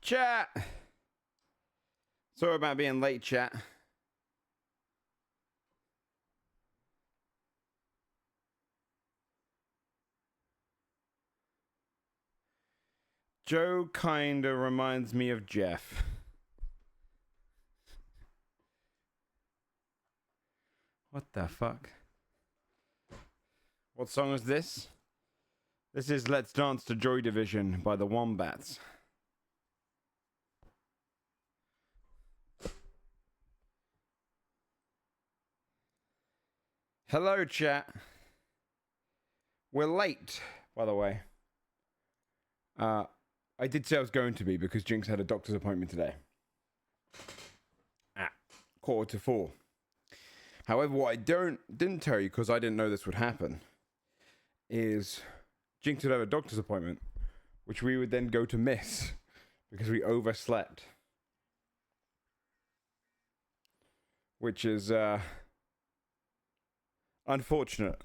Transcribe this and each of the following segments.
Chat! Sorry about being late, chat. Joe kinda reminds me of Jeff. What the fuck? What song is this? This is Let's Dance to Joy Division by the Wombats. Hello, chat. We're late, by the way. I did say I was going to be because Jinx had a doctor's appointment today at 3:45. However, what I didn't tell you, because I didn't know this would happen, is Jinx would have a doctor's appointment, which we would then go to miss because we overslept. Which is unfortunate.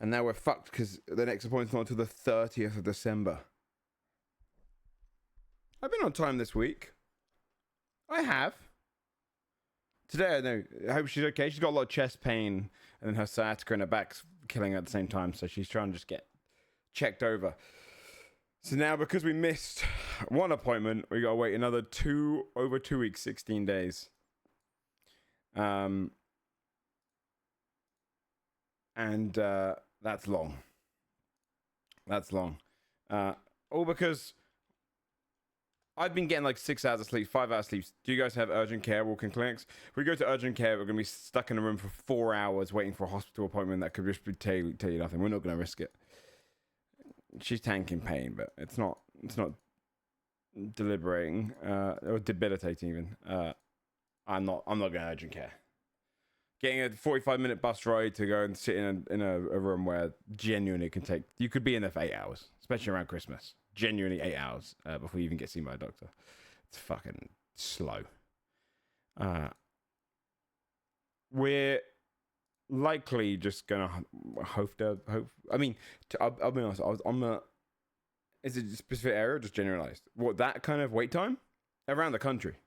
And now we're fucked because the next appointment's not until the 30th of December. I've been on time this week. I have. Today, I know. I hope she's okay. She's got a lot of chest pain, and then her sciatica and her back's killing her at the same time, so she's trying to just get checked over. So now, because we missed one appointment, we gotta wait another over 2 weeks, 16 days. That's long. That's long. All because I've been getting like 6 hours of sleep, 5 hours of sleep. Do you guys have urgent care walk-in clinics? If we go to urgent care, we're going to be stuck in a room for 4 hours waiting for a hospital appointment that could just be tell you nothing. We're not going to risk it. She's tanking pain, but it's not deliberating or debilitating even. I'm not going to urgent care. Getting a 45-minute bus ride to go and sit in a room where genuinely can take... You could be in there for 8 hours, especially around Christmas. Genuinely 8 hours before you even get seen by a doctor. It's fucking slow. We're likely just going to hope... I mean, I'll be honest. Is it a specific area or just generalized? What, that kind of wait time? Around the country.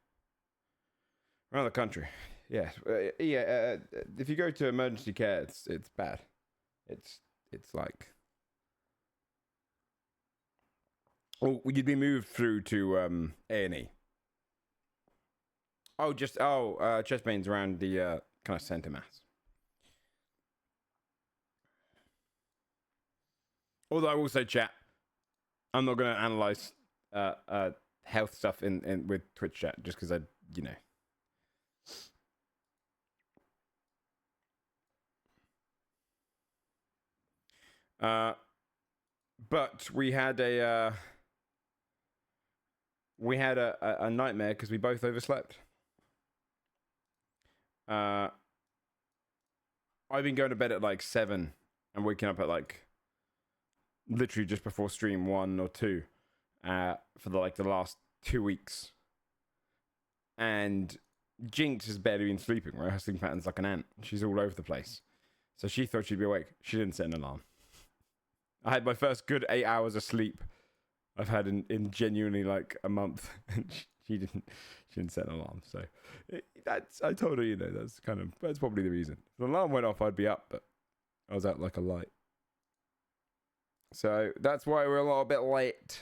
Around the country. Yeah, if you go to emergency care, it's bad. It's like, oh, you'd be moved through to A&E. Chest pains around the kind of center mass. Although I will say, chat, I'm not going to analyze health stuff in with Twitch chat just because you know. But we had a nightmare because we both overslept. I've been going to bed at like 7 and waking up at like literally just before stream 1 or 2 for the last 2 weeks. And Jinx has barely been sleeping, right? Her sleeping pattern's like an ant. She's all over the place. So she thought she'd be awake. She didn't set an alarm. I had my first good 8 hours of sleep I've had in genuinely like a month, and she didn't set an alarm. So I told her, that's probably the reason. If the alarm went off, I'd be up, but I was out like a light. So that's why we're a little bit late.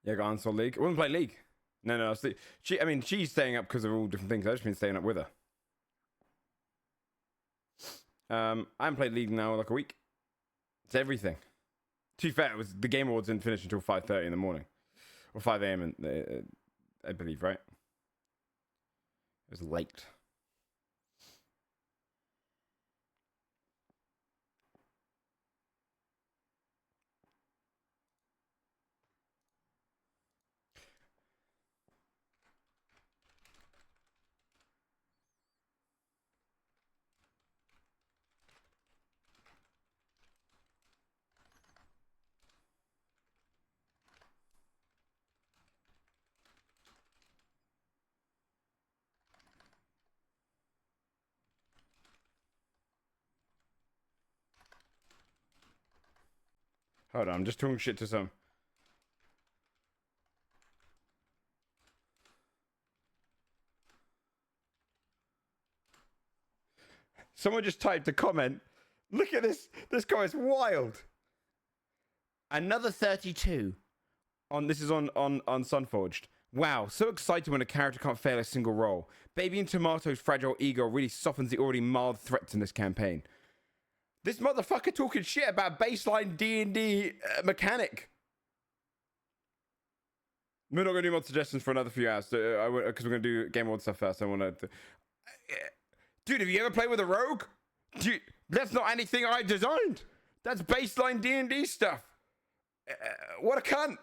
Yeah, got on League. I wouldn't play League. No. She's staying up because of all different things. I've just been staying up with her. I haven't played League now in like a week. It's everything. To be fair, the Game Awards didn't finish until 5:30 in the morning. Or 5 a.m. I believe, right? It was late. Hold on, I'm just talking shit to some. Someone just typed a comment. Look at this. This comment's wild. Another 32. This is on Sunforged. Wow, so excited when a character can't fail a single roll. Baby and Tomato's fragile ego really softens the already mild threats in this campaign. This motherfucker talking shit about baseline D&D mechanic. We're not going to do more suggestions for another few hours, because we're going to do Game Awards stuff first. I want to... Dude, have you ever played with a rogue? Dude, that's not anything I designed. That's baseline D&D stuff. What a cunt.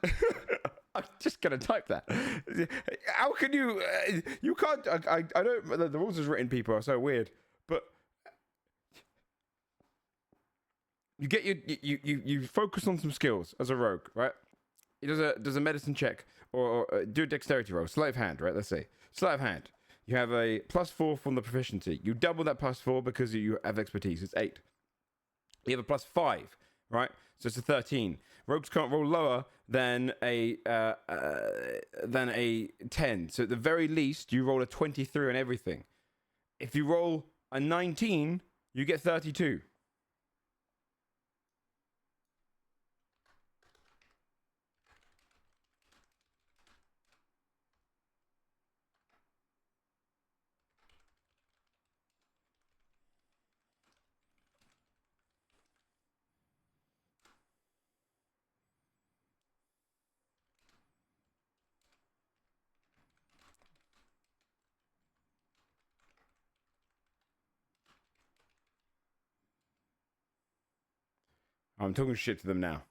I'm just going to type that. How can you... you can't... I don't... The rules as written people are so weird. But... You get your... You focus on some skills as a rogue, right? He does a medicine check. Or do a dexterity roll. Sleight of hand, right? Let's see. Sleight of hand. You have a +4 from the proficiency. You double that +4 because you have expertise. It's 8. You have a +5, right? So it's a 13. Rogues can't roll lower than a 10. So at the very least, you roll a 23 on everything. If you roll a 19, you get 32. I'm talking shit to them now.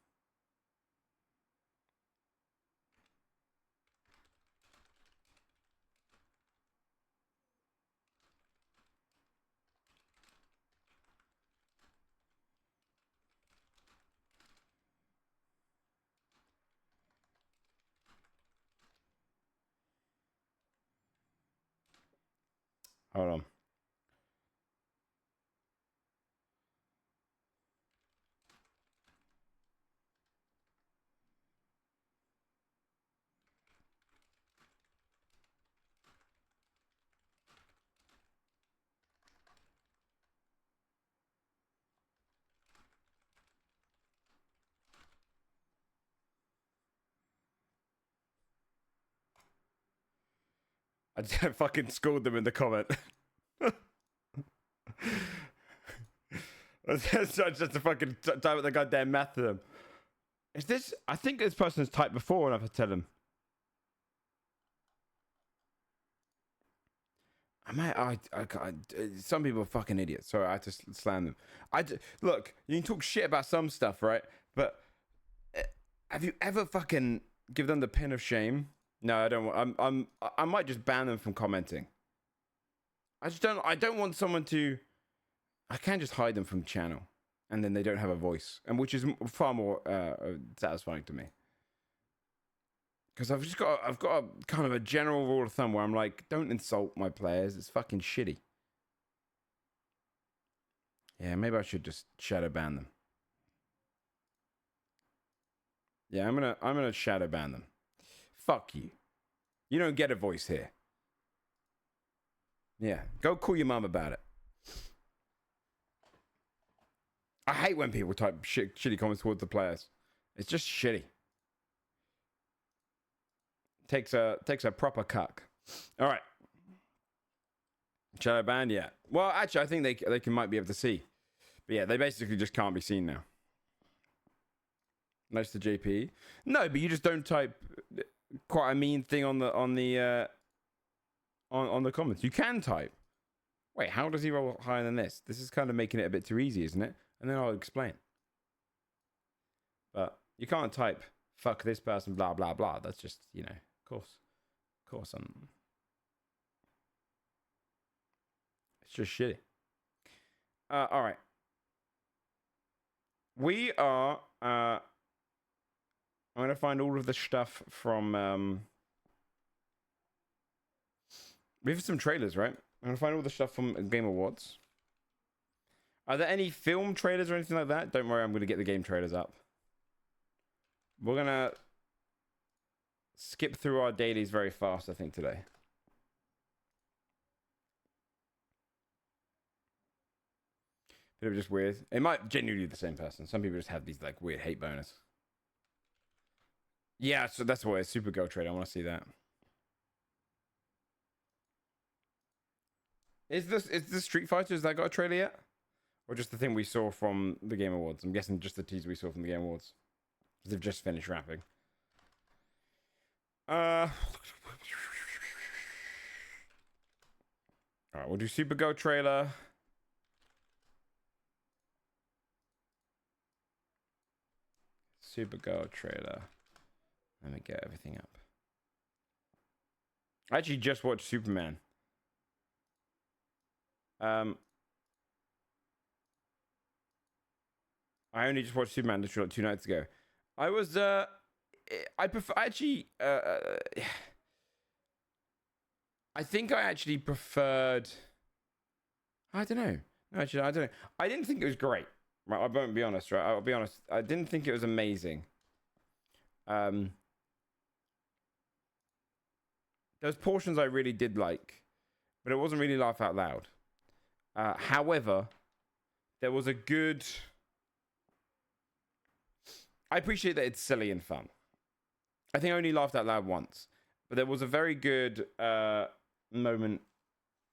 Hold on. I just fucking scored them in the comment. Just to fucking type out the goddamn math to them. Is this... I think this person's typed before and I have to tell them. Some people are fucking idiots, so I have to slam them. Look, you can talk shit about some stuff, right? But have you ever fucking give them the pin of shame? No, I don't. I might just ban them from commenting. I don't want someone to... I can't just hide them from the channel, and then they don't have a voice, and which is far more satisfying to me. Because I've got a kind of a general rule of thumb where I'm like, don't insult my players. It's fucking shitty. Yeah, maybe I should just shadow ban them. Yeah, I'm gonna shadow ban them. Fuck you. You don't get a voice here. Yeah, go call your mum about it. I hate when people type shitty comments towards the players. It's just shitty. Takes a proper cuck. All right. Shadow ban, yeah. Well, actually, I think they might be able to see. But yeah, they basically just can't be seen now. Nice to JP. No, but you just don't type quite a mean thing on the comments. You can type. Wait, how does he roll higher than this? This is kind of making it a bit too easy, isn't it? And then I'll explain. But you can't type fuck this person, blah blah blah. That's just, you know, of course it's just shitty. All right. We are I'm gonna find all of the stuff from we have some trailers, right? I'm gonna find all the stuff from Game Awards. Are there any film trailers or anything like that? Don't worry, I'm gonna get the game trailers up. We're gonna skip through our dailies very fast, I think, today. Bit of just weird. It might genuinely be the same person. Some people just have these like weird hate bonus. Yeah, so that's why it's Supergirl trade. I want to see that. Is the Street Fighter, has that got a trailer yet? Or just the thing we saw from the Game Awards? I'm guessing just the teaser we saw from the Game Awards. They've just finished wrapping. Alright, we'll do Supergirl trailer. Supergirl trailer. Let me get everything up. I actually just watched Superman. I only just watched Superman literally like 2 nights ago. I was I prefer actually I think I actually preferred, I don't know. No, actually, I don't know. I didn't think it was great. Right, I won't be honest, right? I'll be honest. I didn't think it was amazing. There's portions I really did like, but it wasn't really laugh out loud. However, there was a good, I appreciate that it's silly and fun. I think I only laughed out loud once, but there was a very good moment.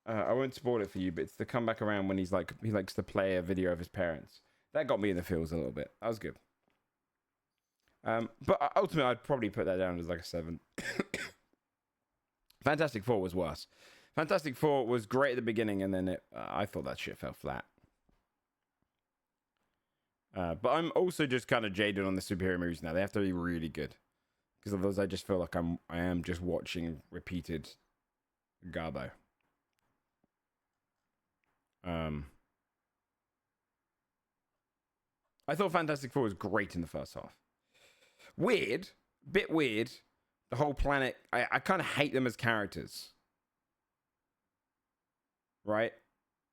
I won't spoil it for you, but it's the comeback around when he's like, he likes to play a video of his parents. That got me in the feels a little bit. That was good. But ultimately, I'd probably put that down as like a 7. Fantastic Four was worse. Fantastic Four was great at the beginning, and then I thought that shit fell flat. But I'm also just kind of jaded on the superhero movies now. They have to be really good, because otherwise I just feel like I am just watching repeated garbo. I thought Fantastic Four was great in the first half. Weird, bit weird. The whole planet, I kind of hate them as characters. Right?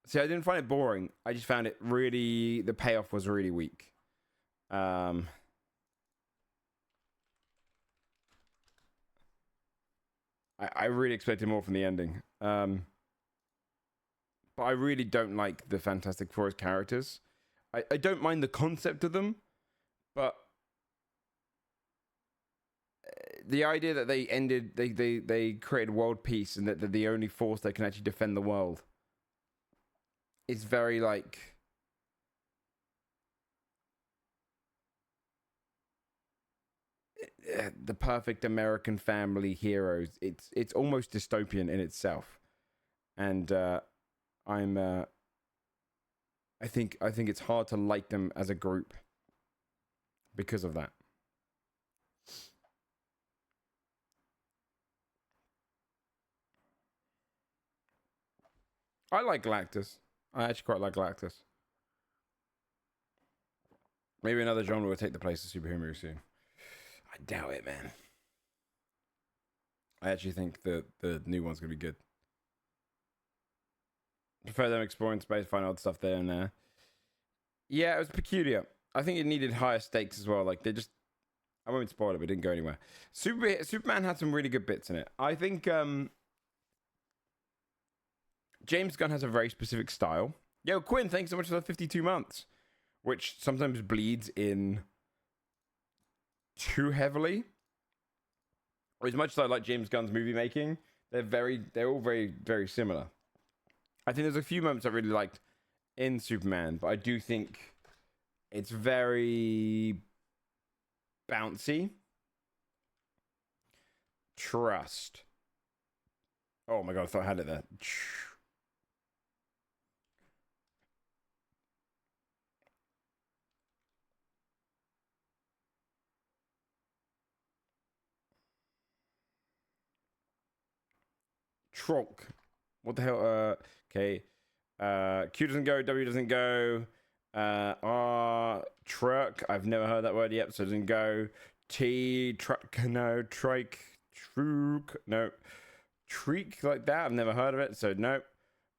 See, I didn't find it boring. I just found it really, the payoff was really weak. I really expected more from the ending. But I really don't like the Fantastic Four as characters. I don't mind the concept of them, but the idea that they ended, they created world peace and that they're the only force that can actually defend the world is very like, the perfect American family heroes. It's almost dystopian in itself, and I think it's hard to like them as a group because of that. I like Galactus. I actually quite like Galactus. Maybe another genre will take the place of superhero movies soon. I doubt it, man. I actually think the new one's gonna be good. Prefer them exploring space, find odd stuff there and there. Yeah, it was peculiar. I think it needed higher stakes as well. Like they just, I won't spoil it, but it didn't go anywhere. Superman had some really good bits in it. I think James Gunn has a very specific style. Yo, Quinn, thanks so much for the 52 months, which sometimes bleeds in too heavily. Or as much as I like James Gunn's movie making, they're all very, very similar. I think there's a few moments I really liked in Superman, but I do think it's very bouncy. Trust. Oh my god, I thought I had it there. Trolk. What the hell? Okay. Q doesn't go. W doesn't go. R. Truck. I've never heard that word yet, so it doesn't go. T. Truck. No. Trike. Truk. No. Treek like that. I've never heard of it, so nope.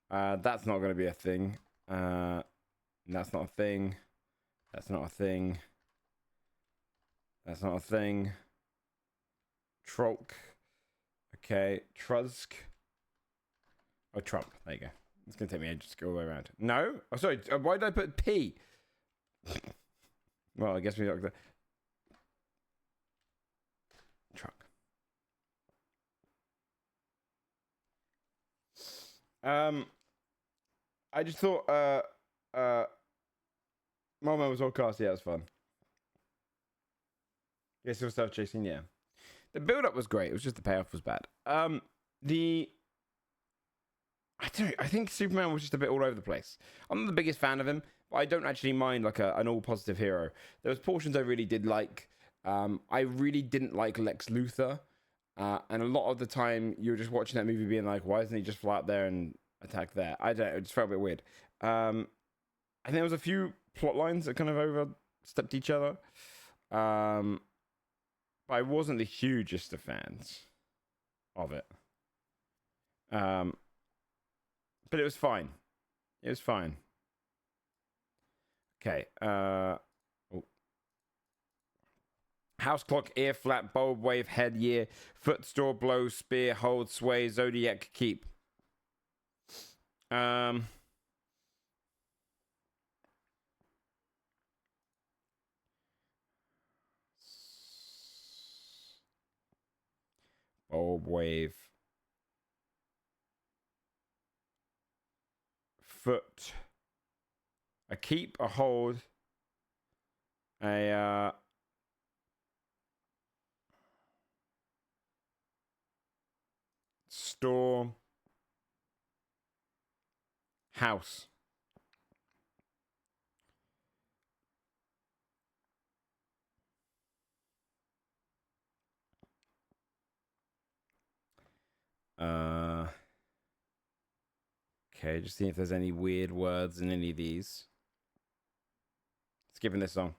That's not going to be a thing. That's not a thing. That's not a thing. That's not a thing. Trolk. Okay. Trusk. Oh, Trump. There you go. It's going to take me ages to go all the way around. No? Oh, sorry. Why did I put P? Well, I guess we got the... Truck. I just thought, Momo was all cast. Yeah, it was fun. Yes, it was stuff chasing. Yeah, the build-up was great. It was just the payoff was bad. I don't know, I think Superman was just a bit all over the place. I'm not the biggest fan of him, but I don't actually mind like an all positive hero. There was portions I really did like. I really didn't like Lex Luthor, and a lot of the time you're just watching that movie being like, why doesn't he just fly up there and attack there? I don't know, it just felt a bit weird. I think there was a few plot lines that kind of overstepped each other. But I wasn't the hugest of fans of it. But it was fine. It was fine. Okay. House clock, ear flap, bulb wave, headgear, footstool, blow, spear, hold, sway, zodiac, keep. Bulb wave. Foot. A keep, a hold, a store, house. Okay, just see if there's any weird words in any of these. Skipping this song.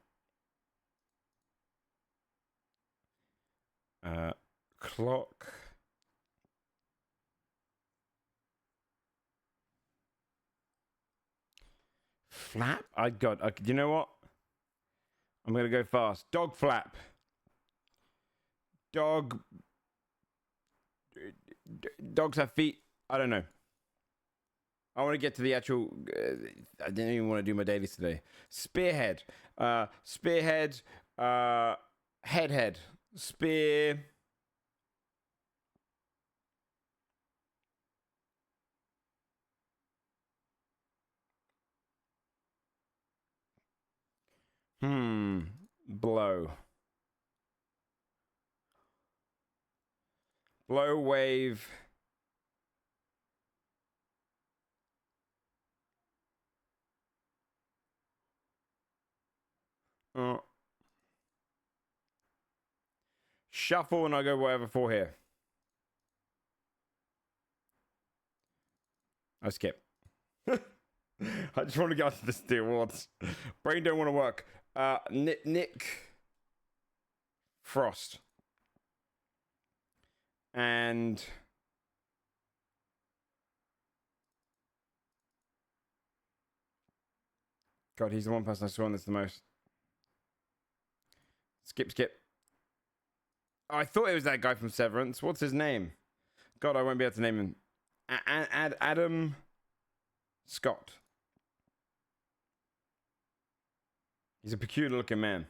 Clock. Flap? You know what? I'm gonna go fast. Dog flap. Dogs have feet. I don't know. I want to get to the actual. I didn't even want to do my dailies today. Spearhead. Spearhead. Head. Spear. Blow. Blow wave. Shuffle, and I go whatever for here. I skip. I just want to get onto the awards. Brain don't want to work. Nick Frost. And God, he's the one person I saw on this the most. Skip. Oh, I thought it was that guy from Severance. What's his name? God, I won't be able to name him. Adam Scott. He's a peculiar looking man.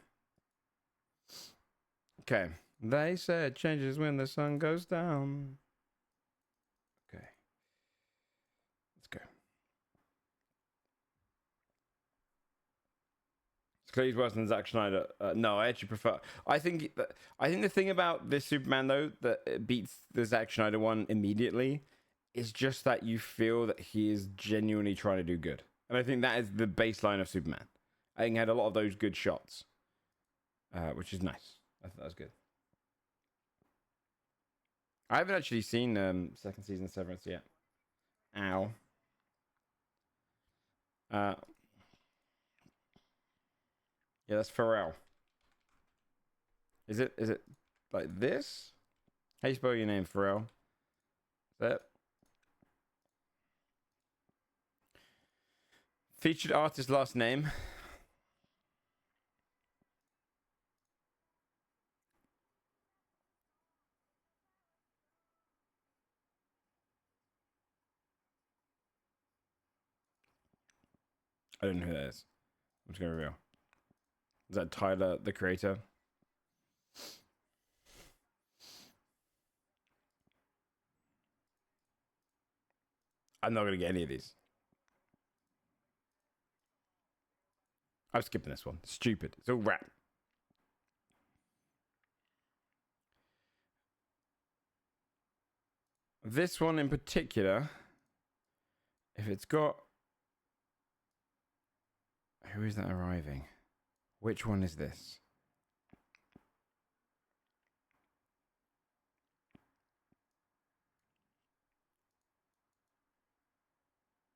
Okay. They said changes when the sun goes down. Okay. Let's go. It's clearly worse than Zack Snyder. No, I actually prefer. I think the thing about this Superman though that it beats the Zack Snyder one immediately is just that you feel that he is genuinely trying to do good, and I think that is the baseline of Superman. I think he had a lot of those good shots, which is nice. I thought that was good. I haven't actually seen second season of Severance yet. Ow. Yeah, that's Pharrell. Is it like this? How you spell your name, Pharrell? Is that featured artist last name? I don't know who that is. I'm just gonna reveal. Is that Tyler, the creator? I'm not gonna get any of these. I'm skipping this one. Stupid. It's all rap. This one in particular, if it's got... Who is that arriving? Which one is this?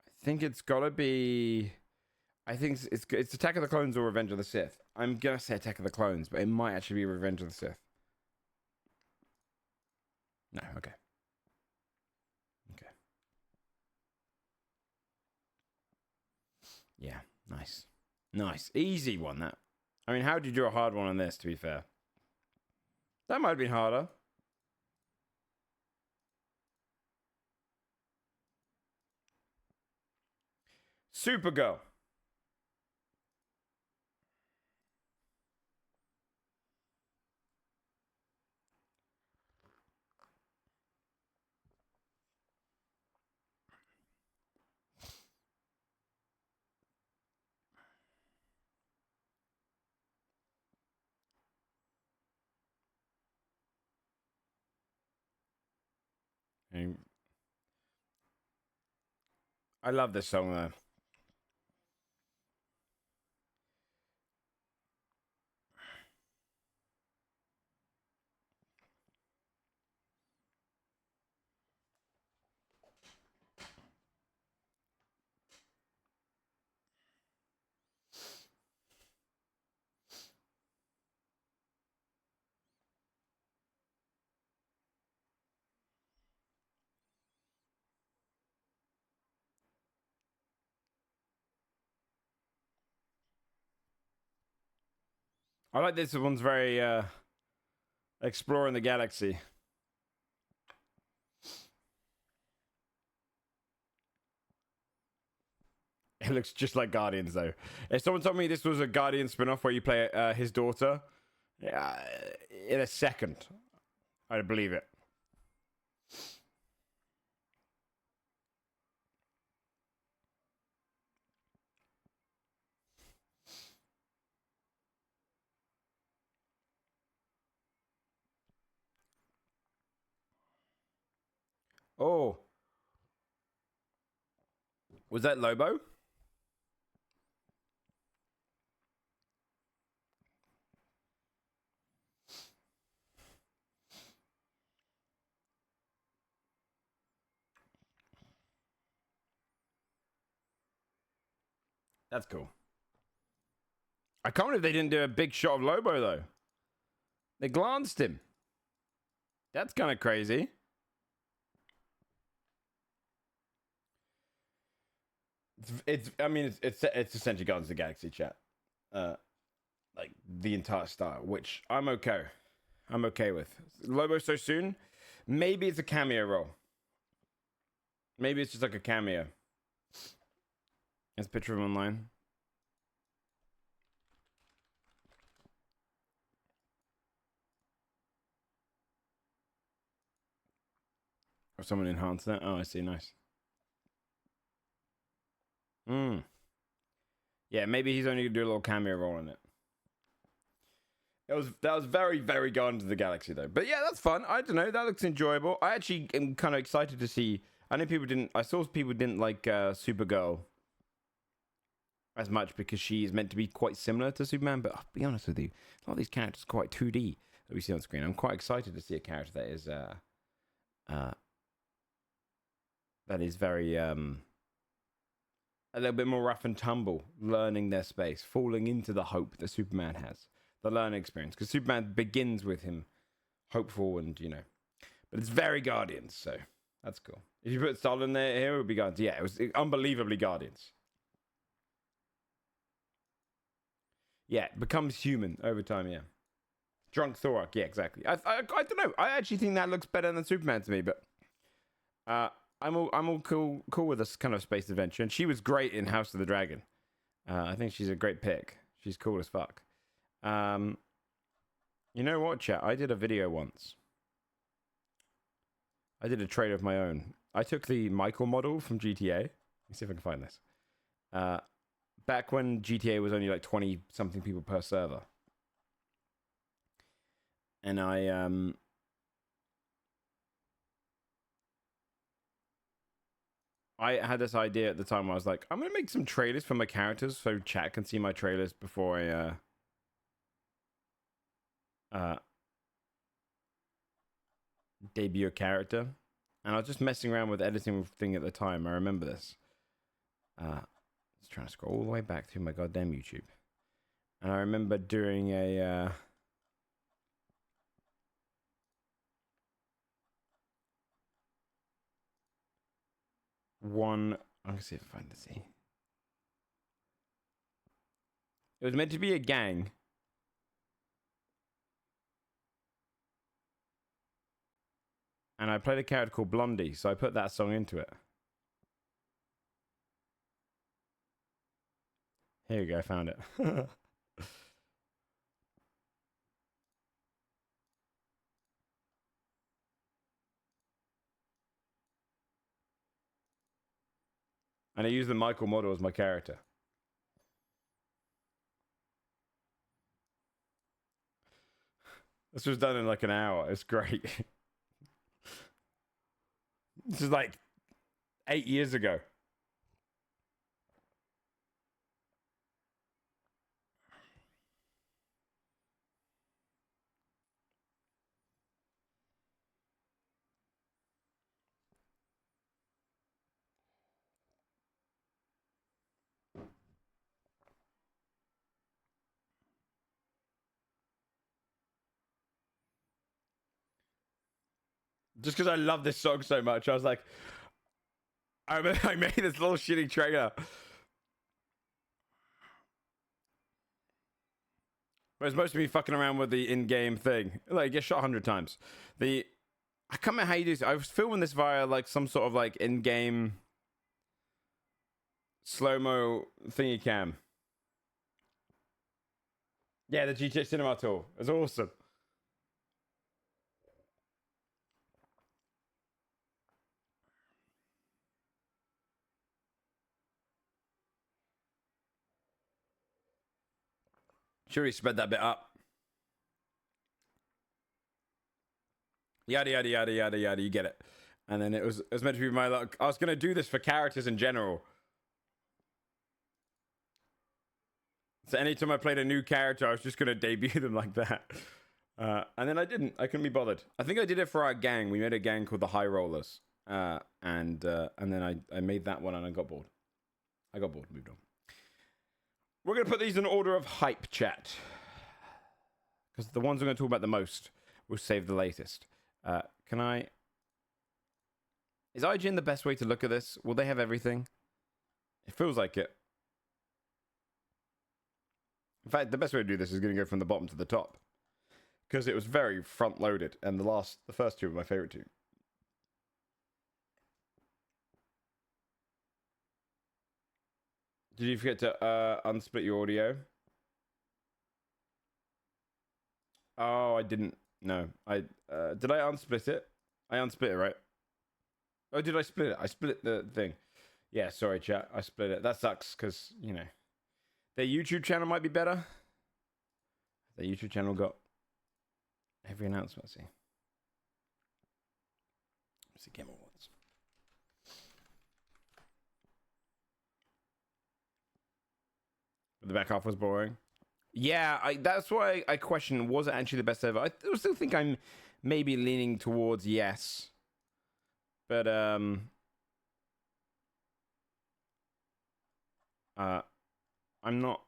I think it's gotta be... I think it's Attack of the Clones or Revenge of the Sith. I'm gonna say Attack of the Clones, but it might actually be Revenge of the Sith. No, okay. Okay. Yeah, nice. Nice. Easy one, that. I mean, how did you do a hard one on this, to be fair? That might have been harder. Supergirl. I love this song, though. I like this one's very exploring the galaxy. It looks just like Guardians, though. If someone told me this was a Guardian spin-off where you play his daughter, in a second, I'd believe it. Oh. Was that Lobo? That's cool. I can't believe they didn't do a big shot of Lobo, though. They glanced him. That's kind of crazy. I mean, it's essentially Guardians of the Galaxy chat. Like, the entire style, which I'm okay. I'm okay with. Lobo so soon? Maybe it's a cameo role. Maybe it's just like a cameo. There's a picture of him online. Or someone enhanced that. Oh, I see. Nice. Yeah, maybe he's only gonna do a little cameo role in it. That was very, very Guardians of the Galaxy, though. But yeah, that's fun. I don't know. That looks enjoyable. I actually am kind of excited to see. I know people didn't. I saw people didn't like Supergirl as much because she is meant to be quite similar to Superman. But I'll be honest with you, a lot of these characters are quite 2D that we see on screen. I'm quite excited to see a character that is very a little bit more rough and tumble, learning their space, falling into the hope that Superman has, the learning experience. Because Superman begins with him hopeful and, but it's very Guardians, so that's cool. If you put Star in there, here it would be Guardians. Yeah, it was unbelievably Guardians. Yeah, it becomes human over time, yeah. Drunk Thorak, yeah, exactly. I don't know. I actually think that looks better than Superman to me, but I'm all cool with this kind of space adventure, and she was great in House of the Dragon. I think she's a great pick. She's cool as fuck. You know what, chat? I did a video once. I did a trade of my own. I took the Michael model from GTA. Let me see if I can find this. Back when GTA was only like 20 something people per server. And I had this idea at the time where I was like, I'm going to make some trailers for my characters so chat can see my trailers before I debut a character. And I was just messing around with editing thing at the time. I remember this. Just trying to scroll all the way back through my goddamn YouTube. And I remember doing a one. I'm gonna see if I find the scene. It was meant to be a gang. And I played a character called Blondie, so I put that song into it. Here you go, I found it. And I used the Michael model as my character. This was done in like an hour. It's great. This is like 8 years ago. Just because I love this song so much, I was like, I made this little shitty trailer. But it's mostly me fucking around with the in-game thing. Like, get shot 100 times. I can't remember how you do this. I was filming this via, like, some sort of, like, in-game slow-mo thingy cam. Yeah, the GTA Cinema tool. It's awesome. Sure, he sped that bit up. Yada yada yada yada yada. You get it. And then it was meant to be my luck. I was gonna do this for characters in general. So anytime I played a new character, I was just gonna debut them like that. And then I didn't. I couldn't be bothered. I think I did it for our gang. We made a gang called the High Rollers. And then I made that one and I got bored. Moved on. We're going to put these in order of hype, chat. Because the ones we're going to talk about the most will save the latest. Can I... Is IGN the best way to look at this? Will they have everything? It feels like it. In fact, the best way to do this is going to go from the bottom to the top. Because it was very front-loaded. And the first two were my favorite two. Did you forget to unsplit your audio? Oh, I didn't. No, did I unsplit it? I unsplit it, right? Oh, did I split it? I split the thing. Yeah, sorry, chat. I split it. That sucks because, you know, their YouTube channel might be better. Their YouTube channel got every announcement. Let's see. Let's see Game Awards. The back half was boring. Yeah, that's why I question, was it actually the best ever? I still think I'm maybe leaning towards yes. But, I'm not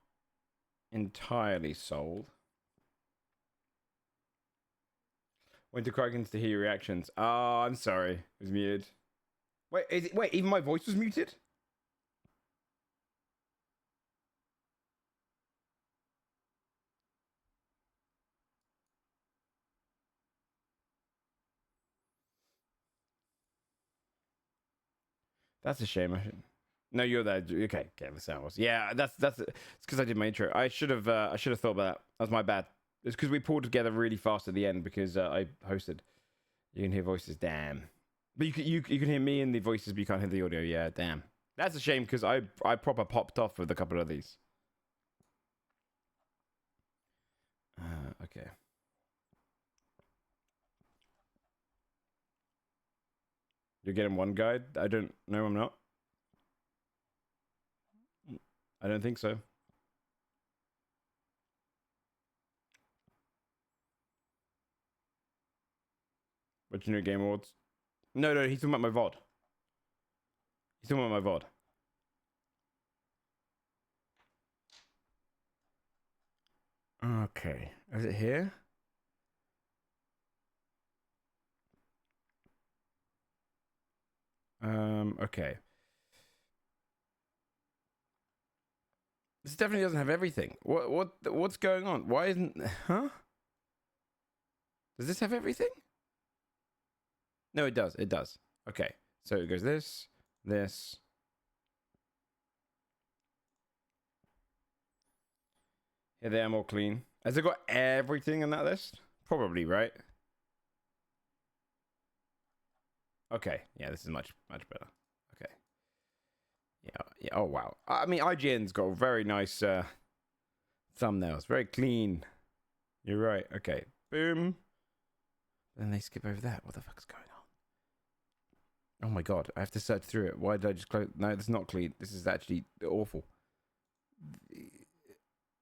entirely sold. Went to Kraken's to hear your reactions. Oh, I'm sorry. It was muted. Wait, even my voice was muted? That's a shame. No, you're there. Okay, the sound was. Yeah, it's because I did my intro. I should have thought about that. That was my bad. It's because we pulled together really fast at the end because I hosted. You can hear voices, damn. But you can hear me in the voices, but you can't hear the audio. Yeah, damn. That's a shame because I proper popped off with a couple of these. Okay. You're getting one guide? I don't. No, I'm not. I don't think so. What's your new Game Awards? No, he's talking about my VOD. He's talking about my VOD. Okay. Is it here? Okay. This definitely doesn't have everything. What's going on? Why isn't... Huh? Does this have everything? No, it does. It does. Okay. So it goes this. Here they are more clean. Has it got everything in that list? Probably, right? Okay. Yeah, this is much better. Okay. Yeah. Oh, wow. I mean, IGN's got very nice thumbnails. Very clean. You're right. Okay. Boom. Then they skip over that. What the fuck's going on? Oh my god. I have to search through it. Why did I just close? No, this is not clean. This is actually awful.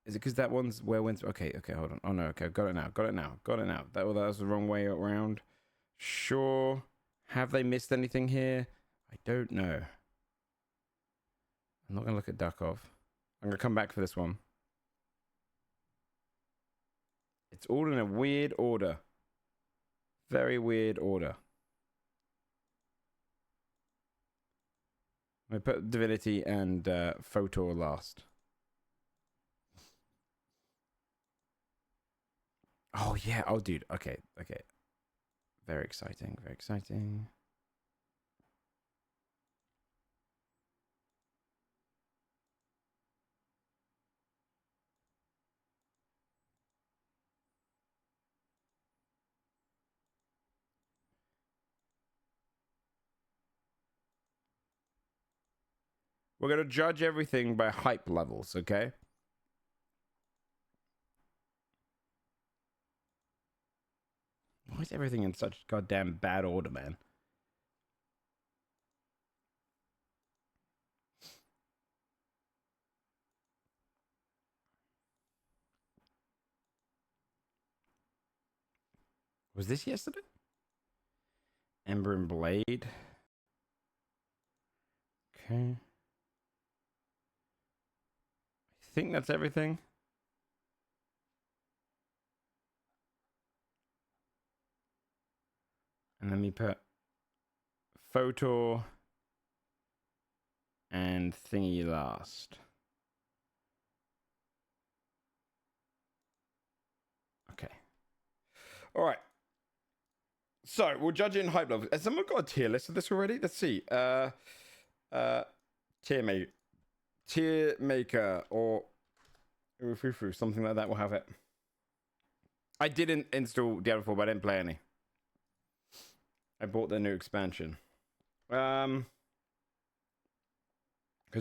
Is it because that one's where went? Okay, hold on. Oh no, okay, got it now. That was the wrong way around. Sure. Have they missed anything here? I don't know. I'm not gonna look at Duckov. I'm gonna come back for this one. It's all in a weird order. Very weird order. I put Divinity and Photor last. Oh yeah. Oh dude. Okay. Very exciting. We're gonna judge everything by hype levels, okay? Why is everything in such goddamn bad order, man? Was this yesterday? Ember and Blade. Okay. I think that's everything. And let me put Photor and Thingy last. Okay. All right. So we'll judge it in hype level. Has someone got a tier list of this already? Let's see. Tier maker or something like that. We'll have it. I didn't install Diablo 4, but I didn't play any. I bought the new expansion. Because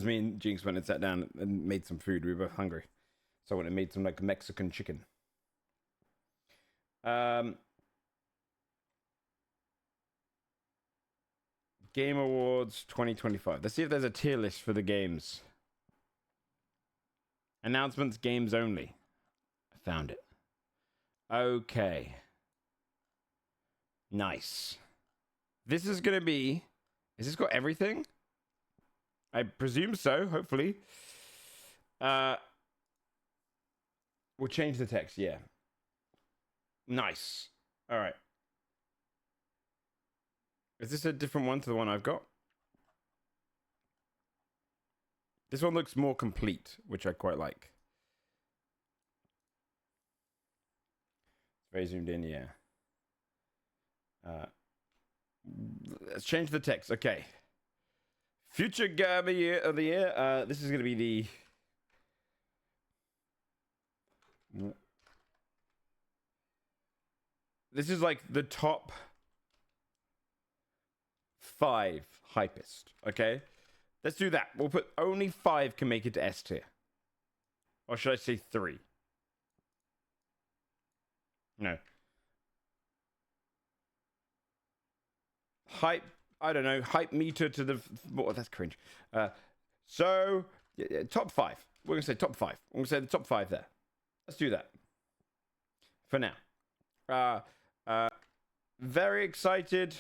me and Jinx went and sat down and made some food. We were both hungry. So I went and made some like Mexican chicken. Game Awards 2025. Let's see if there's a tier list for the games. Announcements, games only. I found it. Okay. Nice. This is going to be... Has this got everything? I presume so, hopefully. We'll change the text, yeah. Nice. All right. Is this a different one to the one I've got? This one looks more complete, which I quite like. It's very zoomed in, yeah. Let's change the text. Okay. Future game of the year. This is going to be the... This is like the top 5 hypest, okay? Let's do that. We'll put only 5 can make it to S tier. Or should I say 3? No. Hype, I don't know, hype meter to the... Oh, that's cringe. So, top 5. We're going to say top 5. We're going to say the top 5 there. Let's do that. For now. Very excited.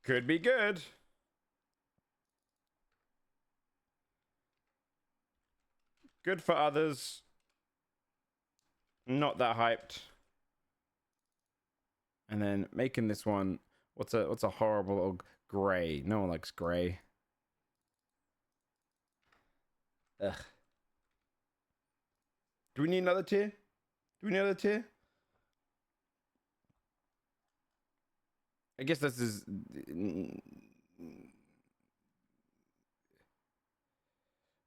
Could be good. Good for others. Not that hyped. And then making this one. What's a horrible little gray? No one likes gray. Ugh. Do we need another tier? Do we need another tier? I guess this is...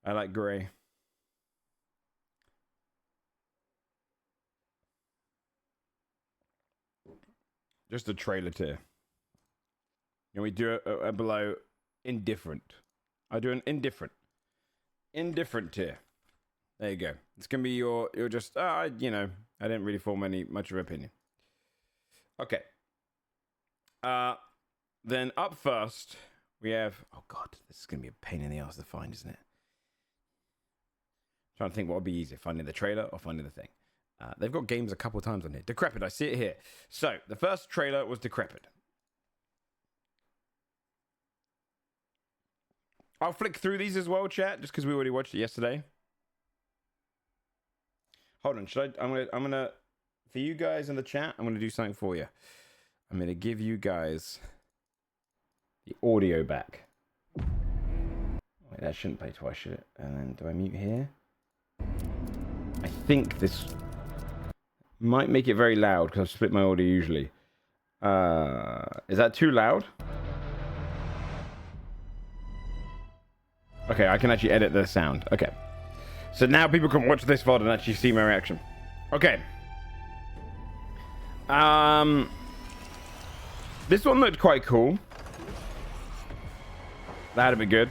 I like gray. Just a trailer tier. Can we do a below indifferent? I do an indifferent. Indifferent tier. There you go. It's gonna be your just you know, I didn't really form much of an opinion. Okay. Then up first we have, oh god, this is gonna be a pain in the ass to find, isn't it? Trying to think what would be easier, finding the trailer or finding the thing. They've got games a couple times on here. Decrepit, I see it here. So the first trailer was Decrepit. I'll flick through these as well, chat, just because we already watched it yesterday. Hold on, should I? I'm gonna, for you guys in the chat, I'm gonna do something for you. I'm gonna give you guys the audio back. Wait, that shouldn't play twice, should it? And then do I mute here? I think this might make it very loud because I've split my audio usually. Is that too loud? Okay, I can actually edit the sound. Okay. So now people can watch this VOD and actually see my reaction. Okay. This one looked quite cool. That'd be good.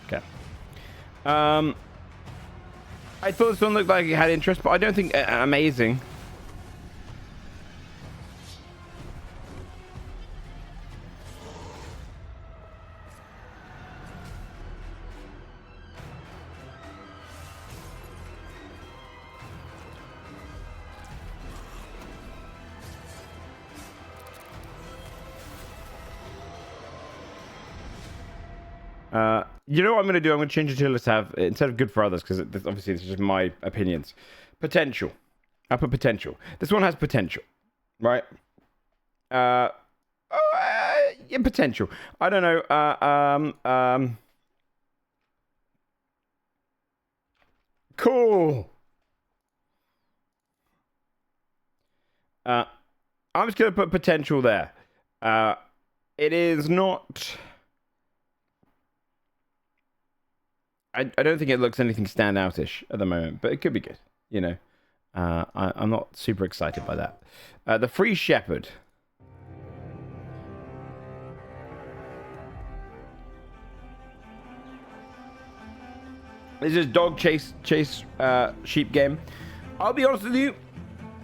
Okay. I thought this one looked like it had interest, but I don't think amazing. You know what I'm going to do? I'm going to change the tier list to have, instead of good for others, because obviously this is just my opinions. Potential. I put potential. This one has potential, right? Yeah, potential. I don't know. Cool. I'm just going to put potential there. It is not... I don't think it looks anything standoutish at the moment, but it could be good. You know, I'm not super excited by that. The Free Shepherd. This is dog chase sheep game. I'll be honest with you.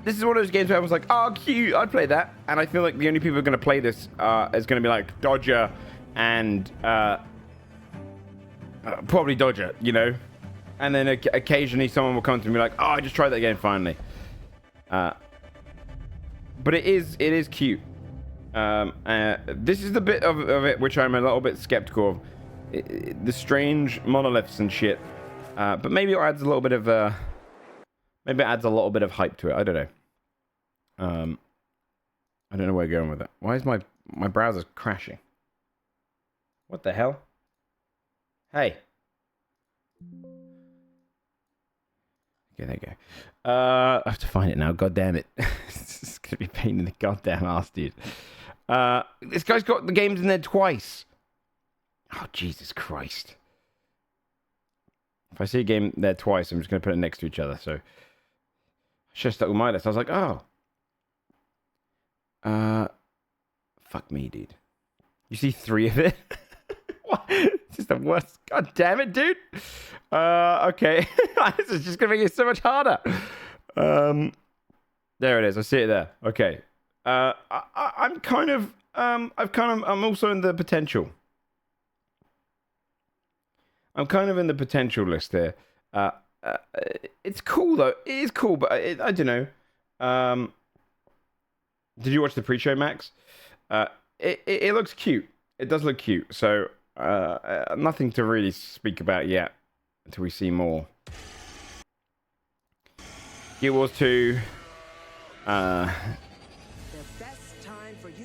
This is one of those games where I was like, oh, cute, I'd play that. And I feel like the only people who are going to play this is going to be like Dodger and... probably Dodger, you know, and then occasionally someone will come to me like, "Oh, I just tried that game finally." But it is cute. This is the bit of it which I'm a little bit skeptical of, the strange monoliths and shit. But maybe it adds a little bit of hype to it. I don't know. I don't know where you're going with it. Why is my browser crashing? What the hell? Hey. Okay, there you go. I have to find it now. God damn it. It's going to be a pain in the goddamn ass, dude. This guy's got the games in there twice. Oh, Jesus Christ. If I see a game there twice, I'm just going to put it next to each other. So I should have stuck with my list. I was like, oh. Fuck me, dude. You see 3 of it? What? This is the worst. God damn it, dude. Okay. This is just going to make it so much harder. There it is. I see it there. Okay. I'm kind of, I'm also in the potential. I'm kind of in the potential list here. It's cool though. It is cool, but I don't know. Did you watch the pre-show, Max? It looks cute. It does look cute. So nothing to really speak about yet until we see more. Guild Wars 2.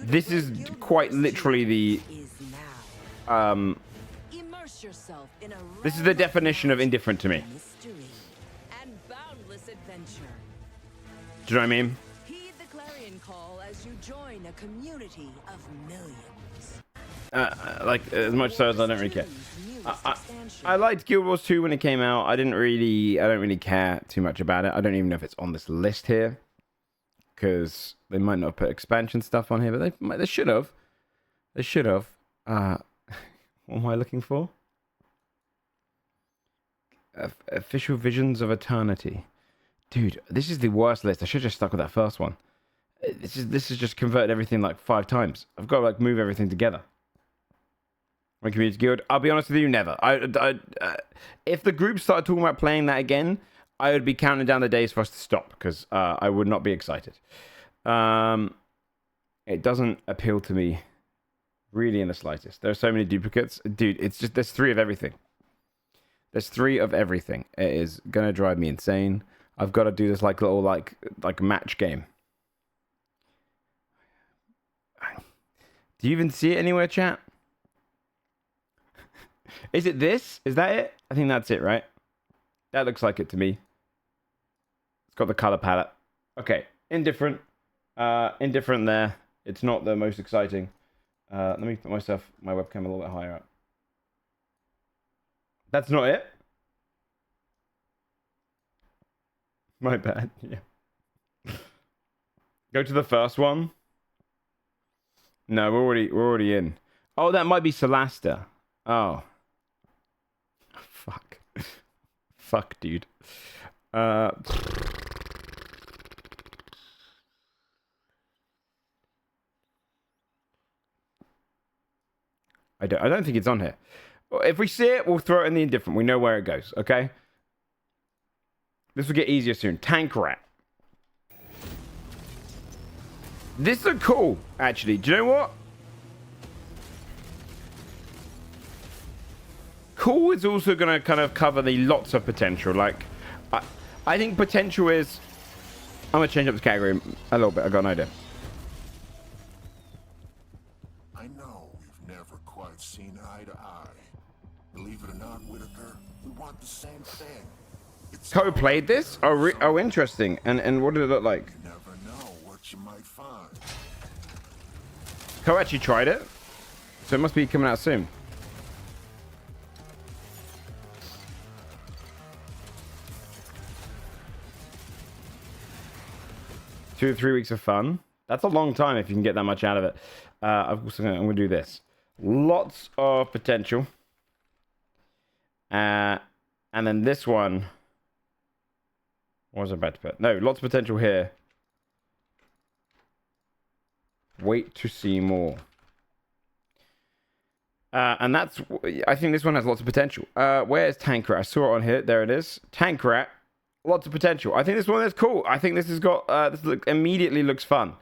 This is quite literally the this is the definition of indifferent to me. Do you know what I mean? Heed the clarion call as you join a community of millions. Like as much so as I don't really care. I liked Guild Wars 2 when it came out. I don't really care too much about it. I don't even know if it's on this list here, because they might not have put expansion stuff on here, but they should have. They should have. What am I looking for? Official Visions of Eternity. Dude, this is the worst list. I should have just stuck with that first one. This is just converted everything like 5 times. I've got to like move everything together. My community guild. I'll be honest with you, never. If the group started talking about playing that again, I would be counting down the days for us to stop, because I would not be excited. It doesn't appeal to me really in the slightest. There are so many duplicates. Dude, it's just, there's 3 of everything. There's 3 of everything. It is going to drive me insane. I've got to do this like little like match game. Do you even see it anywhere, chat? Is it this? Is that it? I think that's it, right? That looks like it to me. It's got the color palette. Okay, indifferent. Indifferent there. It's not the most exciting. Let me put my webcam a little bit higher up. That's not it. My bad. Yeah. Go to the first one. No, we're already in. Oh, that might be Solasta. Oh. Fuck. Fuck, dude. I don't think it's on here. If we see it, we'll throw it in the indifferent. We know where it goes, okay? This will get easier soon. Tank Rat. This looks cool, actually. Do you know what? Cool is also going to kind of cover the lots of potential. Like, I think potential is... I'm going to change up the category a little bit. I got an idea. I know we've never quite seen eye to eye. Believe it or not, Whitaker, we want the same thing. Co played this? Oh, interesting. And what did it look like? You never know what you might find. Co actually tried it, so it must be coming out soon. Two to 3 weeks of fun. That's a long time if you can get that much out of it. I'm going to do this. Lots of potential. And then this one. What was I about to put? No, lots of potential here. Wait to see more. And that's... I think this one has lots of potential. Where is Tank Rat? I saw it on here. There it is. Tank Rat. Lots of potential. I think this one is cool. I think this has got... this immediately looks fun.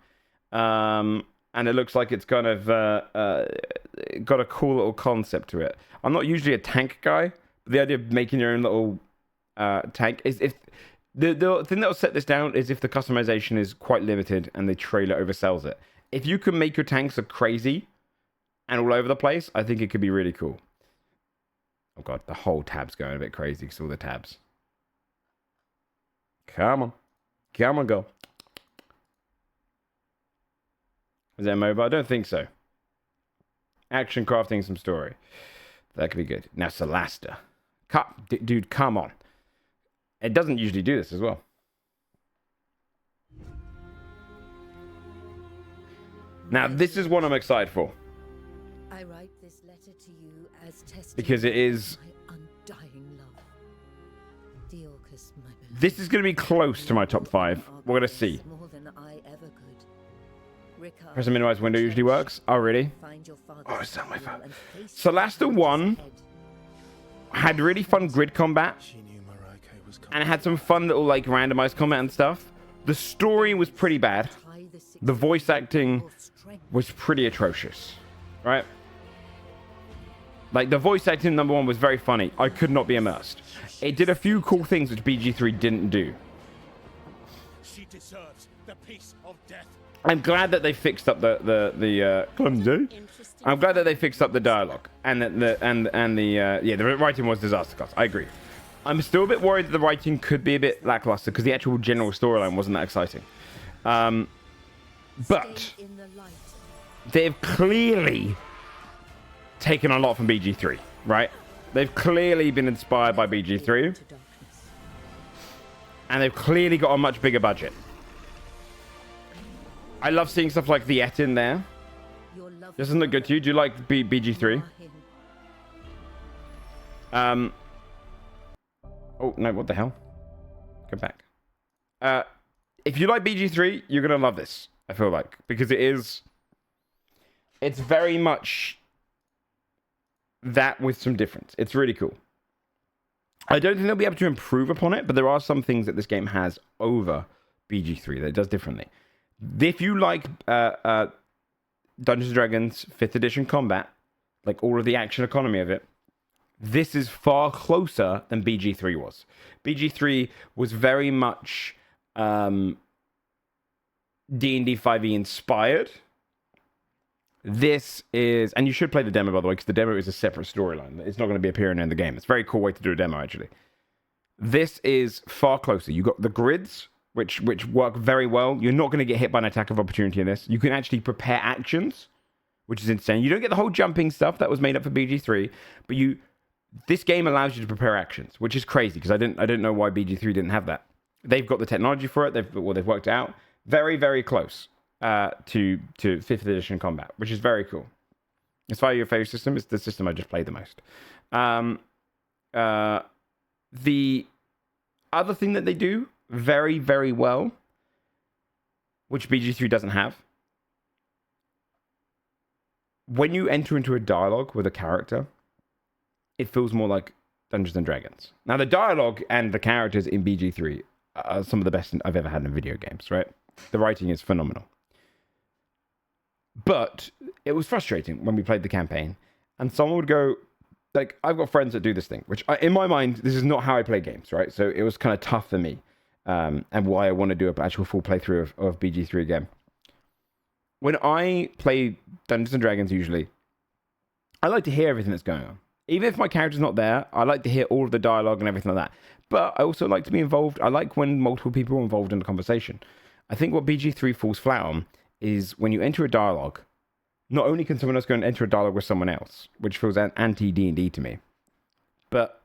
And it looks like it's kind of got a cool little concept to it. I'm not usually a tank guy. But the idea of making your own little tank is... if the thing that will set this down is if the customization is quite limited and the trailer oversells it. If you can make your tanks look crazy and all over the place, I think it could be really cool. Oh god, the whole tab's going a bit crazy because all the tabs. Come on. Come on, girl. Is that mobile? I don't think so. Action, crafting, some story. That could be good. Now, Solasta. Dude, come on. It doesn't usually do this as well. Now, this is what I'm excited for. I write this letter to you as testimony Because it is... my undying love. Deorcus, my beloved. This is going to be close to my top 5. We're going to see. More than I ever could. Ricard, Press and minimize window usually works. Oh, really? find your father's Oh, is that my seal phone? and face Solasta his 1 head. had really fun grid combat. She knew Marike was coming. And it had some fun little, like, randomized combat and stuff. The story was pretty bad. Tie the six The voice acting of strength. was pretty atrocious. Right? Like, the voice acting, number 1, was very funny. I could not be immersed. It did a few cool things which BG3 didn't do. She deserves the peace of death. I'm glad that they fixed up the clumsy. I'm glad that they fixed up the dialogue and that the writing was disaster class. I agree. I'm still a bit worried that the writing could be a bit lackluster because the actual general storyline wasn't that exciting. But Stay in the light. they've clearly taken a lot from BG3, right? They've clearly been inspired by BG3, To darkness. and they've clearly got a much bigger budget. I love seeing stuff like the Et in there. Your love Doesn't look good to you. Do you like BG3? are him. Oh, no, what the hell? Go back. If you like BG3, you're going to love this, I feel like. Because it's very much that with some difference. It's really cool. I don't think they'll be able to improve upon it, but there are some things that this game has over BG3 that it does differently. If you like Dungeons & Dragons 5th edition combat, like all of the action economy of it, this is far closer than BG3 was. BG3 was very much D&D 5e inspired. This is, and you should play the demo, by the way, because the demo is a separate storyline. It's not going to be appearing in the game. It's a very cool way to do a demo, actually. This is far closer. You got the grids, which work very well. You're not going to get hit by an attack of opportunity in this. You can actually prepare actions, which is insane. You don't get the whole jumping stuff that was made up for BG3, but this game allows you to prepare actions, which is crazy because I didn't know why BG3 didn't have that. They've got the technology for it. They've worked it out. Very, very close to 5th edition combat, which is very cool. As far as your favorite system, it's the system I just played the most. The other thing that they do very, very well, which BG3 doesn't have, when you enter into a dialogue with a character, it feels more like Dungeons & Dragons. Now, the dialogue and the characters in BG3 are some of the best I've ever had in video games, right? The writing is phenomenal. But it was frustrating when we played the campaign, and someone would go, like, I've got friends that do this thing, which in my mind, this is not how I play games, right? So it was kind of tough for me, and why I want to do an actual full playthrough of BG3 again. When I play Dungeons & Dragons, usually, I like to hear everything that's going on. Even if my character's not there, I like to hear all of the dialogue and everything like that. But I also like to be involved. I like when multiple people are involved in the conversation. I think what BG3 falls flat on is when you enter a dialogue, not only can someone else go and enter a dialogue with someone else, which feels anti-D&D to me, but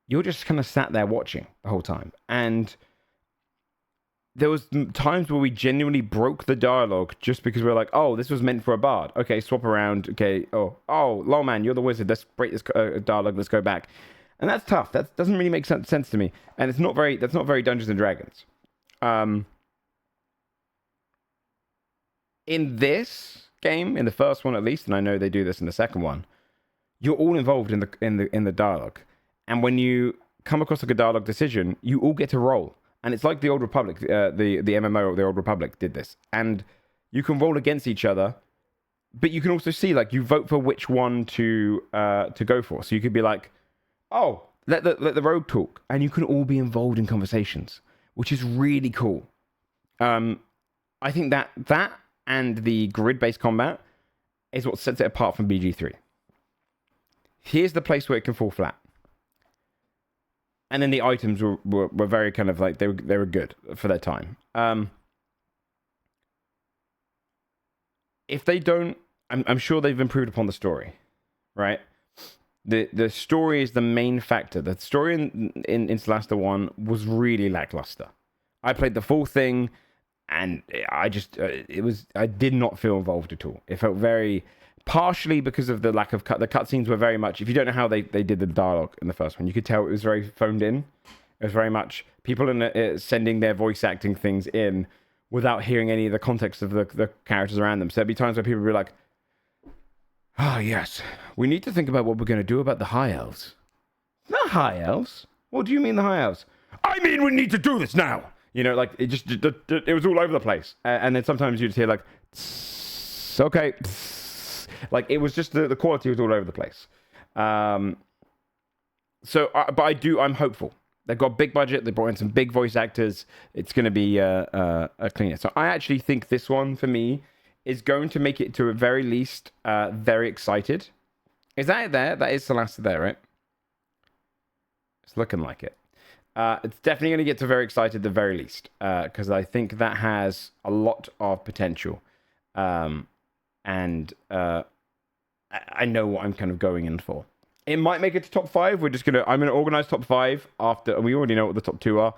you're just kind of sat there watching the whole time. And there was times where we genuinely broke the dialogue just because we were like, oh, this was meant for a bard. Okay, swap around. Okay, oh, Lawman, you're the wizard. Let's break this dialogue. Let's go back. And that's tough. That doesn't really make sense to me. And that's not very Dungeons & Dragons. In this game, in the first one at least, and I know they do this in the second one, you're all involved in the dialogue. And when you come across like a dialogue decision, you all get to roll. And it's like the Old Republic, the MMO of the Old Republic did this. And you can roll against each other, but you can also see, like, you vote for which one to go for. So you could be like, oh, let the rogue talk. And you can all be involved in conversations, which is really cool. I think that and the grid-based combat is what sets it apart from BG3. Here's the place where it can fall flat. And then the items were very kind of like they were good for their time. If they don't, I'm sure they've improved upon the story, right? The story is the main factor. The story in Instalaster 1 was really lackluster. I played the full thing, and I just I did not feel involved at all. It felt very, partially because of the lack of the cutscenes were very much, if you don't know how they did the dialogue in the first one, you could tell it was very phoned in. It was very much people sending their voice acting things in without hearing any of the context of the characters around them. So there'd be times where people would be like, "Ah, yes, we need to think about what we're going to do about the high elves." The high elves? What do you mean the high elves? I mean, we need to do this now. You know, like, it was all over the place. And then sometimes you'd hear like, okay. Like, it was just, the quality was all over the place. But I'm hopeful. They've got a big budget. They brought in some big voice actors. It's going to be a cleaner. So I actually think this one, for me, is going to make it to a very least very excited. Is that it there? That is Celeste there, right? It's looking like it. It's definitely going to get to very excited at the very least, because I think that has a lot of potential. And I know what I'm kind of going in for. It might make it to top 5. I'm going to organize top 5 after, and we already know what the top 2 are,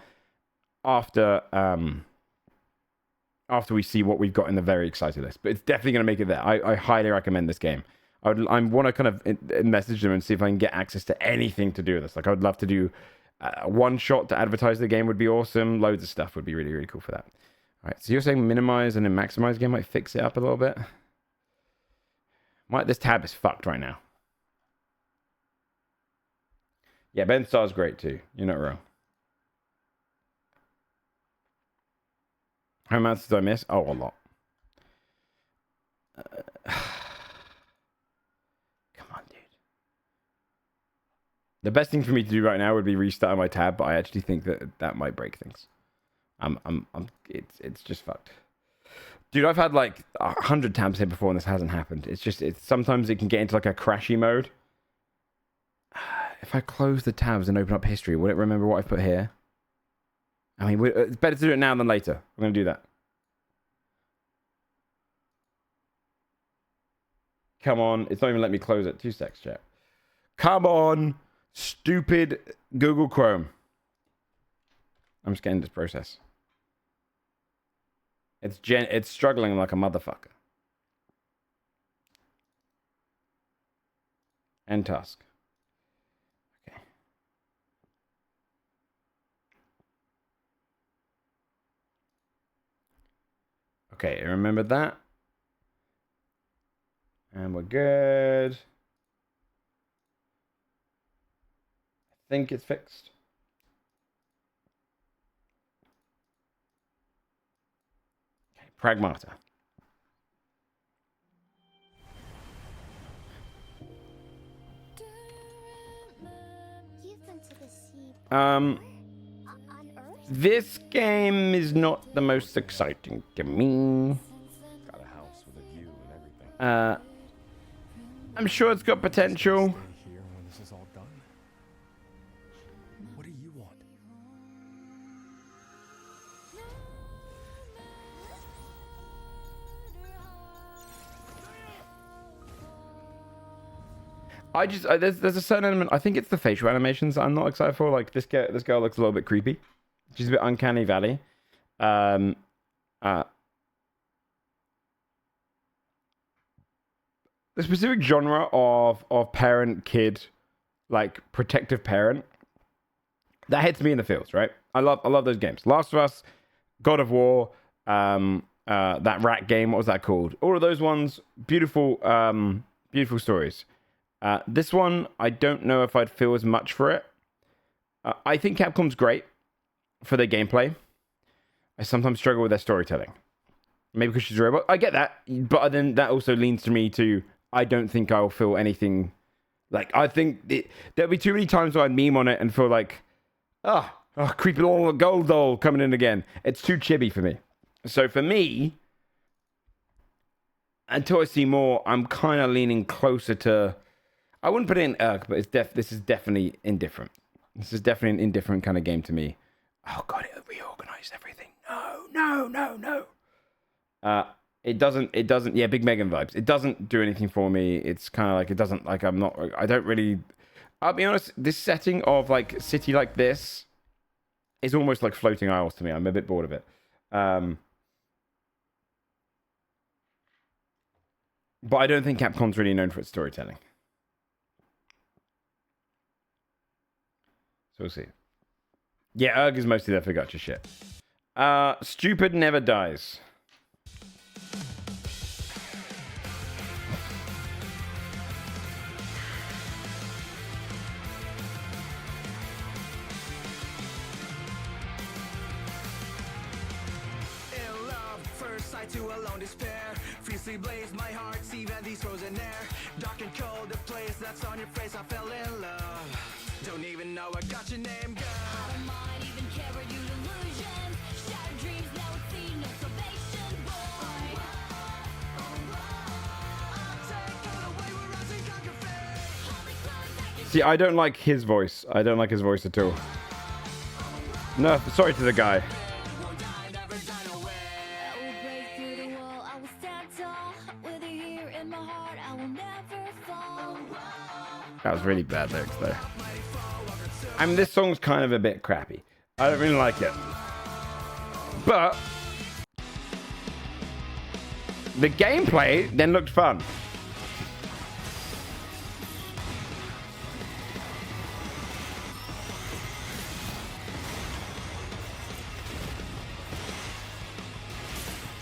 after we see what we've got in the very excited list. But it's definitely going to make it there. I highly recommend this game. I want to kind of message them and see if I can get access to anything to do with this. Like, I would love to do one shot to advertise the game would be awesome. Loads of stuff would be really, really cool for that. All right, so you're saying minimize and then maximize game might fix it up a little bit? This tab is fucked right now. Yeah, Ben Starr's great too. You're not wrong. How much did I miss? Oh, a lot. Come on, dude. The best thing for me to do right now would be restart my tab, but I actually think that might break things. It's just fucked. Dude, I've had like 100 tabs here before and this hasn't happened. Sometimes it can get into like a crashy mode. If I close the tabs and open up history, will it remember what I've put here? I mean, it's better to do it now than later. I'm going to do that. Come on. It's not even letting me close it. 2 secs, chat. Come on. Stupid Google Chrome. I'm just getting this process. It's struggling like a motherfucker. End task. Okay. Okay, remember that. And we're good. I think it's fixed. Okay, Pragmata. This game is not the most exciting to me. Got a house with a view and everything. I'm sure it's got potential. Stay here when this is all done. What do you want? There's a certain element. I think it's the facial animations I'm not excited for. Like this girl looks a little bit creepy. She's a bit uncanny valley. The specific genre of parent kid, like protective parent, that hits me in the feels, right? I love those games. Last of Us, God of War, that rat game, what was that called? All of those ones, beautiful stories. This one, I don't know if I'd feel as much for it. I think Capcom's great for their gameplay. I sometimes struggle with their storytelling. Maybe because she's a robot. I get that. But then that also leans to me to, I don't think I'll feel anything. Like, I think there'll be too many times where I'd meme on it and feel like, creepy little gold doll coming in again. It's too chibi for me. So for me, until I see more, I'm kind of leaning closer to, I wouldn't put it in irk, but this is definitely indifferent. This is definitely an indifferent kind of game to me. Oh god, it reorganized everything. No. It doesn't. Yeah, big Megan vibes. It doesn't do anything for me. It's kind of like it doesn't like I don't really. I'll be honest. This setting of like city like this is almost like Floating Isles to me. I'm a bit bored of it. But I don't think Capcom's really known for its storytelling. So we'll see. Yeah, Erg is mostly there for gotcha shit. Stupid never dies. To alone despair, fiercely blaze my heart, see that these frozen air, dark and cold, the place that's on your face, I fell in love. Don't even know I got your name, girl. I don't mind even carried you delusions, shattered dreams, now it's seen no salvation, boy. See, I don't like his voice. I don't like his voice at all. No, sorry to the guy. That was really bad lyrics, though. I mean, this song's kind of a bit crappy. I don't really like it. But the gameplay then looked fun.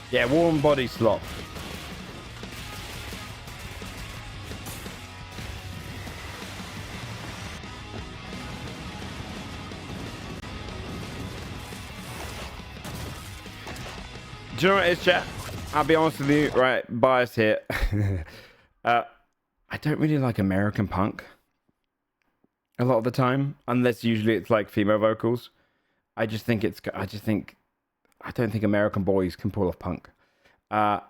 Yeah, warm body slop. Do you know what it is, chat? I'll be honest with you, right? Biased here. I don't really like American punk a lot of the time, unless usually it's like female vocals. I don't think American boys can pull off punk. I'm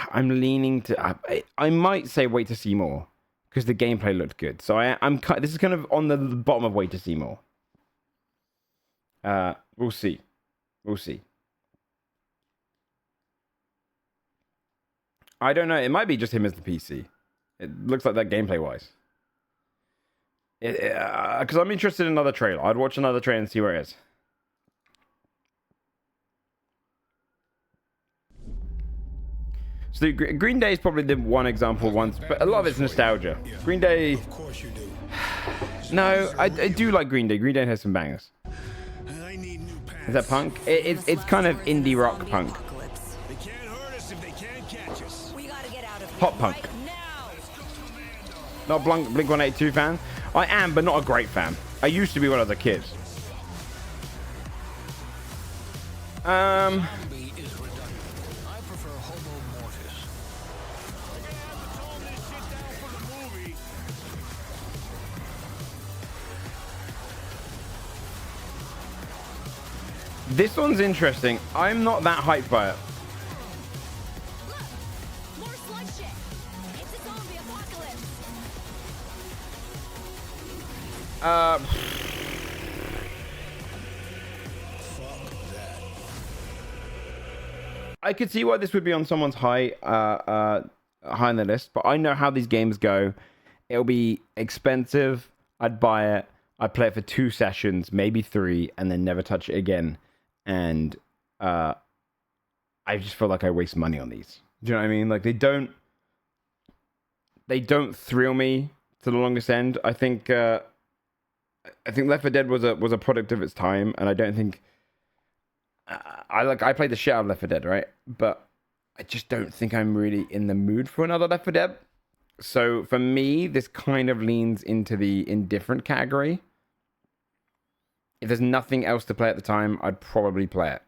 leaning to. I might say wait to see more because the gameplay looked good. So this is kind of on the bottom of wait to see more. We'll see. We'll see. I don't know. It might be just him as the PC. It looks like that gameplay-wise. Because I'm interested in another trailer. I'd watch another trailer and see where it is. So Green Day is probably the one example once, but a lot of it's nostalgia. Green Day... Of course you do. No, I do like Green Day. Green Day has some bangers. Is that punk? It's kind of indie rock punk. Pop punk. Not Blink-182 fan. I am, but not a great fan. I used to be when I was a kid. This one's interesting. I'm not that hyped by it. I could see why this would be on someone's high on the list, but I know how these games go. It'll be expensive. I'd buy it. I'd play it for 2 sessions, maybe 3, and then never touch it again. And I just feel like I waste money on these. Do you know what I mean? Like they don't thrill me to the longest end. I think Left 4 Dead was a product of its time, and I don't think I played the shit out of Left 4 Dead, right? But I just don't think I'm really in the mood for another Left 4 Dead. So for me, this kind of leans into the indifferent category. If there's nothing else to play at the time, I'd probably play it.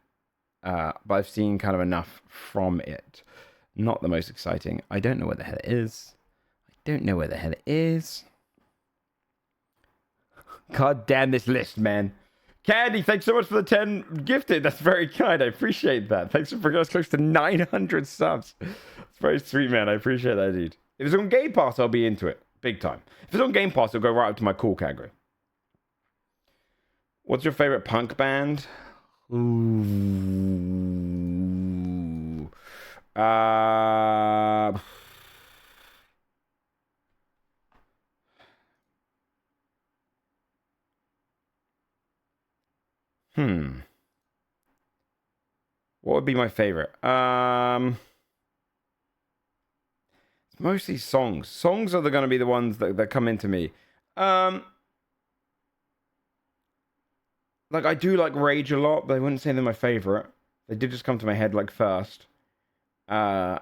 But I've seen kind of enough from it. Not the most exciting. I don't know where the hell it is. God damn this list, man. Candy, thanks so much for the 10 gifted. That's very kind. I appreciate that. Thanks for bringing us close to 900 subs. It's very sweet, man. I appreciate that, dude. If it's on Game Pass, I'll be into it. Big time. If it's on Game Pass, it'll go right up to my cool category. What's your favorite punk band? Ooh. What would be my favorite? It's mostly songs. Songs are going to be the ones that come into me. Like, I do like Rage a lot, but I wouldn't say they're my favorite. They did just come to my head, like, first. The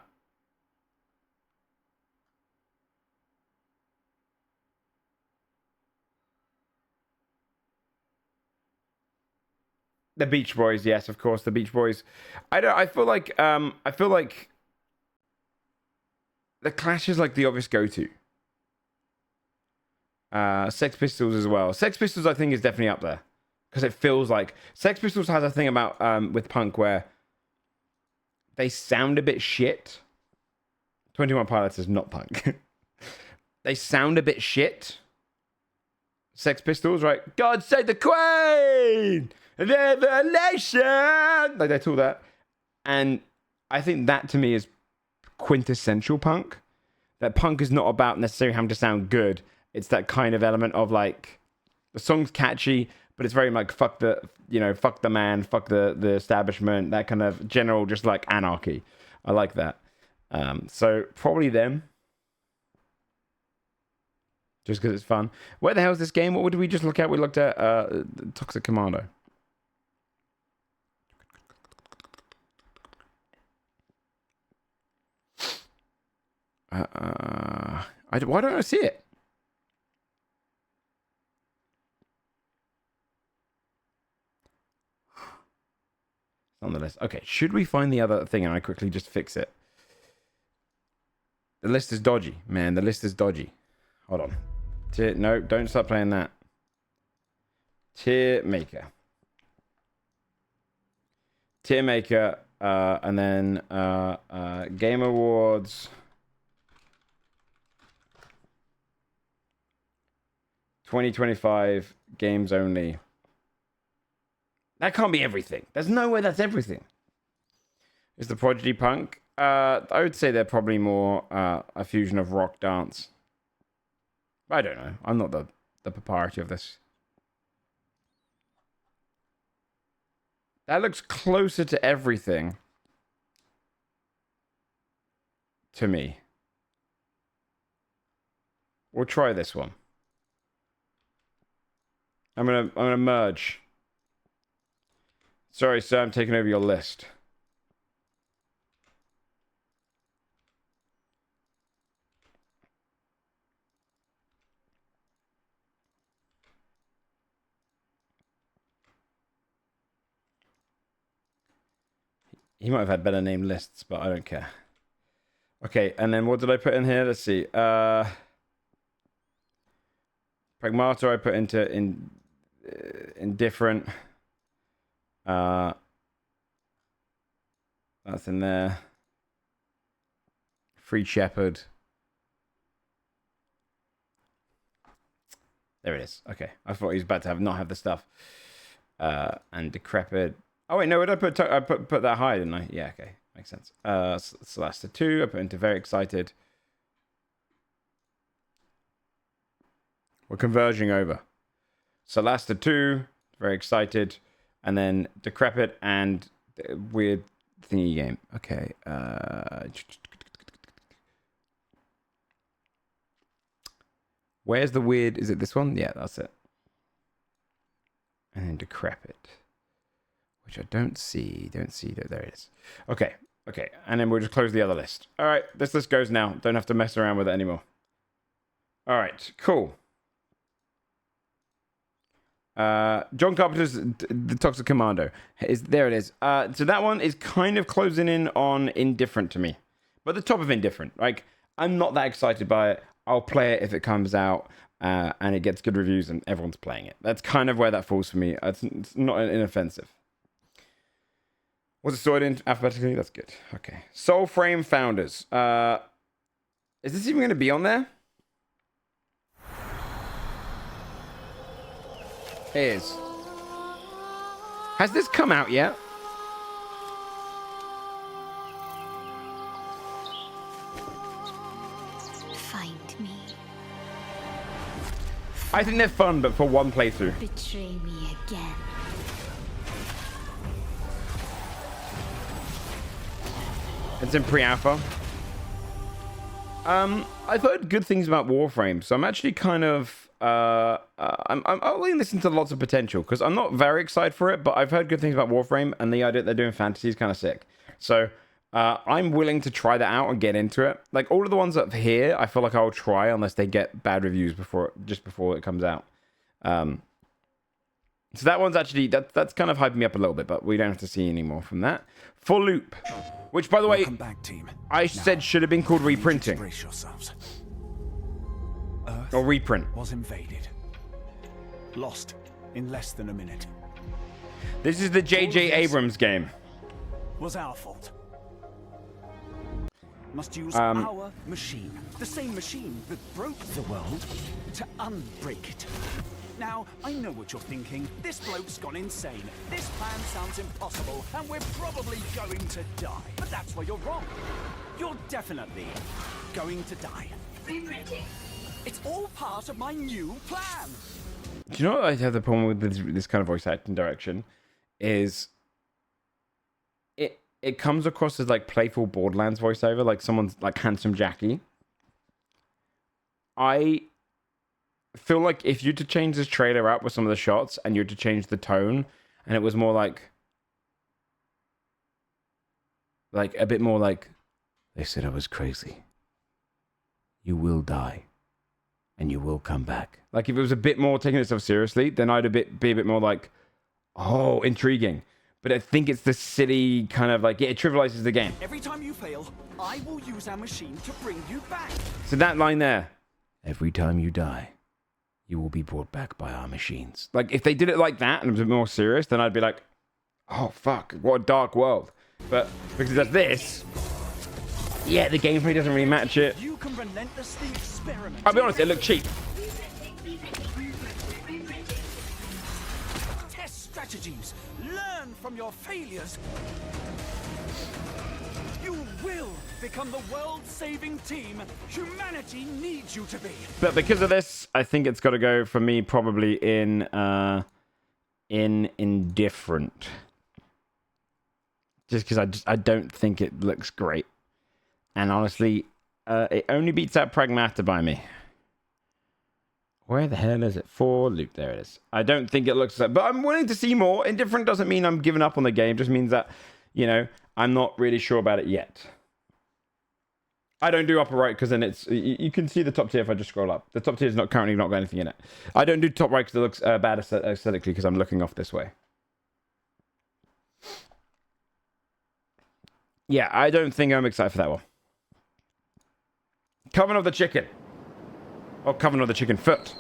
Beach Boys, yes, of course, the Beach Boys. I feel like The Clash is like the obvious go-to. Sex Pistols as well. Sex Pistols, I think, is definitely up there. Because it feels like... Sex Pistols has a thing about with punk where they sound a bit shit. 21 Pilots is not punk. They sound a bit shit. Sex Pistols, right? God save the Queen! Revelation! Like, they talk that. And I think that, to me, is quintessential punk. That punk is not about necessarily having to sound good. It's that kind of element of, like, the song's catchy, but it's very like fuck the man, fuck the establishment, that kind of general just like anarchy. I like that. So probably them. Just because it's fun. Where the hell is this game? What did we just look at? We looked at Toxic Commando. Why don't I see it? On the list. Okay, should we find the other thing and I quickly just fix it? The list is dodgy, man. The list is dodgy. Hold on. No, don't start playing that. Tier Maker. Tier Maker, and then Game Awards 2025 games only. That can't be everything. There's no way that's everything. Is the Prodigy punk? I would say they're probably more a fusion of rock dance. I don't know. I'm not the proprietor of this. That looks closer to everything. To me. We'll try this one. I'm gonna merge. Sorry, sir, I'm taking over your list. He might have had better named lists, but I don't care. Okay, and then what did I put in here? Let's see. Pragmata I put into indifferent. That's in there. Free Shepherd. There it is. Okay. I thought he was about to not have the stuff. And Decrepit. Oh wait, no, I put that high, didn't I? Yeah, okay. Makes sense. Celesta 2, I put into Very Excited. We're converging over. Celesta 2, Very Excited. And then Decrepit and Weird Thingy Game. Okay. Where's the weird? Is it this one? Yeah, that's it. And then Decrepit. Which I don't see. There it is. Okay. Okay. And then we'll just close the other list. All right. This list goes now. Don't have to mess around with it anymore. All right. Cool. John Carpenter's The Toxic Commando. There it is. So that one is kind of closing in on indifferent to me. But the top of indifferent. Like, I'm not that excited by it. I'll play it if it comes out and it gets good reviews and everyone's playing it. That's kind of where that falls for me. It's not inoffensive. Was it sorted in alphabetically? That's good. Okay. Soul Frame Founders. Is this even going to be on there? It is. Has this come out yet? Find me. I think they're fun, but for one playthrough. Betray me again. It's in pre-alpha. I've heard good things about Warframe, so I'm actually kind of I'm only listening to lots of potential because I'm not very excited for it, but I've heard good things about Warframe, and the idea that they're doing fantasy is kind of sick. So I'm willing to try that out and get into it. Like all of the ones up here, I feel like I'll try unless they get bad reviews before it comes out. So that one's actually that's kind of hyping me up a little bit, but we don't have to see any more from that. Full Loop, which by the way, back, team. I said should have been called reprinting Brace yourselves. or reprint. Was invaded. Lost in less than a minute. This is the J.J. Abrams game. Was our fault. Must use Um, our machine. The same machine that broke the world to unbreak it. Now, I know what you're thinking. This bloke's gone insane. This plan sounds impossible, and we're probably going to die. But that's where you're wrong. You're definitely going to die. It's all part of my new plan. Do you know what I have the problem with this kind of voice acting direction? Is it comes across as like playful Borderlands voiceover, like someone's like Handsome Jackie. I feel like if you were to change this trailer out with some of the shots and you were to change the tone and it was more like a bit more like, they said I was crazy. You will die. And you will come back. Like if it was a bit more taking itself seriously, then I'd be a bit more like, oh, intriguing. But I think it's the silly kind of like, it trivializes the game. Every time you fail, I will use our machine to bring you back. So that line there, every time you die, you will be brought back by our machines. Like if they did it like that and it was a bit more serious, then I'd be like, oh fuck, what a dark world. But because it does this, yeah, the gameplay doesn't really match it. You can relentlessly experiment. I'll be honest, it looked cheap. Test strategies. Learn from your failures. You will become the world-saving team humanity needs you to be. But because of this, I think it's got to go for me probably in indifferent. Just because I don't think it looks great. And honestly, it only beats out Pragmata by me. Where the hell is it? For Loop, there it is. I don't think it looks like, but I'm willing to see more. Indifferent doesn't mean I'm giving up on the game. It just means that, you know, I'm not really sure about it yet. I don't do upper right because then it's, you can see the top tier if I just scroll up. The top tier is not currently not got anything in it. I don't do top right because it looks bad aesthetically because I'm looking off this way. Yeah, I don't think I'm excited for that one. Coven of the Chicken. Or Coven of the Chicken Foot.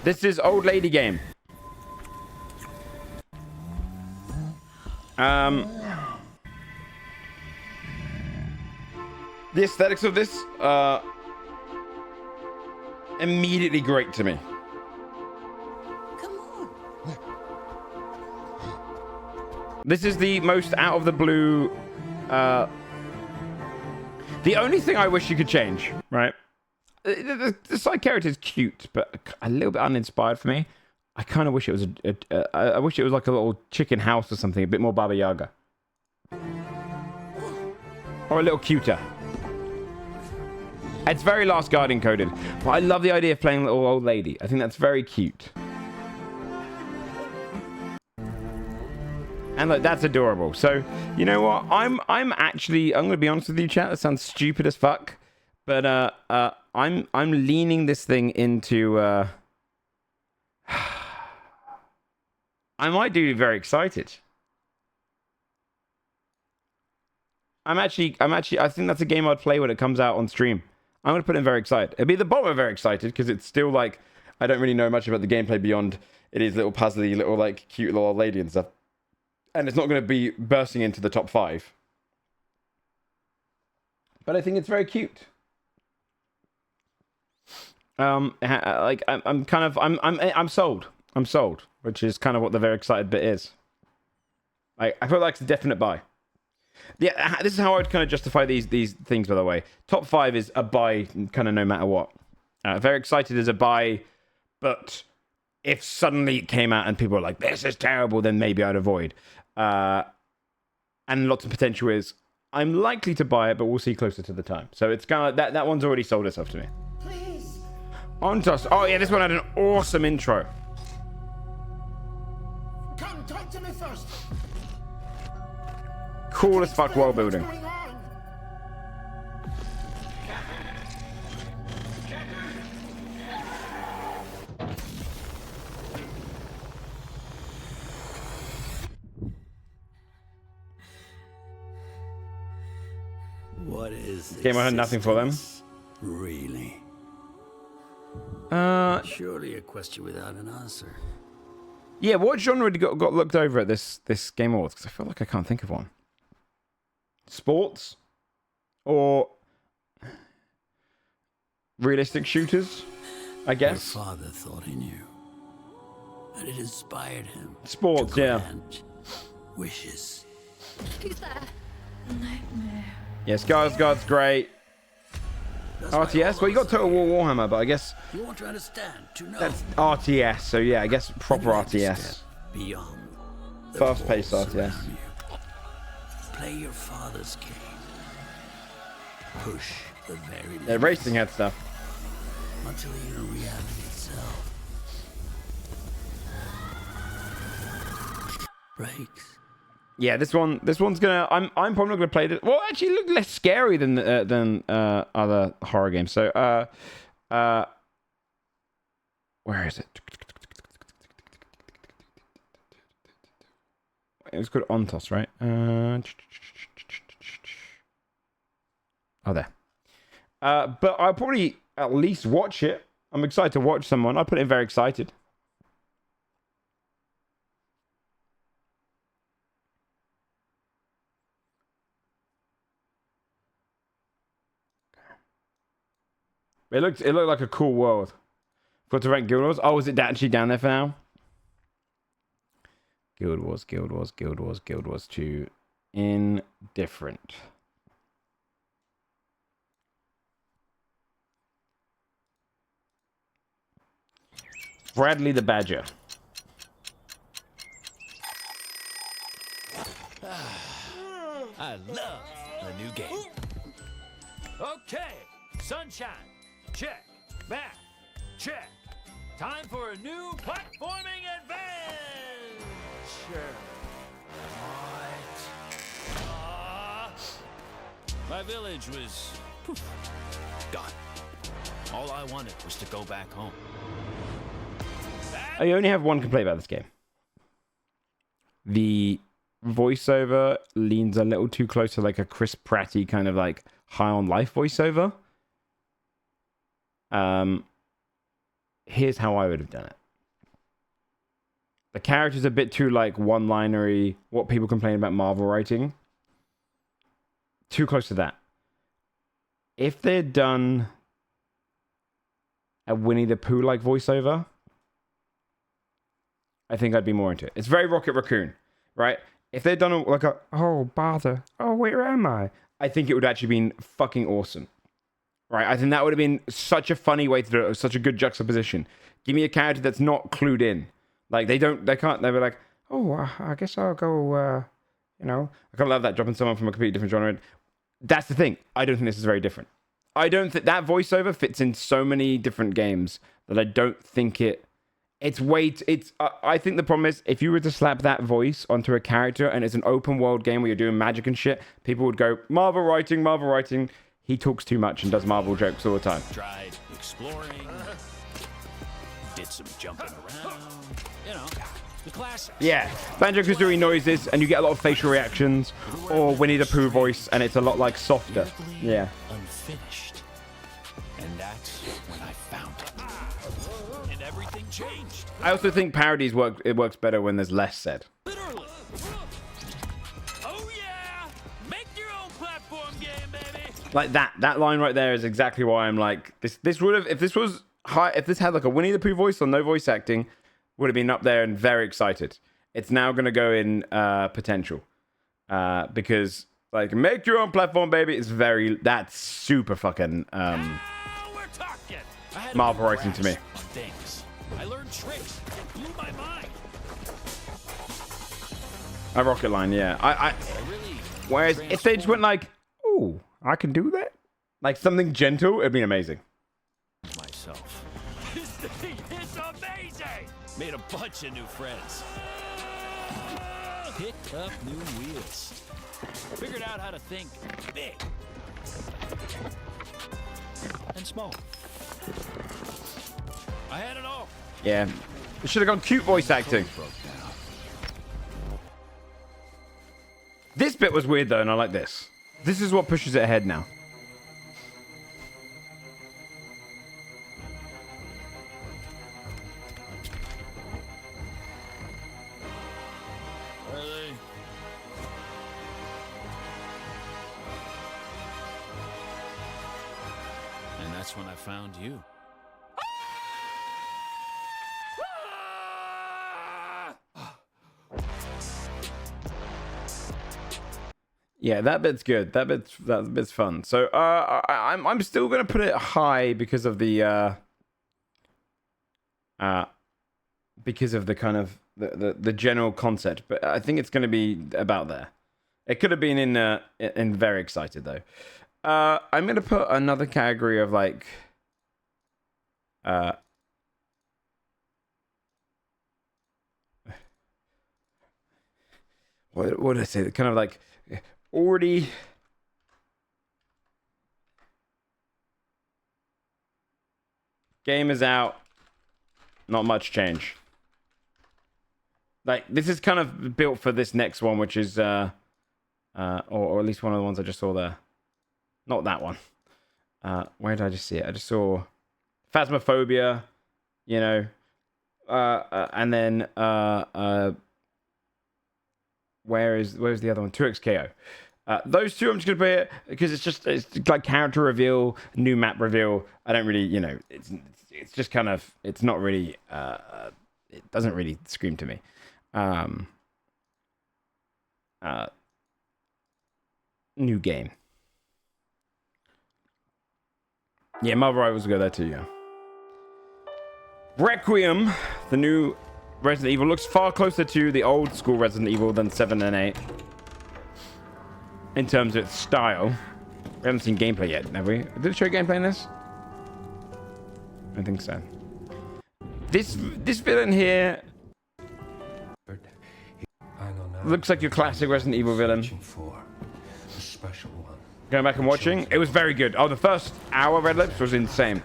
This is old lady game. The aesthetics of this immediately great to me. Come on. This is the most out of the blue. The only thing I wish you could change, right? The side character is cute, but a little bit uninspired for me. I kind of wish it was I wish it was like a little chicken house or something, a bit more Baba Yaga, or a little cuter. It's very Last Guardian coded, but I love the idea of playing a little old lady. I think that's very cute. And look, that's adorable. So, you know what? I'm going to be honest with you, chat. That sounds stupid as fuck, but I'm leaning this thing into I might do very excited. I think that's a game I'd play when it comes out on stream. I'm going to put in very excited. It'd be the bottom of very excited because it's still like, I don't really know much about the gameplay beyond it is little puzzly, little like cute little old lady and stuff. And it's not going to be bursting into the top 5. But I think it's very cute. I'm sold. I'm sold, which is kind of what the very excited bit is. I feel like it's a definite buy. Yeah, this is how I would kind of justify these things. By the way, top 5 is a buy, kind of no matter what. Very excited is a buy, but if suddenly it came out and people were like, "This is terrible," then maybe I'd avoid. And lots of potential is I'm likely to buy it, but we'll see closer to the time. So it's kind of like that one's already sold itself to me. Please. Ontos. Oh yeah, this one had an awesome intro. Come, talk to me first. Cool as fuck world building. What's going on? What is this? Game I had nothing for them. Really? Surely a question without an answer. Yeah, what genre got looked over at this Game Awards? Because I feel like I can't think of one. Sports? Or realistic shooters, I guess. Your father thought he knew. And it inspired him. Sports, to yeah. grant wishes. Who's there? Nightmare. Yeah, Skarsgård's great. That's why RTS? all Well, you got those Total War Warhammer, but I guess you want to understand, to know. that's RTS, so yeah, I guess proper You have to RTS. step beyond the Fast-paced walls RTS. around you. Play your father's game. Push the very Yeah, limits racing had stuff. until you're reality itself. Breaks. Yeah, this one's gonna. I'm probably not gonna play this. Well, actually, it looked less scary than other horror games. So, where is it? It was called Ontos, right? Oh, there. But I'll probably at least watch it. I'm excited to watch someone. I put in very excited. It looked like a cool world. Got to rank Guild Wars. Oh, is it actually down there for now? Guild Wars 2. Indifferent. Bradley the Badger. I love the new game. Okay, sunshine. Check. Back. Check. Time for a new platforming adventure. What? My village was gone. All I wanted was to go back home. I only have one complaint about this game. The voiceover leans a little too close to like a Chris Pratty kind of like High on Life voiceover. Here's how I would have done it. The character's a bit too like one-linery, what people complain about Marvel writing. Too close to that. If they'd done a Winnie the Pooh like voiceover, I think I'd be more into it. It's very Rocket Raccoon, right? If they'd done oh bother, oh where am I think it would actually been fucking awesome. Right, I think that would have been such a funny way to do it, such a good juxtaposition. Give me a character that's not clued in. Like, they be like, oh, I guess I'll go, I kind of love that, dropping someone from a completely different genre. That's the thing. I don't think this is very different. I don't think that voiceover fits in so many different games that I don't think I think the problem is, if you were to slap that voice onto a character and it's an open world game where you're doing magic and shit, people would go, Marvel writing. He talks too much and does Marvel jokes all the time. Tried exploring, did some jumping around, the classics. Yeah, Banjo-Kazooie noises and you get a lot of facial reactions, or Winnie the Pooh voice and it's a lot like softer. Yeah. Unfinished. And that's when I found it. And everything changed. I also think parodies works better when there's less said. Literally. Oh yeah! Make your own platform game, baby! Like that line right there is exactly why I'm like, this would have, if this was high, if this had like a Winnie the Pooh voice or no voice acting, would have been up there and very excited. It's now going to go in potential because like make your own platform, baby. It's that's super fucking Now we're talking. I had Marvel writing to me. on things. I learned tricks. It blew my mind. A rocket line, yeah. I really. Whereas if they just went like, "Oh, I can do that," like something gentle, it'd be amazing. Myself. This thing is amazing. Made a bunch of new friends. Picked up new wheels. Figured out how to think big and small. I had it all. Yeah, it should have gone cute voice acting. This bit was weird though, and I like this. This is what pushes it ahead now. Where are they? And that's when I found you. Yeah, that bit's good. That bit's fun. So I'm still gonna put it high because of the kind of the general concept, but I think it's gonna be about there. It could have been in very excited though. I'm gonna put another category of like what did I say? Kind of like already game is out, not much change. Like this is kind of built for this next one, which is or at least one of the ones I just saw there. Not that one. Where did I just see it? I just saw Phasmophobia, you know, and then where's the other one? 2XKO. Those two I'm just gonna put it because it's like character reveal, new map reveal. I don't really, you know, it's just kind of, it's not really it doesn't really scream to me. New game. Yeah, Marvel Rivals will go there too, yeah. Requiem, the new Resident Evil, looks far closer to the old school Resident Evil than 7 and 8. In terms of its style. We haven't seen gameplay yet, have we? Did it show gameplay in this? I think so. This villain here looks like your classic Resident Evil villain. Going back and watching, it was very good. Oh, the first hour Red Lips was insane.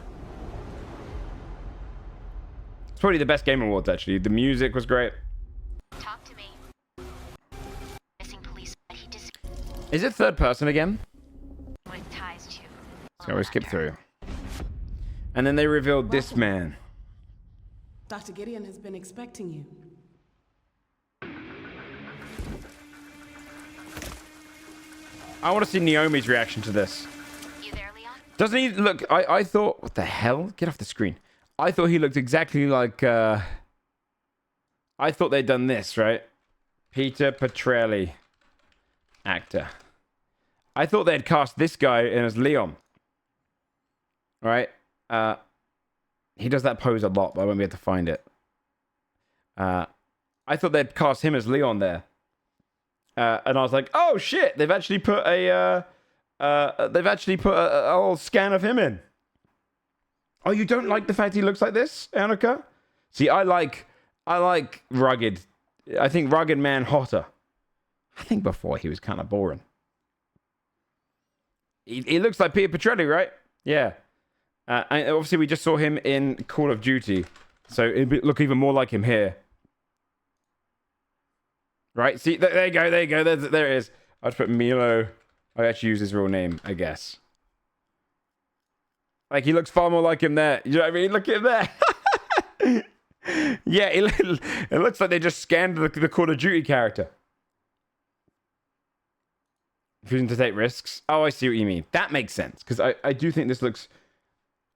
It's probably the best Game Awards, actually. The music was great. Talk to me. Missing police, but he Is it third person again? with ties to. So we skip through. And then they revealed this man. Dr. Gideon has been expecting you. I want to see Naomi's reaction to this. You there, Leon? Doesn't he look... I thought... What the hell? Get off the screen. I thought he looked exactly like... I thought they'd done this, right? Peter Petrelli. Actor. I thought they'd cast this guy in as Leon. Right? He does that pose a lot, but I won't be able to find it. I thought they'd cast him as Leon there. And I was like, oh shit, they've actually put a old scan of him in. Oh, you don't like the fact he looks like this, Annika? See, I like rugged. I think rugged man hotter. I think before he was kind of boring. He looks like Peter Petrelli, right? Yeah. And obviously we just saw him in Call of Duty, so it'd look even more like him here. Right? See, there you go. There it is. I'll just put Milo. I actually use his real name, I guess. Like, he looks far more like him there. You know what I mean? Look at him there. Yeah, it looks like they just scanned the Call of Duty character. Refusing to take risks. Oh, I see what you mean. That makes sense. Because I do think this looks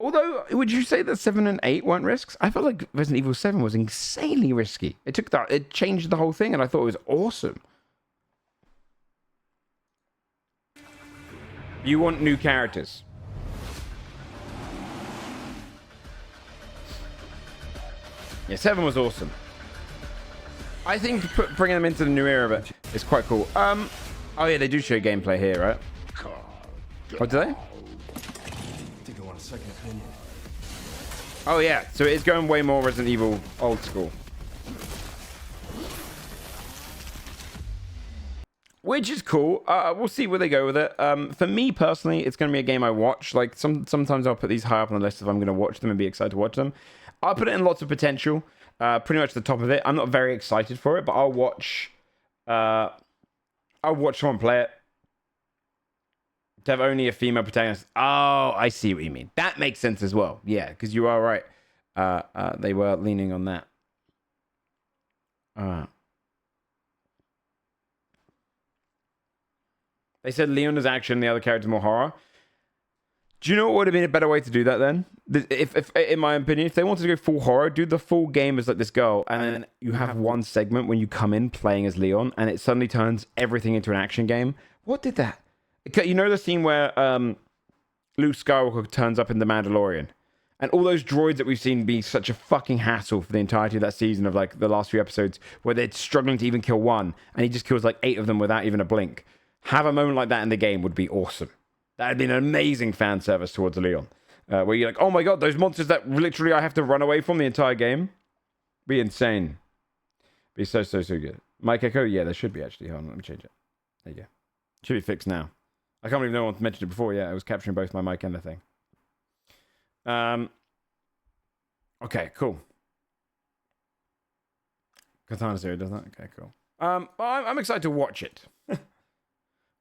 Although, would you say that 7 and 8 weren't risks? I felt like Resident Evil 7 was insanely risky. It changed the whole thing, and I thought it was awesome. You want new characters. Yeah, 7 was awesome. I think bringing them into the new era of it is quite cool. Oh yeah, they do show gameplay here, right? What do they? I think I want a second opinion. Oh yeah, so it is going way more Resident Evil old school. Which is cool. We'll see where they go with it. For me personally, it's going to be a game I watch. Like sometimes I'll put these high up on the list if I'm going to watch them and be excited to watch them. I'll put it in lots of potential. Pretty much the top of it. I'm not very excited for it, but I'll watch someone play it. To have only a female protagonist. Oh, I see what you mean. That makes sense as well. Yeah, because you are right. They were leaning on that. They said Leon is action, the other character more horror. Do you know what would have been a better way to do that then? If in my opinion, if they wanted to go full horror, do the full game as like this girl, and then you have one segment when you come in playing as Leon, and it suddenly turns everything into an action game. What did that? You know the scene where Luke Skywalker turns up in The Mandalorian, and all those droids that we've seen be such a fucking hassle for the entirety of that season of like the last few episodes, where they're struggling to even kill one, and he just kills like 8 of them without even a blink. Have a moment like that in the game would be awesome. That'd be an amazing fan service towards Leon. Where you're like, oh my god, those monsters that literally I have to run away from the entire game. Be insane. Be so good. Mike Echo? Yeah, there should be actually. Hold on, let me change it. There you go. Should be fixed now. I can't believe no one mentioned it before. Yeah, I was capturing both my mic and the thing. Okay, cool. Katana Zero does that? Okay, cool. I'm excited to watch it. What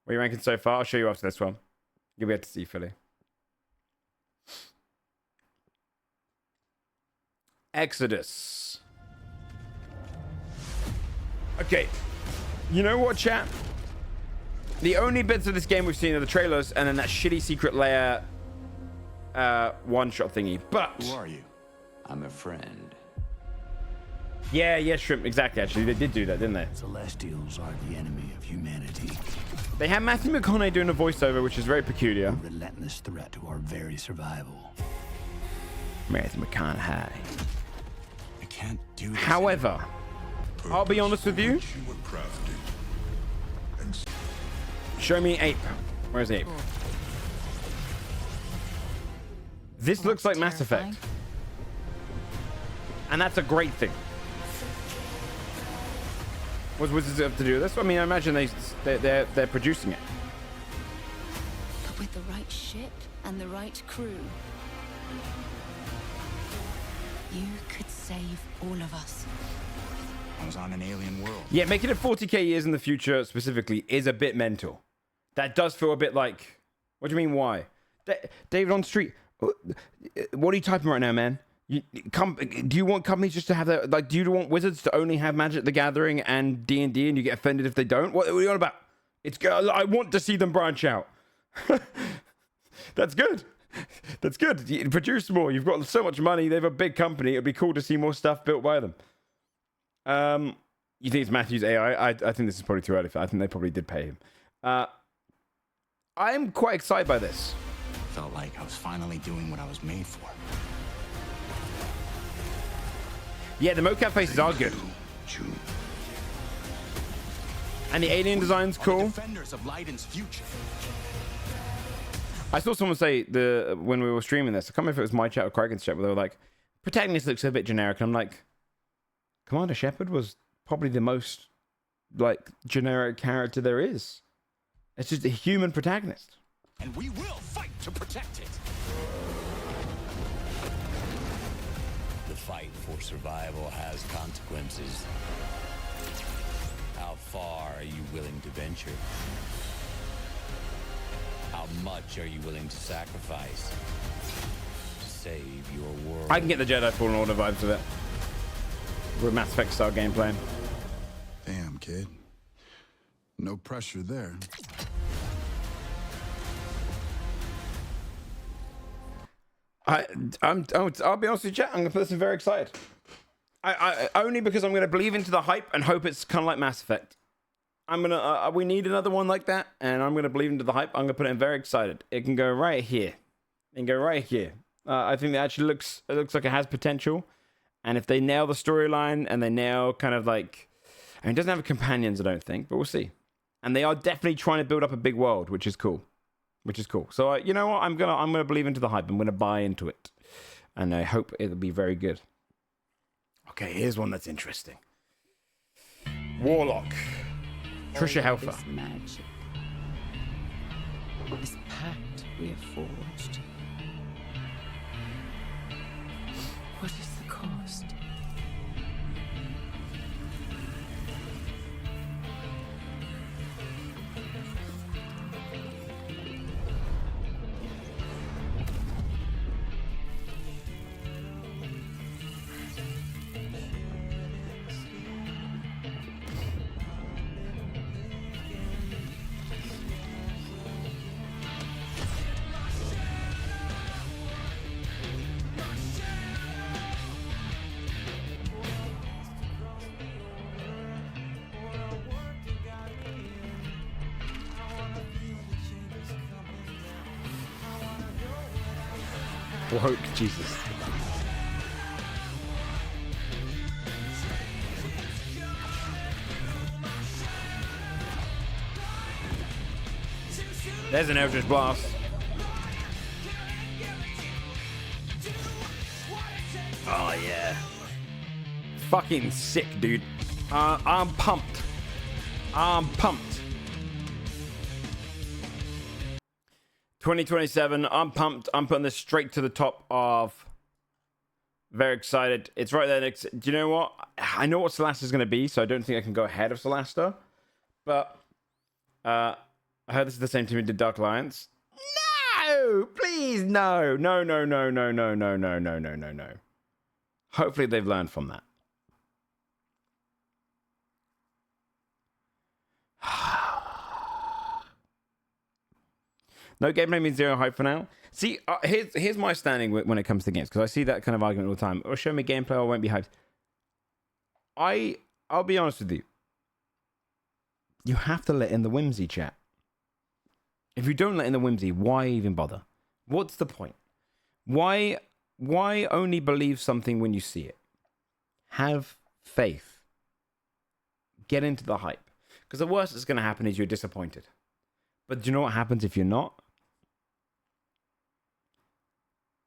are you ranking so far? I'll show you after this one. You'll be able to see fully. Exodus. Okay. You know what, chat? The only bits of this game we've seen are the trailers and then that shitty secret layer one-shot thingy. But... Who are you? I'm a friend. Yeah, Shrimp. Exactly, actually. They did do that, didn't they? Celestials are the enemy of humanity. They have Matthew McConaughey doing a voiceover, which is very peculiar. A relentless threat to our very survival. Matthew McConaughey. I can't do this. However, I'll be honest with you. Show me Ape. Where's Ape? This looks like Mass Effect. And that's a great thing. What does it have to do with this? I mean, I imagine they're producing it. But with the right ship and the right crew, you could save all of us. I was on an alien world. Yeah, making it 40k years in the future specifically is a bit mental. That does feel a bit like... What do you mean, why? David on the street, what are you typing right now, man? Do you want companies just to have that? Like, do you want Wizards to only have Magic the Gathering and D&D, and you get offended if they don't? What are you on about? I want to see them branch out. That's good. That's good. You produce more. You've got so much money. They have a big company. It'd be cool to see more stuff built by them. You think it's Matthew's AI? I think this is probably too early for that. I think they probably did pay him. I'm quite excited by this. Felt like I was finally doing what I was made for. Yeah, the mocap faces are good. And the alien design's cool. Defenders of Leiden's future. I saw someone say when we were streaming this, I can't remember if it was my chat or Kraken's chat, where they were like, protagonist looks a bit generic. And I'm like, Commander Shepard was probably the most like generic character there is. It's just a human protagonist. And we will fight to protect it. The fight for survival has consequences. How far are you willing to venture? How much are you willing to sacrifice to save your world? I can get the Jedi Fallen Order vibes of it. With Mass Effect style gameplay. Damn, kid. No pressure there. I'll be honest with you, chat. I'm gonna put this in very excited. I only because I'm gonna believe into the hype and hope it's kind of like Mass Effect. I'm gonna we need another one like that, and I'm gonna believe into the hype. I'm gonna put it in very excited. It can go right here, and go right here. I think that actually looks like it has potential, and if they nail the storyline and they nail kind of like, I mean, it doesn't have companions, I don't think, but we'll see. And they are definitely trying to build up a big world, which is cool. So you know what? I'm gonna believe into the hype. I'm gonna buy into it, and I hope it'll be very good. Okay, here's one that's interesting. Warlock. Trisha Helfer. This magic. This pact we have forged. What is the cost? Woke Jesus. There's an Eldritch Blast. Oh yeah. Fucking sick, dude. I'm pumped. 2027, I'm pumped. I'm putting this straight to the top of. Very excited. It's right there next. Do you know what? I know what Solasta is going to be, so I don't think I can go ahead of Solasta. But I heard this is the same team who did Dark Alliance. No! Please, no. No. Hopefully they've learned from that. No gameplay means zero hype for now. See, here's my standing when it comes to games, because I see that kind of argument all the time. Or show me gameplay, or I won't be hyped. I'll be honest with you. You have to let in the whimsy, chat. If you don't let in the whimsy, why even bother? What's the point? Why only believe something when you see it? Have faith. Get into the hype. Because the worst that's going to happen is you're disappointed. But do you know what happens if you're not?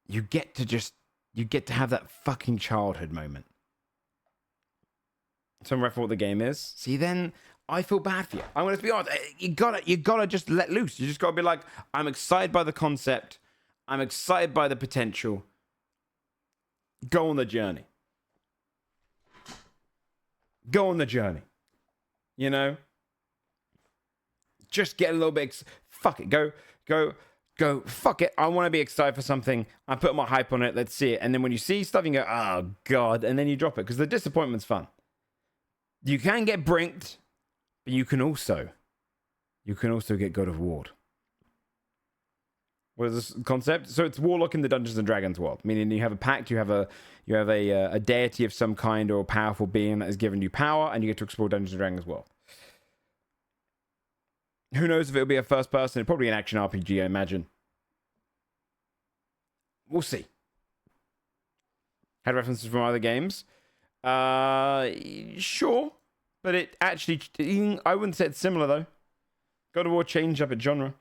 You get to have that fucking childhood moment. Some ref what the game is. See, then I feel bad for you. I'm gonna be honest. You gotta just let loose. You just gotta be like, I'm excited by the concept. I'm excited by the potential. Go on the journey. Go on the journey. You know? Just get a little bit. Fuck it. Go. Fuck it. I want to be excited for something. I put my hype on it. Let's see it. And then when you see stuff, you go, oh God. And then you drop it because the disappointment's fun. You can get brinked, but you can also get God of War. What is this concept? So it's Warlock in the Dungeons and Dragons world, meaning you have a pact, you have a deity of some kind or a powerful being that has given you power, and you get to explore Dungeons and Dragons world. Who knows if it'll be a first person? It'll probably be an action RPG, I imagine. We'll see. Had references from other games. Sure. But it actually, I wouldn't say it's similar though. God of War changed up its genre.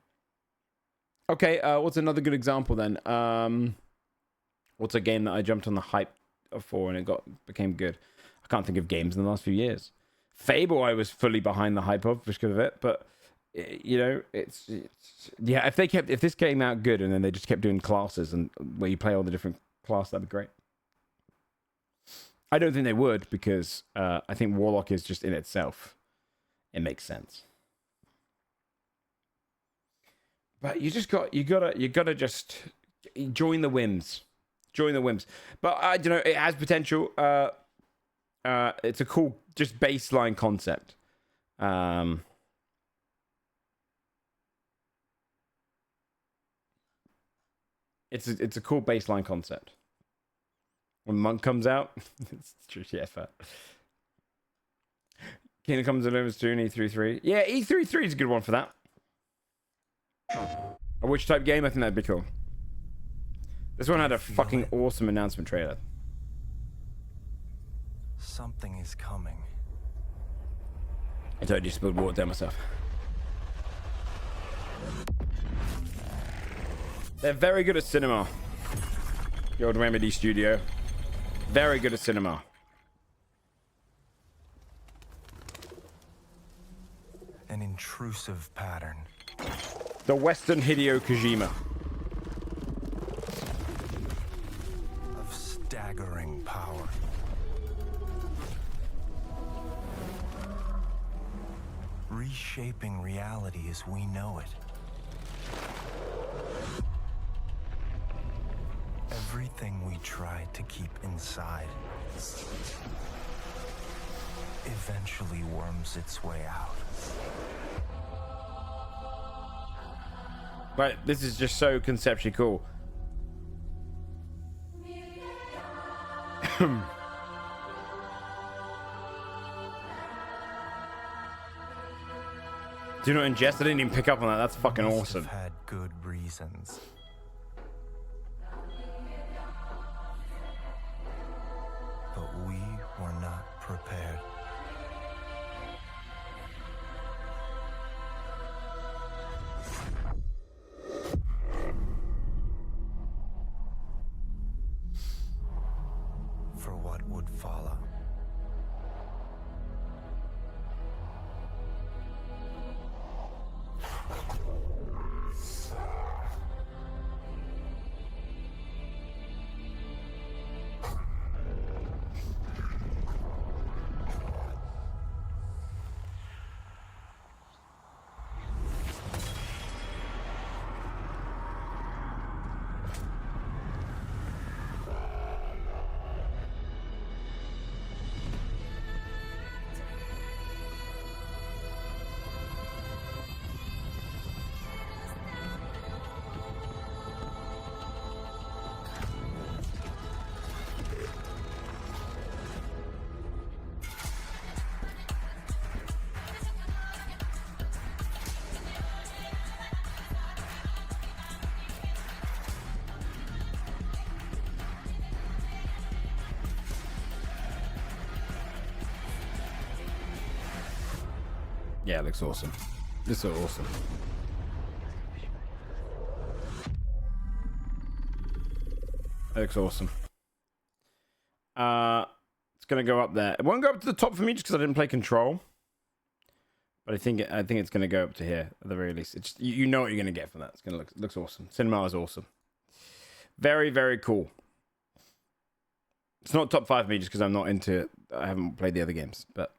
Okay, what's another good example then? What's a game that I jumped on the hype for and it became good? I can't think of games in the last few years. Fable, I was fully behind the hype of because of it, but you know, it's yeah. If this came out good and then they just kept doing classes and where you play all the different classes, that'd be great. I don't think they would because I think Warlock is just in itself. It makes sense. But you gotta just join the whims. Join the whims. But I don't know, it has potential. It's a cool just baseline concept. It's a cool baseline concept. When Monk comes out, it's true. Yeah, fair. Kingdom Comes Deliverance 2 and E33. Yeah, E33 is a good one for that. A which type game? I think that'd be cool. This one had a fucking awesome announcement trailer. Something is coming. I totally spilled water down myself. They're very good at cinema. The old Remedy studio. Very good at cinema. An intrusive pattern. The Western Hideo Kojima. Of staggering power. Reshaping reality as we know it. Everything we tried to keep inside eventually worms its way out. But this is just so conceptually cool. Do not ingest. I didn't even pick up on that. That's fucking awesome. Had good reasons. But we were not prepared. For what would follow. Yeah, it looks awesome. This looks awesome. It looks awesome. It's gonna go up there. It won't go up to the top for me just because I didn't play Control. But I think it's gonna go up to here at the very least. It's you know what you're gonna get from that. It's gonna looks awesome. Cinema is awesome. Very, very cool. It's not top 5 for me just because I'm not into it. I haven't played the other games, but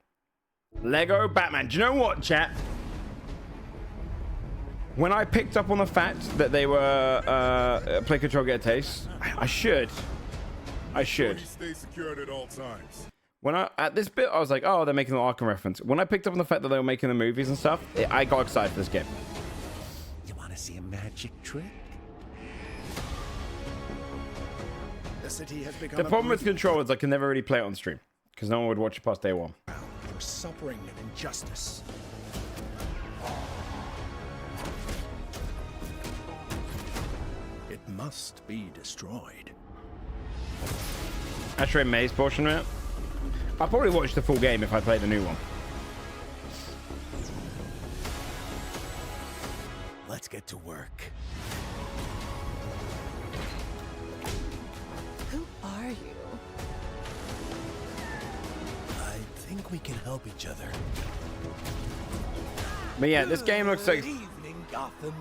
Lego Batman. Do you know what, chat? When I picked up on the fact that they were play Control, get a taste, I should. Stay secured at all times. When at this bit, I was like, oh, they're making an Arkham reference. When I picked up on the fact that they were making the movies and stuff, I got excited for this game. You want to see a magic trick? The city has become The problem with Control is I can never really play it on stream because no one would watch it past day one. for suffering and injustice. It must be destroyed. Actually, May's portion of it. I'll probably watch the full game if I play the new one. Let's get to work. Who are you? I think we can help each other. But yeah, this game looks like... Good evening, Gotham.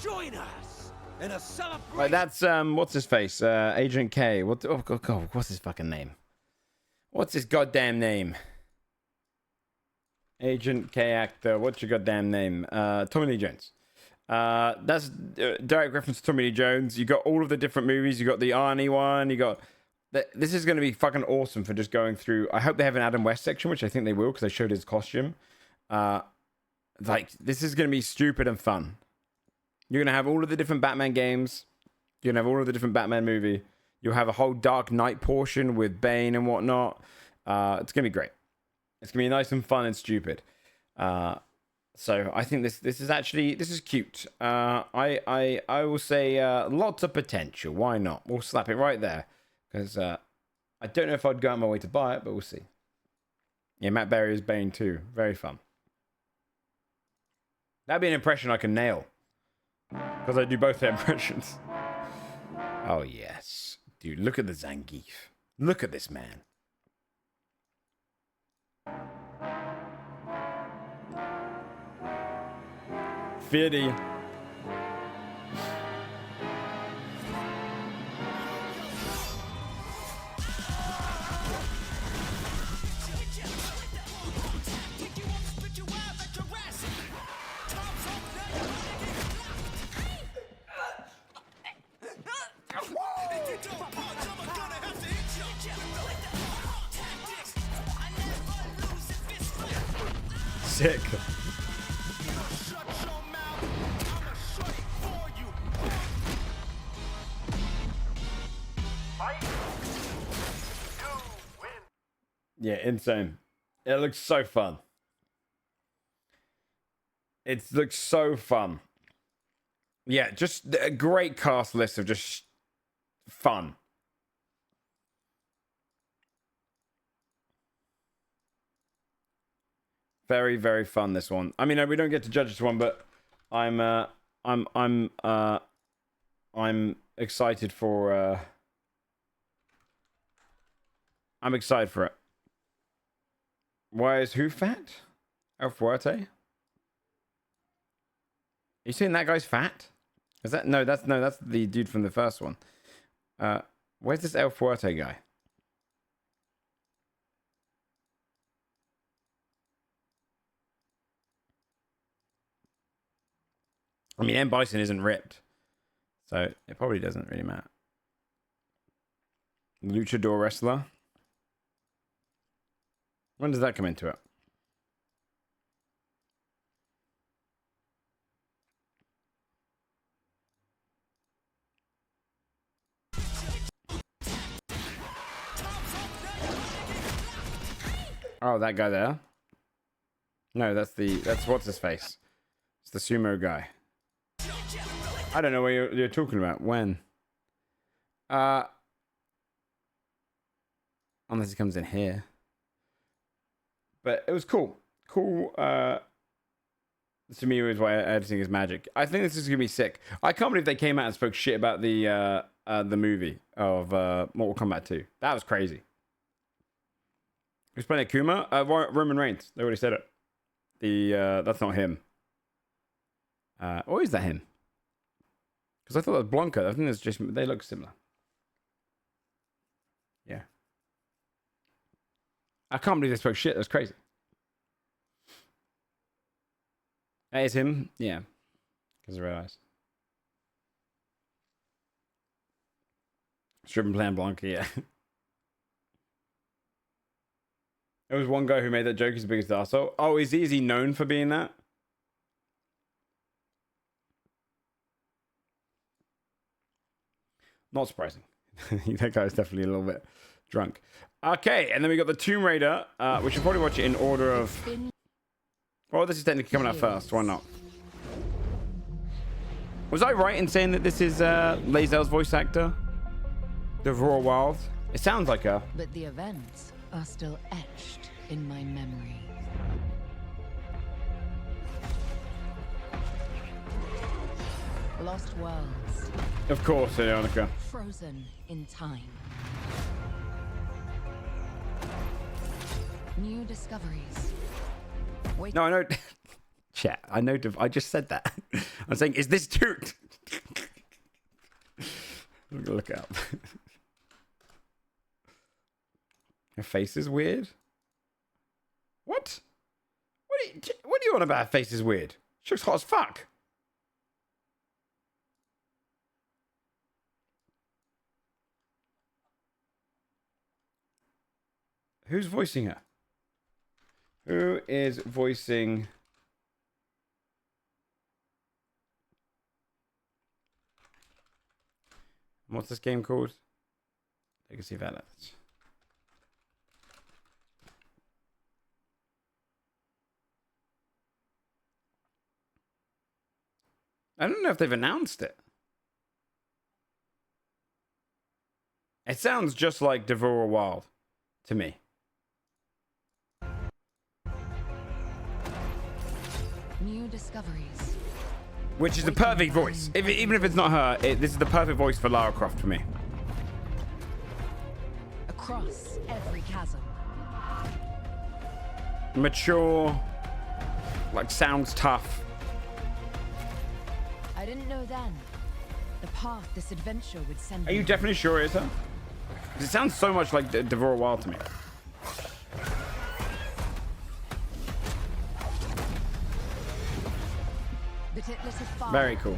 Join us in a celebration. Right, that's what's his face? Agent K. What? Oh God, what's his fucking name? What's his goddamn name? Agent K actor. What's your goddamn name? Tommy Lee Jones. That's direct reference to Tommy Lee Jones. You got all of the different movies. You got the Arnie one. You got. This is going to be fucking awesome for just going through. I hope they have an Adam West section, which I think they will because they showed his costume. Like this is going to be stupid and fun. You're going to have all of the different Batman games. You're gonna have all of the different Batman movie. You'll have a whole Dark Knight portion with Bane and whatnot. It's gonna be great. It's gonna be nice and fun and stupid. So I think this is cute. I will say lots of potential. Why not? We'll slap it right there because I don't know if I'd go out my way to buy it, but we'll see. Yeah, Matt Berry is Bane too. Very fun. That'd be an impression I can nail because I do both their impressions. Oh yes, dude! Look at the Zangief. Look at this man. Fitty. Sick. Yeah, insane. It looks so fun. It looks so fun. Yeah, just a great cast list of just fun. Very, very fun, this one. I mean, we don't get to judge this one, but I'm excited for I'm excited for it. Why is who fat? El Fuerte? You saying that guy's fat? Is that that's the dude from the first one. Where's this El Fuerte guy? I mean, M. Bison isn't ripped, so it probably doesn't really matter. Luchador wrestler. When does that come into it? Oh, that guy there? No, that's what's his face. It's the sumo guy. I don't know what you're talking about. When? Unless he comes in here. But it was cool. Cool. To me, it was why editing is magic. I think this is gonna be sick. I can't believe they came out and spoke shit about the movie of Mortal Kombat 2. That was crazy. Who's playing Akuma? Roman Reigns. They already said it. That's not him. Or is that him? Because I thought that was Blanca. I think it's just they look similar. Yeah. I can't believe they spoke shit. That's crazy. Hey, it's him. Yeah. Because I realized. Stripping playing Blanca. Yeah. There was one guy who made that joke. He's the biggest arsehole. Oh, is he known for being that? Not surprising. That guy's definitely a little bit drunk. Okay, and then we got the Tomb Raider, we should probably watch it in order of... Well, this is technically coming out first. Why not? Was I right in saying that this is Lae'zel's voice actor? Devorah Wild? It sounds like her. But the events are still etched in my memory. Lost worlds. Of course, Ionica. Frozen in time. New discoveries. No, I know. Chat. I know. I just said that. I'm saying, is this true? I'm gonna look it up. Her face is weird. What? What are you on about? Her face is weird. She looks hot as fuck. Who's voicing her? Who is voicing... What's this game called? Legacy of Atlas. I don't know if they've announced it. It sounds just like Devora Wild to me. New discoveries. Which is the perfect voice. Even if it's not her, this is the perfect voice for Lara Croft for me. Across every chasm. Mature. Like, sounds tough. I didn't know then. The path this adventure would send Are you definitely sure it is her? 'Cause it sounds so much like Devora Wild to me. But it lit a fire. Very cool.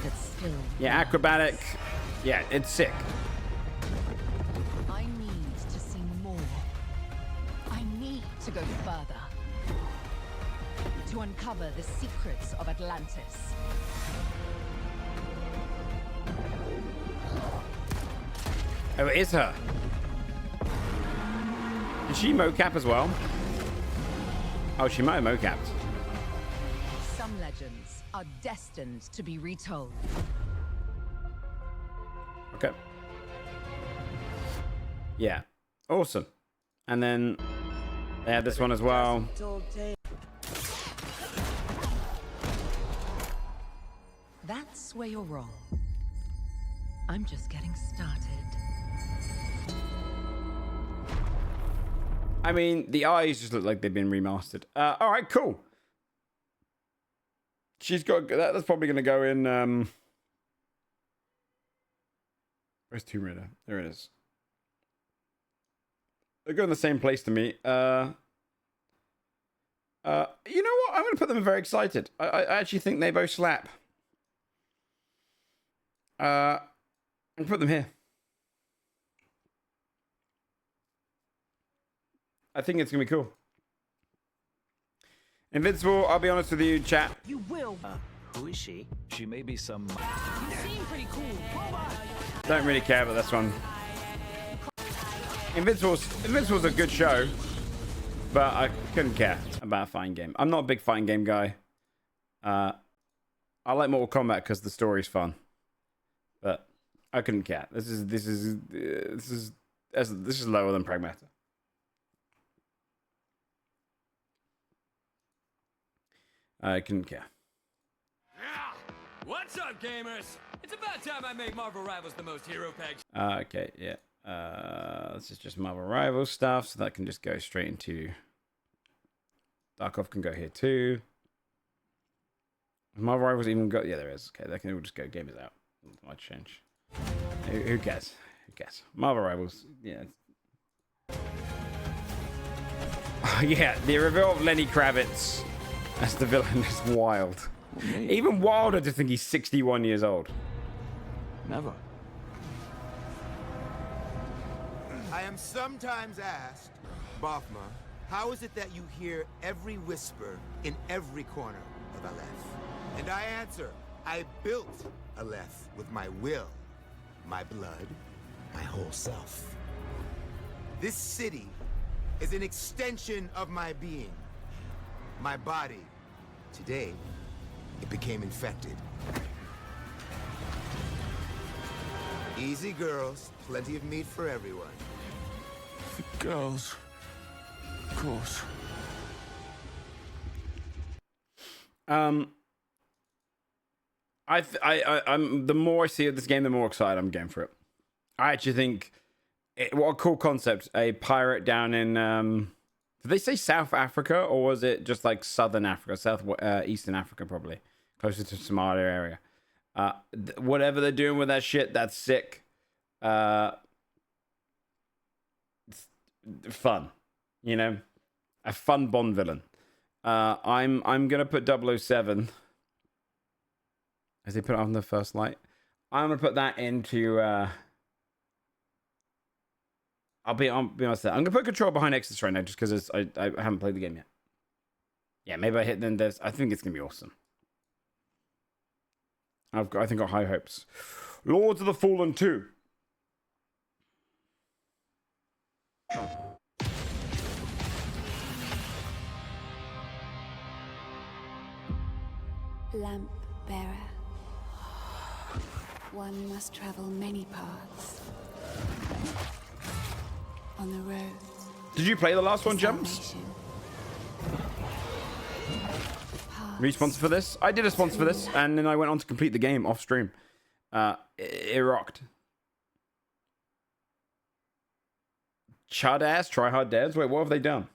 That's still. Yeah, acrobatic. Yeah, it's sick. I need to see more. I need to go further. To uncover the secrets of Atlantis. Oh, it is her. Is she mocap as well? Oh, she might have mocapped. Some legends are destined to be retold. Okay. Yeah. Awesome. And then they had this one as well. That's where you're wrong. I'm just getting started. I mean, the eyes just look like they've been remastered. All right, cool. She's got that. That's probably going to go in. Where's Tomb Raider? There it is. They go in the same place to me. You know what? I'm going to put them in very excited. I actually think they both slap. I'll put them here. I think it's gonna be cool. Invincible, I'll be honest with you, chat. You will. Who is she? She may be some. You seem pretty cool. Don't really care about this one. Invincible's a good show, but I couldn't care about a fighting game. I'm not a big fighting game guy. I like Mortal Kombat because the story's fun, but I couldn't care. This is lower than Pragmata. I couldn't care. What's up, gamers? It's about time I make Marvel Rivals the most hero packed. Okay, yeah. This is just Marvel Rivals stuff, so that can just go straight into. Dark Off can go here too. Marvel Rivals even got? Yeah, there is. Okay, that can all just go. Game is out. Might change. Who cares? Who cares? Marvel Rivals. Yeah. Yeah, the reveal of Lenny Kravitz as the villain is wild. Even wilder to think he's 61 years old. Never. I am sometimes asked, Bothma, how is it that you hear every whisper in every corner of Aleph? And I answer, I built Aleph with my will, my blood, my whole self. This city is an extension of my being, my body. Today, it became infected. Easy, girls. Plenty of meat for everyone. Girls. Of course. I'm the more I see of this game, the more excited I'm getting for it. I actually think what a cool concept. A pirate down in did they say South Africa, or was it just like Southern Africa, Eastern Africa, probably closer to Somalia area. Whatever they're doing with that shit, that's sick. It's fun, you know, a fun Bond villain. I'm gonna put 007. As they put it on the first light, I'm gonna put that into. I'll be honest. I'm gonna put Control behind Exodus right now, just because I haven't played the game yet. Yeah, maybe I hit then. I think it's gonna be awesome. I think got high hopes. Lords of the Fallen 2. Lamp bearer. One must travel many paths. On the road. Did you play the last one, Jumps? Were you sponsored for this? I did a sponsor for this, and then I went on to complete the game off stream. It rocked. Chud ass, try hard devs. Wait, what have they done?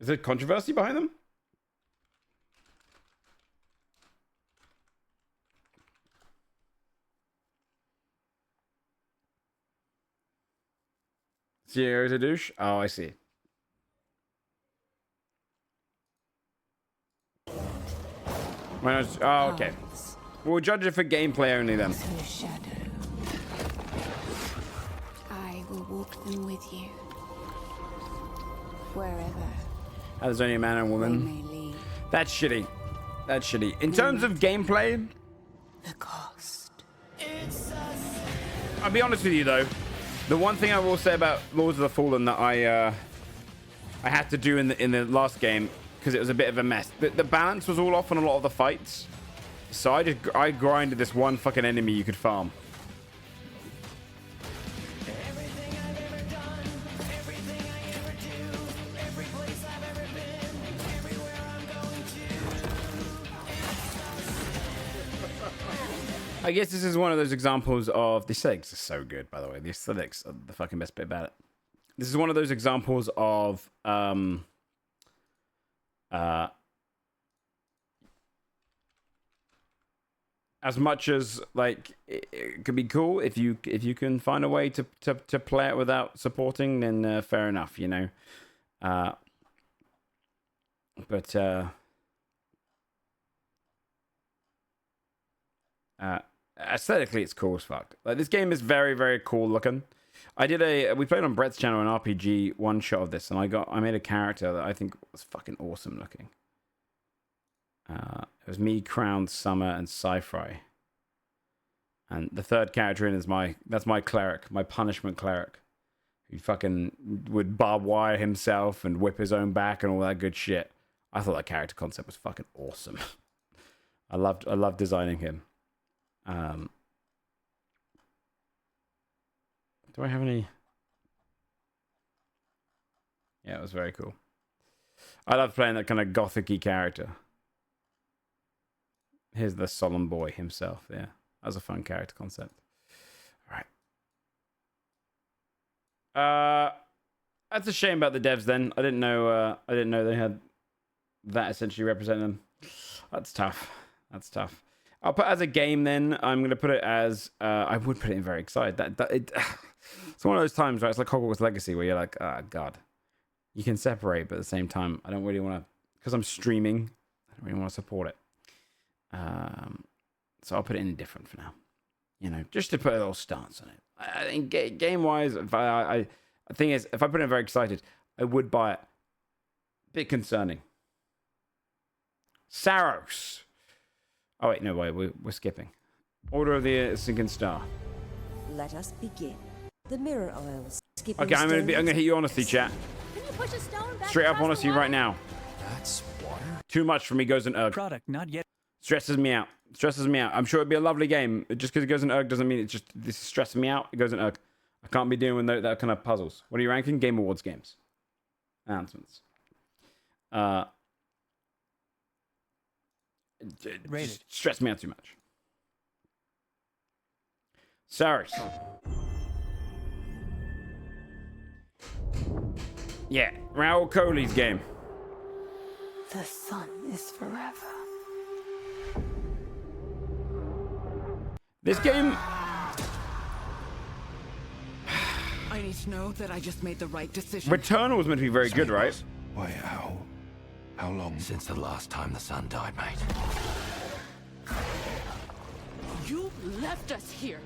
Is there controversy behind them? Sierra's a douche? Oh, I see. Oh, okay. We'll judge it for gameplay only then. I will walk them with you. Wherever. There's only a man and woman. That's shitty. That's shitty. In terms of gameplay, the cost. I'll be honest with you though. The one thing I will say about Lords of the Fallen that I had to do in the last game, because it was a bit of a mess. The balance was all off on a lot of the fights, so I grinded this one fucking enemy you could farm. I guess this is one of those examples of the aesthetics are so good, by the way. The aesthetics are the fucking best bit about it. This is one of those examples of as much as like it could be cool if you can find a way to play it without supporting, then fair enough, you know. But aesthetically it's cool as fuck. Like, this game is very, very cool looking. We played on Brett's channel an RPG one shot of this, and I made a character that I think was fucking awesome looking. It was me, Crown, Summer, and Sci-Fi. And the third character in is that's my cleric, my punishment cleric. He fucking would barbed wire himself and whip his own back and all that good shit. I thought that character concept was fucking awesome. I loved designing him. Do I have any? Yeah, it was very cool. I love playing that kind of gothic-y character. Here's the solemn boy himself. Yeah, that was a fun character concept. All right. That's a shame about the devs. Then I didn't know they had that essentially representing them. That's tough. That's tough. I'll put as a game then. I'm going to put it as I would put it in very excited. It's one of those times where it's like Hogwarts Legacy where you're like, oh god, you can separate, but at the same time I don't really want to, because I'm streaming, I don't really want to support it. So I'll put it in indifferent for now, you know, just to put a little stance on it. I think game wise, the thing is, if I put it in very excited, I would buy it. Bit concerning. Saros. Oh wait, no, wait, we're skipping. Order of the Sinking Star. Let us begin. The mirror oils. Okay, I'm gonna hit you honestly, chat. Can you push a stone back Straight up honesty right now. That's water. Too much for me goes in URG. Product not yet. Stresses me out. Stresses me out. I'm sure it'd be a lovely game. Just because it goes in URG doesn't mean this is stressing me out. It goes in URG. I can't be doing that kind of puzzles. What are you ranking? Game Awards games. Announcements. It stressed me out too much. Sorry. Yeah, Raoul Coley's game. The sun is forever. This game. I need to know that I just made the right decision. Returnal was meant to be very good, right? Wait, how long? Since the last time the sun died, mate. You left us here.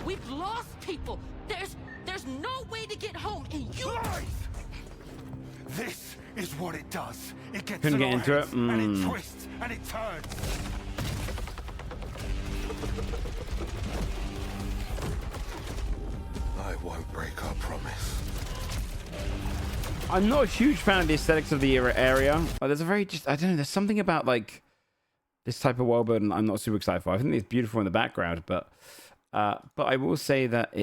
We've lost people. There's no way to get home, and you. This is what it does. It gets Couldn't get into it. and it twists and it turns. I won't break our promise. I'm not a huge fan of the aesthetics of the area. There's a very I don't know. There's something about like this type of world building I'm not super excited for. I think it's beautiful in the background, but I will say that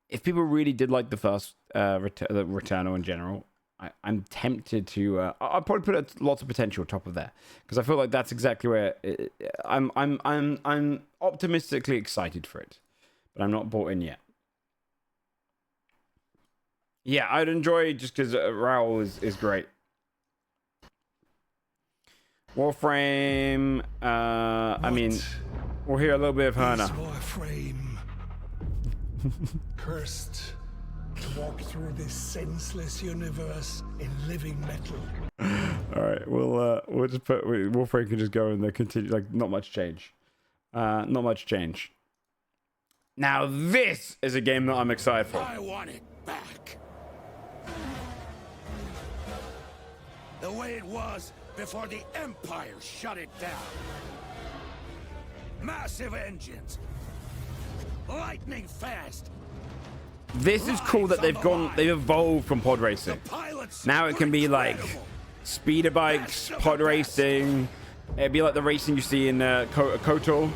if people really did like the first Returnal in general, I'm tempted to. I'll probably put lots of potential top of there because I feel like that's exactly where I'm optimistically excited for it, but I'm not bought in yet. Yeah, I'd enjoy just because Raoul is great. Warframe. I mean, we'll hear a little bit of her now. Warframe, cursed to walk through this senseless universe in living metal. All right, we'll just put Warframe can just go and they continue. Like, not much change. Not much change. Now this is a game that I'm excited for. I want it back. The way it was before the Empire shut it down. Massive engines. Lightning fast. This is cool that they've evolved from pod racing. Now it can be like speeder bikes, pod racing. It'd be like the racing you see in KOTOR.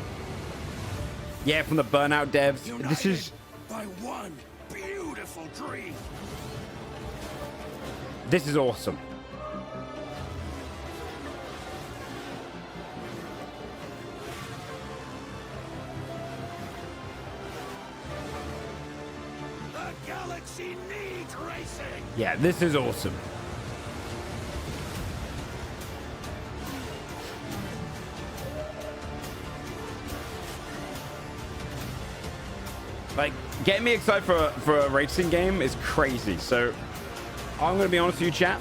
Yeah, from the Burnout devs. This is by one beautiful dream. This is awesome. The galaxy needs racing. Yeah, this is awesome. Like, getting me excited for a racing game is crazy. So, I'm going to be honest with you, chat.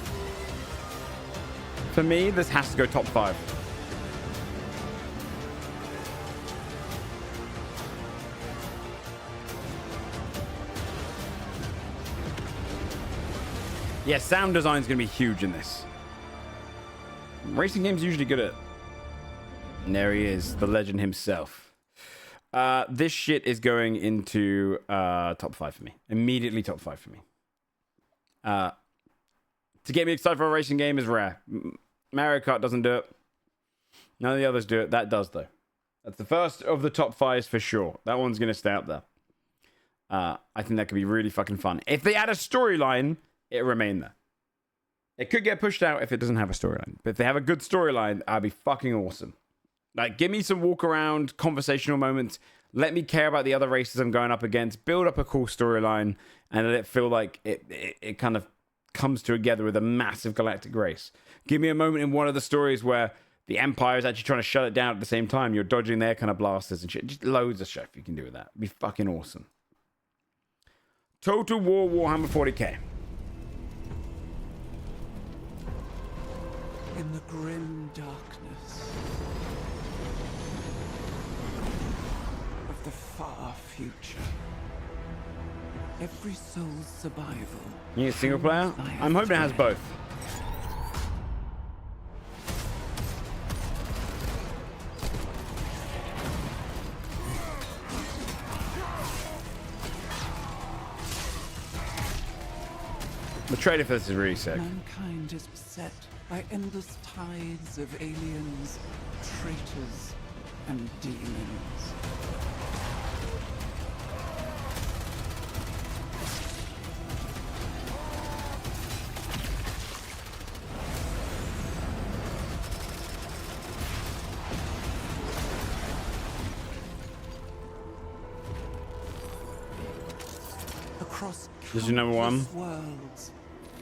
For me, this has to go top 5. Yeah, sound design is going to be huge in this. Racing games are usually good at... And there he is, the legend himself. This shit is going into top 5 for me. Immediately top 5 for me. To get me excited for a racing game is rare. Mario Kart doesn't do it. None of the others do it. That does, though. That's the first of the top 5s for sure. That one's going to stay up there. I think that could be really fucking fun. If they add a storyline, it'll remain there. It could get pushed out if it doesn't have a storyline. But if they have a good storyline, that'd be fucking awesome. Like, give me some walk around, conversational moments. Let me care about the other races I'm going up against. Build up a cool storyline, and let it feel like it kind of comes together with a massive galactic race. Give me a moment in one of the stories where the Empire is actually trying to shut it down at the same time. You're dodging their kind of blasters and shit. Just loads of stuff you can do with that. It'd be fucking awesome. Total War Warhammer 40k. In the grim darkness of the far future, every soul's survival. You need a single player? I'm hoping it has both. The trailer for this is really sick. Mankind is beset by endless tides of aliens, traitors, and demons. Across this is your number one. Worlds,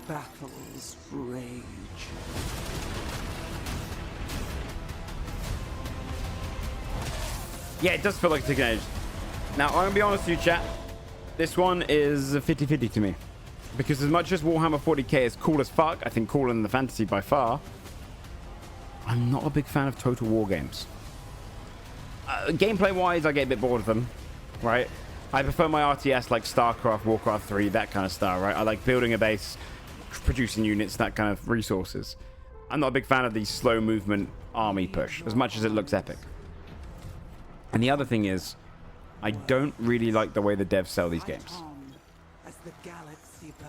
battles rage. Yeah, it does feel like it's taking age. Now, I'm going to be honest with you, chat. This one is 50-50 to me. Because as much as Warhammer 40k is cool as fuck, I think cooler than the fantasy by far, I'm not a big fan of Total War games. Gameplay-wise, I get a bit bored of them, right? I prefer my RTS like StarCraft, Warcraft 3, that kind of style, right? I like building a base, producing units, that kind of resources. I'm not a big fan of the slow movement army push, as much as it looks epic. And the other thing is, I don't really like the way the devs sell these games.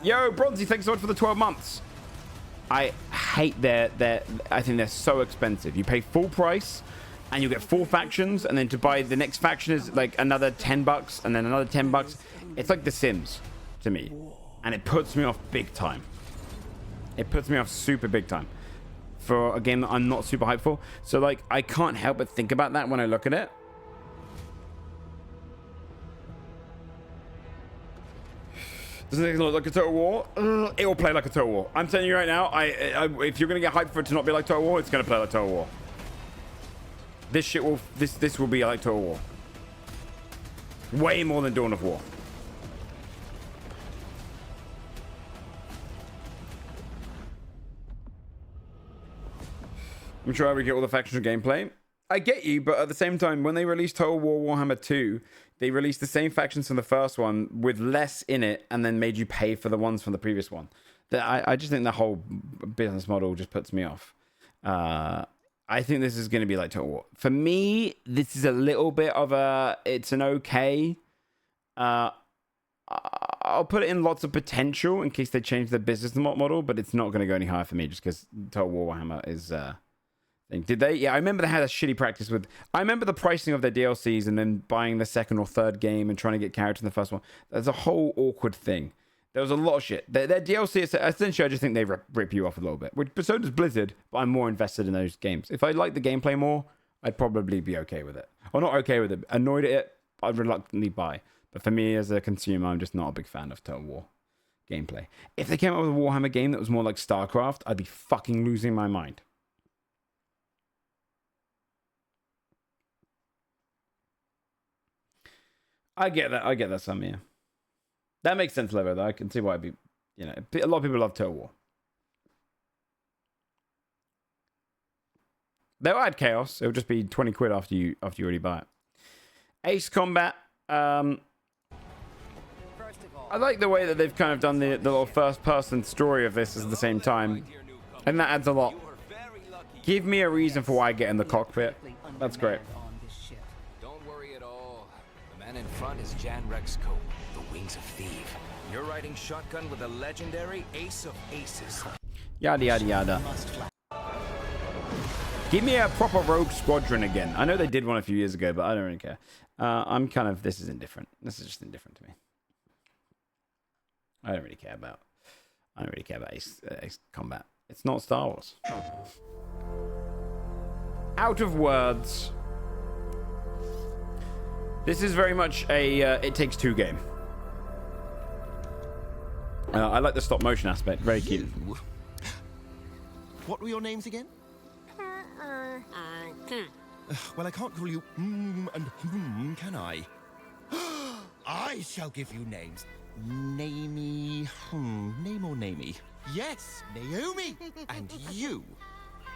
Yo, Bronzy, thanks so much for the 12 months. I hate I think they're so expensive. You pay full price and you get 4 factions, and then to buy the next faction is like another $10 and then another $10. It's like The Sims to me, and it puts me off big time. It puts me off super big time for a game that I'm not super hyped for. So like, I can't help but think about that when I look at it. Doesn't it look like a Total War? It will play like a Total War. I'm telling you right now, if you're gonna get hyped for it to not be like Total War, it's gonna play like Total War. This shit will, this will be like Total War. Way more than Dawn of War. I'm sure I would get all the factional gameplay. I get you, but at the same time, when they released Total War Warhammer 2, they released the same factions from the first one with less in it, and then made you pay for the ones from the previous one. I just think the whole business model just puts me off. I think this is going to be like Total War. For me, this is a little bit of it's an okay. I'll put it in lots of potential in case they change the business model, but it's not going to go any higher for me just because Total War Warhammer is... Did they? Yeah, I remember they had a shitty practice with... I remember the pricing of their DLCs and then buying the second or third game and trying to get characters in the first one. There's a whole awkward thing. There was a lot of shit. Their DLC, essentially, I just think they rip you off a little bit. But so does Blizzard, but I'm more invested in those games. If I like the gameplay more, I'd probably be okay with it. Or not okay with it. Annoyed at it, I'd reluctantly buy. But for me, as a consumer, I'm just not a big fan of Total War gameplay. If they came up with a Warhammer game that was more like StarCraft, I'd be fucking losing my mind. I get that, Sam, yeah. That makes sense, Levo, though. I can see why it'd be, you know, a lot of people love Total War. They'll add chaos. It'll just be 20 quid after you already buy it. Ace Combat. I like the way that they've kind of done the little first-person story of this at the same time. And that adds a lot. Give me a reason for why I get in the cockpit. That's great. In front is Jan Rexco, the Wings of Thief. You're riding shotgun with a legendary Ace of Aces. Yada yada yada. Give me a proper Rogue Squadron again. I know they did one a few years ago, but I don't really care. I'm kind of... This is indifferent. This is just indifferent to me. I don't really care about Ace Combat. It's not Star Wars. Out of words. This is very much a It Takes Two game. I like the stop motion aspect. Very cute. What were your names again? Well, I can't call you and can I? I shall give you names. Namey. Name or namey? Yes, Naomi. And you,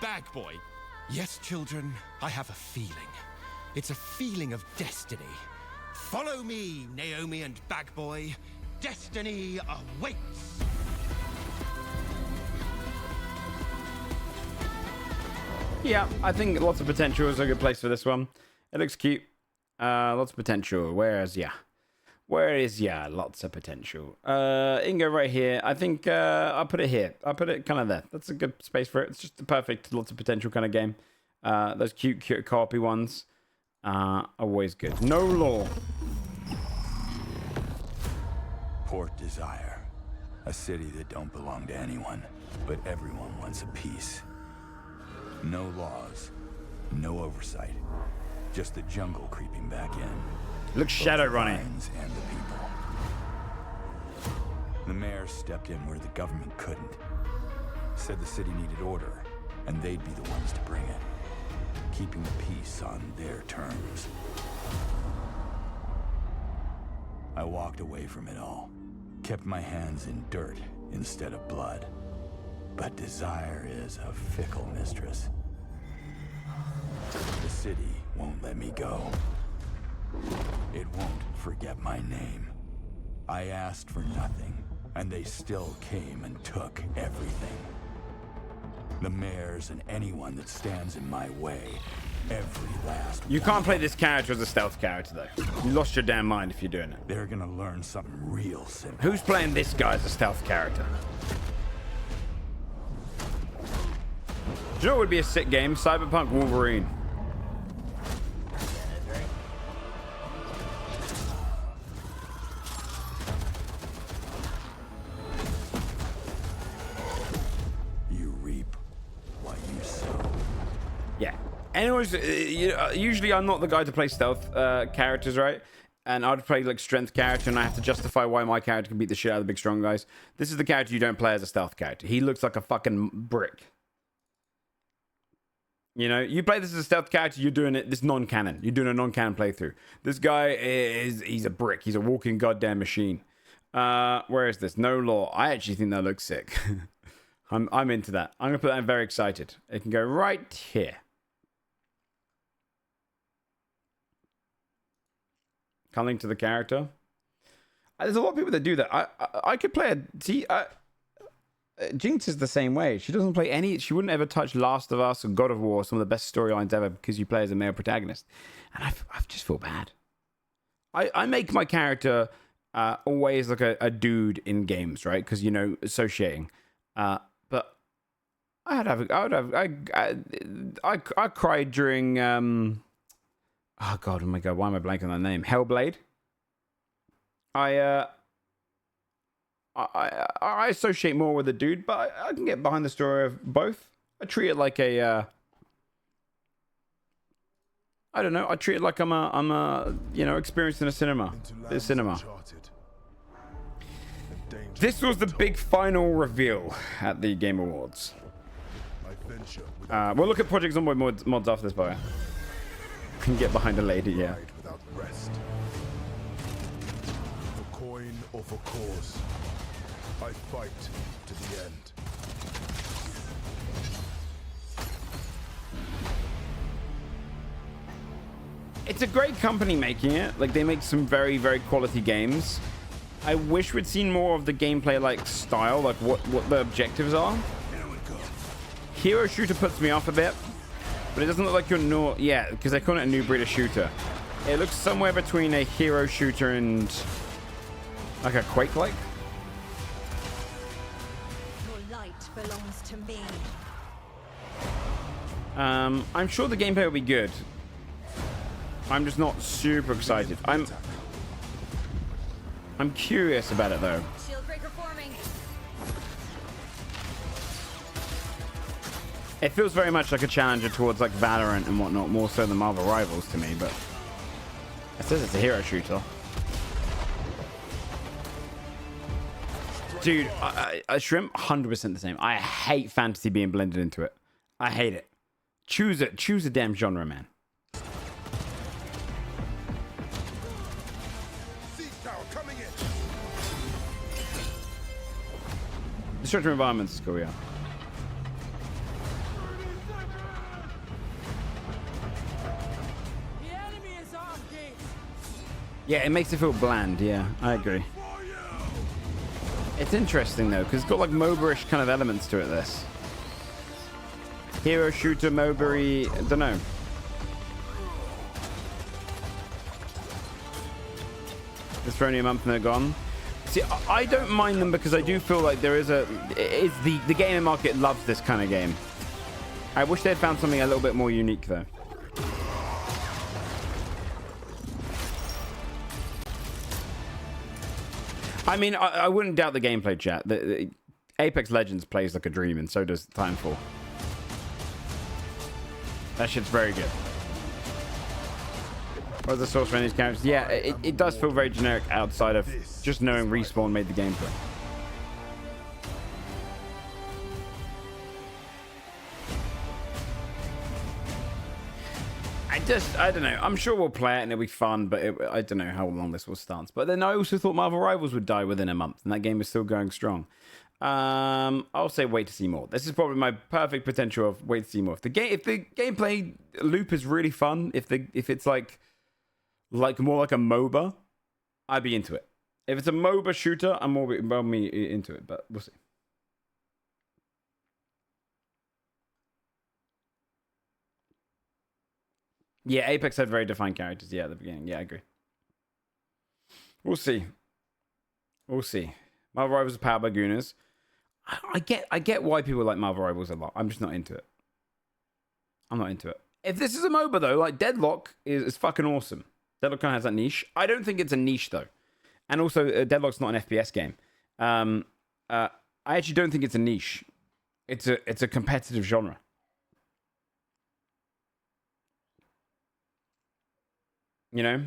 Bag Boy. Yes, children, I have a feeling. It's a feeling of destiny. Follow me, Naomi and Bag Boy. Destiny awaits. Yeah, I think lots of potential is a good place for this one. It looks cute. Lots of potential. Where is lots of potential. Ingo right here. I think I'll put it here. I'll put it kind of there. That's a good space for it. It's just the perfect lots of potential kind of game. Those cute copy ones. Always good. No law. Port Desire. A city that don't belong to anyone, but everyone wants a piece. No laws, no oversight. Just the jungle creeping back in. Looks shadow running. And the people. The mayor stepped in where the government couldn't. Said the city needed order, and they'd be the ones to bring it. Keeping the peace on their terms. I walked away from it all. Kept my hands in dirt instead of blood. But desire is a fickle mistress. The city won't let me go. It won't forget my name. I asked for nothing, and they still came and took everything. The mares and anyone that stands in my way. Every last You can't play this character as a stealth character, though. You lost your damn mind if you're doing it. They're gonna learn something real simple. Who's playing this guy as a stealth character? Do you know what would be a sick game? Cyberpunk Wolverine. You reap what you sow. Yeah. Anyways, usually I'm not the guy to play stealth characters, right? And I'd play like strength character, and I have to justify why my character can beat the shit out of the big strong guys. This is the character you don't play as a stealth character. He looks like a fucking brick. You know, you play this as a stealth character, you're doing it, this non-canon. You're doing a non-canon playthrough. This guy he's a brick. He's a walking goddamn machine. Where is this? No law. I actually think that looks sick. I'm into that. I'm going to put that. I'm very excited. It can go right here. Coming to the character. There's a lot of people that do that. I could play Jinx is the same way. She doesn't play any. She wouldn't ever touch Last of Us or God of War, some of the best storylines ever, because you play as a male protagonist. And I just feel bad. I make my character always like a dude in games, right? Because, you know, associating. But I cried during oh god, oh my god, why am I blanking on that name? Hellblade. I associate more with a dude, but I can get behind the story of both. I treat it like a I don't know. I treat it like I'm a you know, experienced in a cinema. This was the big final reveal at the Game Awards. We'll look at Project Zomboid mods after this, by can get behind a lady, yeah. For coin or for cause, I fight to the end. It's a great company making it. Like, they make some very, very quality games. I wish we'd seen more of the gameplay, like, style, like what the objectives are. Hero shooter puts me off a bit, but it doesn't look like your yeah, because they call it a new breed of shooter. It looks somewhere between a hero shooter and like a Quake-like. Your light belongs to me. I'm sure the gameplay will be good. I'm just not super excited. I'm curious about it though. Shield breaker forming. It feels very much like a challenger towards like Valorant and whatnot, more so than Marvel Rivals to me, but it says it's a hero shooter. Dude, a Shrimp, 100% the same. I hate fantasy being blended into it. I hate it. Choose a damn genre, man. Destructive environments is cool, yeah. Yeah, it makes it feel bland. Yeah, I agree. It's interesting though, because it's got like MOBA-ish kind of elements to it. This hero shooter MOBA-y, I don't know. It's only a month and they're gone. See, I don't mind them because I do feel like there is the gaming market loves this kind of game. I wish they'd found something a little bit more unique though. I mean, I wouldn't doubt the gameplay, chat. The Apex Legends plays like a dream, and so does Timefall. That shit's very good. What's the source for any of these characters? Yeah, it does feel very generic outside of just knowing Respawn made the gameplay. I don't know. I'm sure we'll play it and it'll be fun, but I don't know how long this will stance. But then I also thought Marvel Rivals would die within a month, and that game is still going strong. I'll say wait to see more. This is probably my perfect potential of wait to see more. If the gameplay loop is really fun, if it's like more like a MOBA, I'd be into it. If it's a MOBA shooter, I'm more into it, but we'll see. Yeah, Apex had very defined characters. Yeah, at the beginning. Yeah, I agree. We'll see. We'll see. Marvel Rivals is powered by Gooners. I get why people like Marvel Rivals a lot. I'm just not into it. I'm not into it. If this is a MOBA though, like Deadlock is fucking awesome. Deadlock kind of has that niche. I don't think it's a niche though. And also, Deadlock's not an FPS game. I actually don't think it's a niche. It's a competitive genre. You know?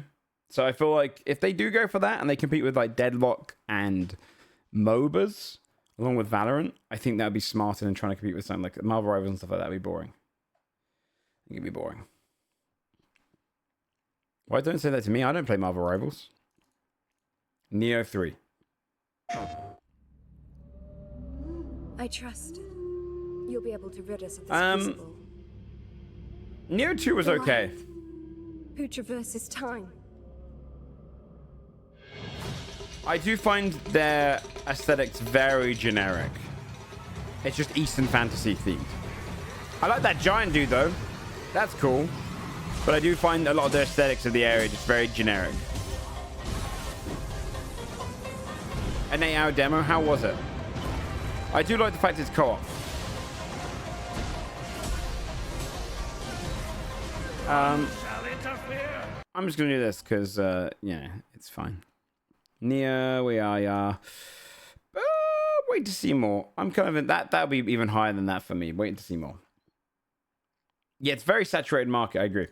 So I feel like if they do go for that and they compete with like Deadlock and MOBAs along with Valorant, I think that would be smarter than trying to compete with something like Marvel Rivals and stuff like that. Would be boring. I think it'd be boring. Why don't say that to me? I don't play Marvel Rivals. Neo 3. I trust you'll be able to rid us of this crucible. Neo 2 was okay. Who traverses time. I do find their aesthetics very generic. It's just Eastern fantasy themed. I like that giant dude though. That's cool. But I do find a lot of the aesthetics of the area just very generic. An 8-hour demo, how was it? I do like the fact it's co-op. I'm just gonna do this because yeah, it's fine. Nia, we are, yeah. Wait to see more. I'm kind of in that. That'll be even higher than that for me. Waiting to see more. Yeah, it's very saturated market. I agree.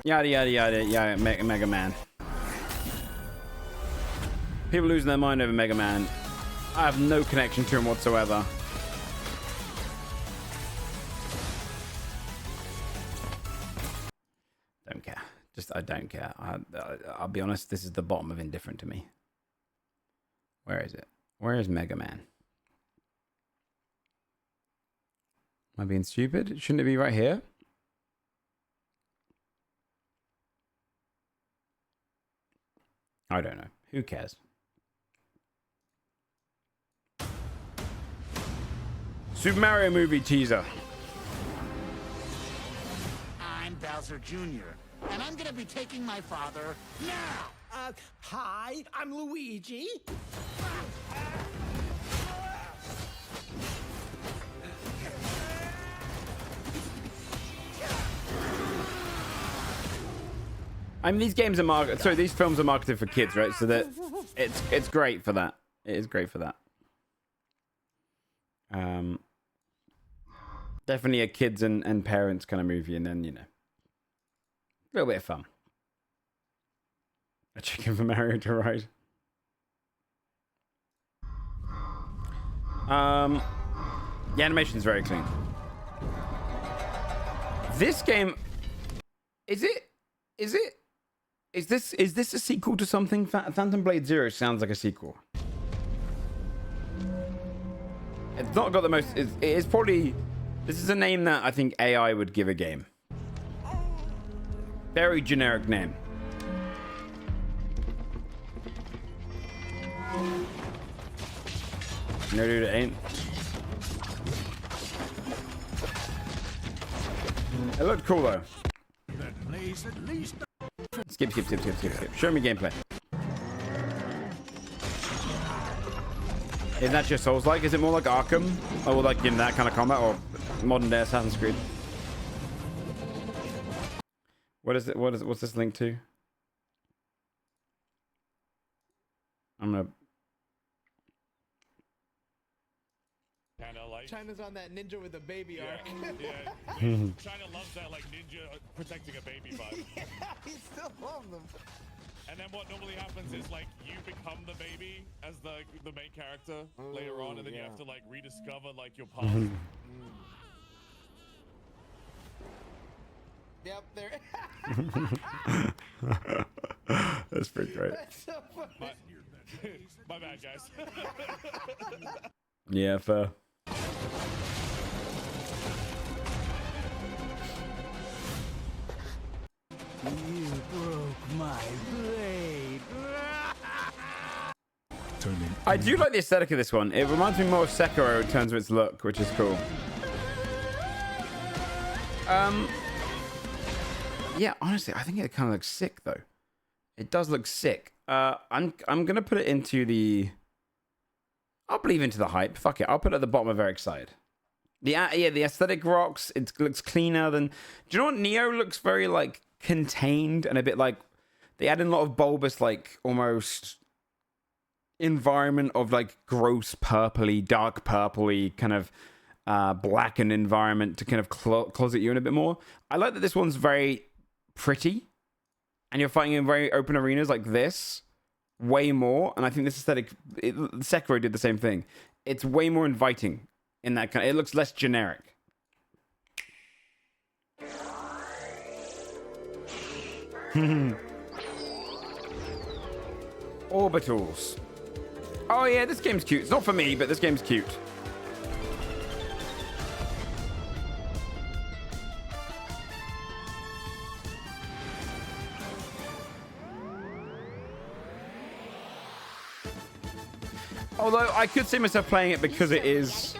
Yada yada yada yada. Mega Man. People losing their mind over Mega Man. I have no connection to him whatsoever. Don't care. I don't care. I'll be honest. This is the bottom of indifferent to me. Where is it? Where is Mega Man? Am I being stupid? Shouldn't it be right here? I don't know. Who cares? Super Mario movie teaser. I'm Bowser Jr., and I'm gonna be taking my father now! Hi, I'm Luigi. I mean, these games are marketed. Sorry, these films are marketed for kids, right? So that it's great for that. It is great for that. Definitely a kids and parents kind of movie, and then, you know, a little bit of fun. A chicken for Mario to ride. The animation is very clean. This game, is this a sequel to something? Phantom Blade Zero sounds like a sequel. It's not got the most. It is probably. This is a name that I think AI would give a game. Very generic name. No, dude, it ain't. It looked cool though. Skip. Show me gameplay. Is that just Souls-like? Is it more like Arkham? Or like in that kind of combat? Or modern day Assassin's Creed? What is it? What's this link to? I'm gonna... China's on that ninja with a baby arc. Yeah. China loves that, like, ninja protecting a baby vibe. Yeah, he still loves them. And then what normally happens is, like, you become the baby as the main character later on, and then you have to, like, rediscover, like, your past. Yep, there. That's pretty great. That's so funny. My bad, guys. Yeah, fair. You broke my blade. I do like the aesthetic of this one. It reminds me more of Sekiro in terms of its look, which is cool. Yeah, honestly, I think it kind of looks sick though. It does look sick. I'm gonna put it into the. I'll believe into the hype. Fuck it. I'll put it at the bottom of very excited. The aesthetic rocks. It looks cleaner than. Do you know what Neo looks very like contained and a bit like they add in a lot of bulbous like almost environment of like gross purpley, dark purpley kind of blackened environment to kind of closet you in a bit more. I like that this one's very pretty and you're fighting in very open arenas like this way more, and I think this aesthetic Sekiro did the same thing. It's way more inviting in that kind of, it looks less generic. Orbitals. Oh yeah, this game's cute. It's not for me, but this game's cute. Although I could see myself playing it because it is.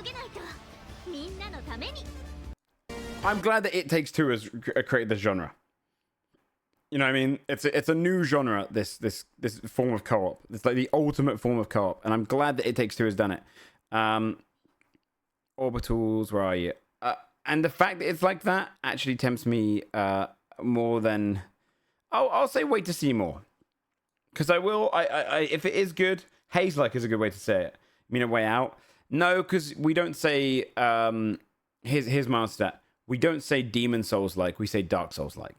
I'm glad that It Takes Two has created this genre. You know what I mean? It's a new genre. This form of co-op. It's like the ultimate form of co-op, and I'm glad that It Takes Two has done it. Orbitals, where are you? And the fact that it's like that actually tempts me more than. I'll say wait to see more, because I will. I if it is good. Haze-like is a good way to say it. You mean A Way Out? No, because we don't say. Here's my stat. We don't say Demon Souls-like. We say Dark Souls-like.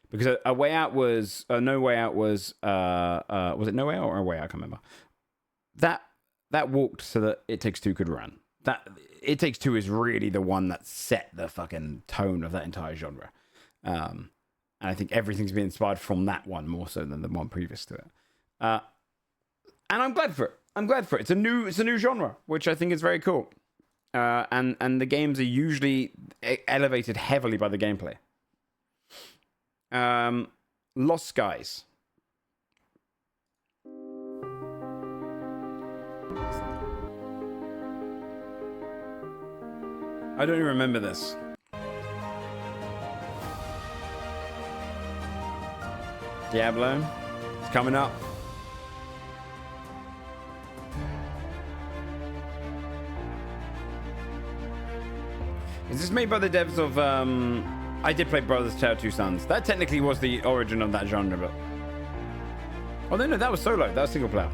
Because A Way Out was No Way Out was it No Way Out or A Way Out? I can't remember. That walked so that It Takes Two could run. That It Takes Two is really the one that set the fucking tone of that entire genre. And I think everything's been inspired from that one more so than the one previous to it. And I'm glad for it. I'm glad for it. It's a new genre, which I think is very cool. And the games are usually elevated heavily by the gameplay. Lost Skies. I don't even remember this. Diablo. It's coming up. Is this made by the devs of, I did play Brothers Tale Two Sons. That technically was the origin of that genre, but... Oh, no, that was solo. That was single player.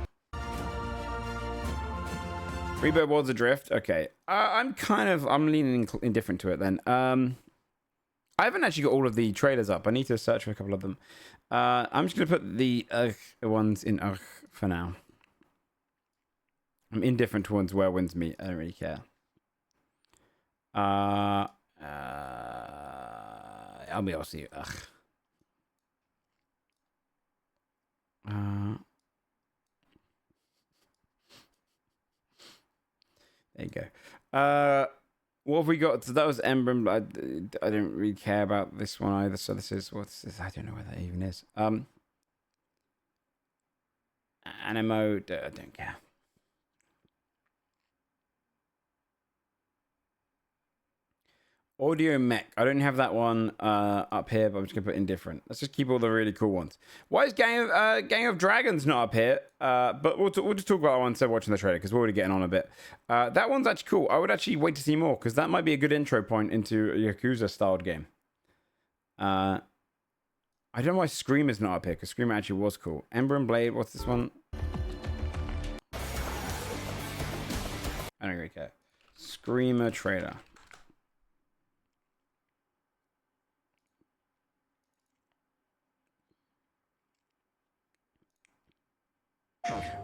Freebird Worlds Adrift. Okay. I'm leaning indifferent to it then. I haven't actually got all of the trailers up. I need to search for a couple of them. I'm just going to put the ones in for now. I'm indifferent towards where wins me. I don't really care. I'll see. There you go. What have we got? So that was Emblem. I don't really care about this one either. So what's this? I don't know what that even is. Animo. I don't care. Audio Mech. I don't have that one up here, but I'm just gonna put indifferent. Let's just keep all the really cool ones. Why is Gang of Dragons not up here? But we'll just talk about that one instead of watching the trailer because we're already getting on a bit. That one's actually cool. I would actually wait to see more because that might be a good intro point into a Yakuza-styled game. I don't know why Scream is not up here because Scream actually was cool. Ember and Blade. What's this one? I don't really care. Screamer trailer.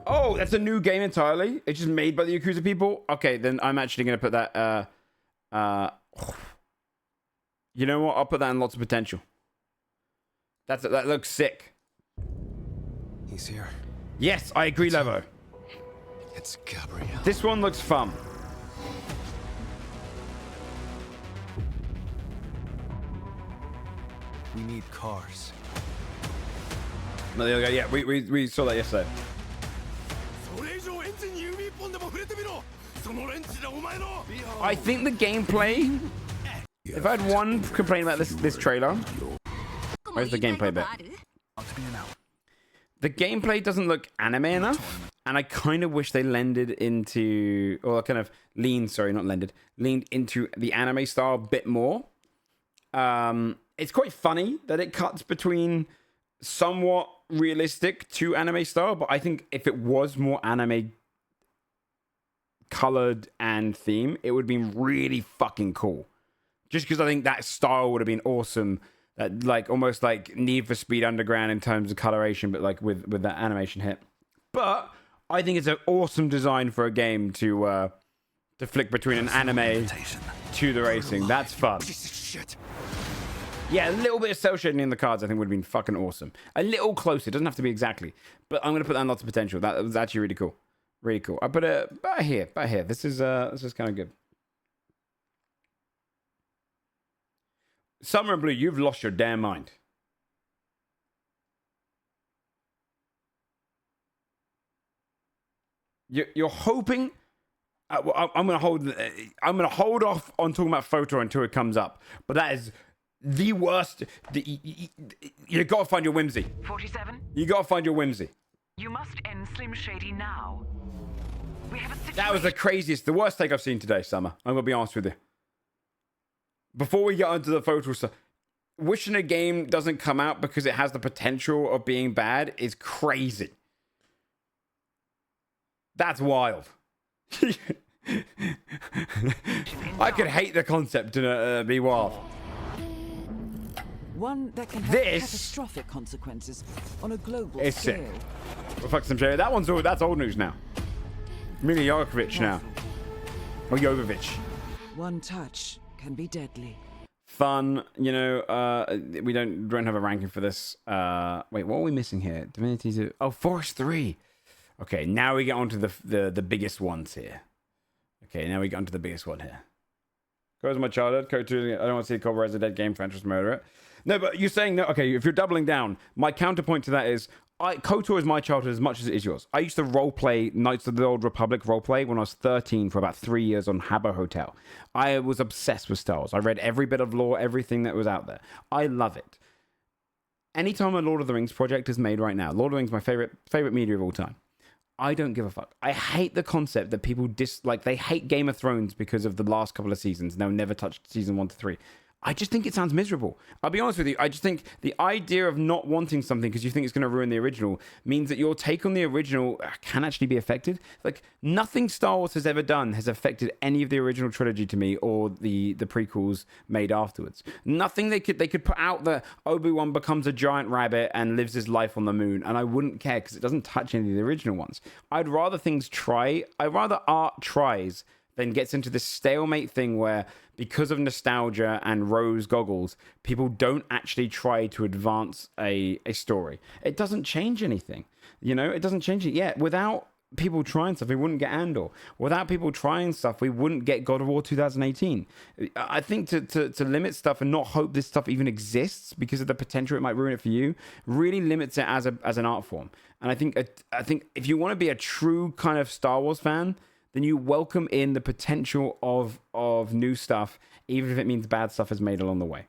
Oh, that's a new game entirely. It's just made by the Yakuza people. Okay, then I'm actually gonna put that. You know what? I'll put that in lots of potential. That looks sick. He's here. Yes, I agree, Levo. It's Gabriel. This one looks fun. We need cars. No, the other guy. Yeah, we saw that yesterday. I think the gameplay. If I had one complaint about this trailer, where's the gameplay bit? The gameplay doesn't look anime enough, and I kind of wish they leaned into, or kind of leaned into the anime style a bit more. It's quite funny that it cuts between somewhat realistic to anime style, but I think if it was more anime colored and theme, it would have been really fucking cool. Just because I think that style would have been awesome. Like almost like Need for Speed Underground in terms of coloration, but like with that animation hit. But I think it's an awesome design for a game to flick between an anime to the racing. That's fun. Yeah, a little bit of cel shading in the cards I think would have been fucking awesome. A little closer. It doesn't have to be exactly. But I'm going to put that in lots of potential. That was actually really cool. Really cool. I put it about here. This is kind of good. Summer and Blue, you've lost your damn mind. You're hoping. I'm gonna hold off on talking about Photo until it comes up. But that is the worst. You gotta find your whimsy. 47. You gotta find your whimsy. You must end Slim Shady now. We have a situation. That was the worst take I've seen today, Summer. I'm gonna be honest with you. Before we get onto the photo stuff, wishing a game doesn't come out because it has the potential of being bad is crazy. That's wild. I could hate the concept and be wild. One that can have catastrophic consequences on a global It's scale. sick. Well, fuck some shit. That's old news now. Mila Jovovich now. Or Jovovich. One touch can be deadly. Fun, we don't have a ranking for this. Wait, what are we missing here? Divinity 2. Oh, Force 3. Okay, now we get onto the biggest ones here. Okay, now we get onto the biggest one here. Goes my childhood. Code 2. I don't want to see Cobra as a dead game. Franchise murder it. No, but you're saying no. Okay, if you're doubling down, my counterpoint to that is KOTOR is my childhood as much as it is yours. I used to roleplay Knights of the Old Republic roleplay when I was 13 for about 3 years on Habbo Hotel. I was obsessed with Star Wars. I read every bit of lore, everything that was out there. I love it. Anytime a Lord of the Rings project is made right now, Lord of the Rings is my favorite media of all time. I don't give a fuck. I hate the concept that people they hate Game of Thrones because of the last couple of seasons and they'll never touch season 1 to 3. I just think it sounds miserable. I'll be honest with you. I just think the idea of not wanting something because you think it's going to ruin the original means that your take on the original can actually be affected. Like, nothing Star Wars has ever done has affected any of the original trilogy to me or the prequels made afterwards. Nothing they could put out that Obi-Wan becomes a giant rabbit and lives his life on the moon, and I wouldn't care because it doesn't touch any of the original ones. I'd rather art tries than gets into this stalemate thing where, because of nostalgia and rose goggles, people don't actually try to advance a story. It doesn't change anything. It doesn't change it yet. Without people trying stuff, we wouldn't get Andor. Without people trying stuff, we wouldn't get God of War 2018. I think to limit stuff and not hope this stuff even exists because of the potential it might ruin it for you really limits it as an art form. And I think if you want to be a true kind of Star Wars fan, then you welcome in the potential of new stuff, even if it means bad stuff is made along the way.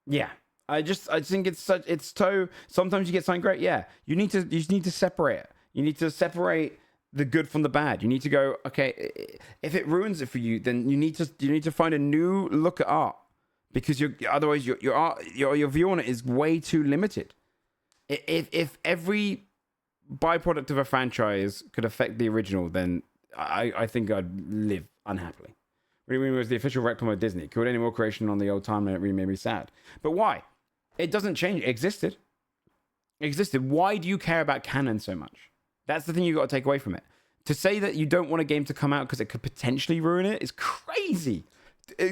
Yeah, I think sometimes you get something great. Yeah, you need to separate it. You need to separate the good from the bad. You need to go, okay, if it ruins it for you, then you need to find a new look at art, because otherwise your view on it is way too limited. If every byproduct of a franchise could affect the original, then I think I'd live unhappily. When it was the official reclam of Disney, could any more creation on the old timeline, it really made me sad. But why? It doesn't change. It existed. Why do you care about canon so much? That's the thing you got to take away from it. To say that you don't want a game to come out because it could potentially ruin it is crazy.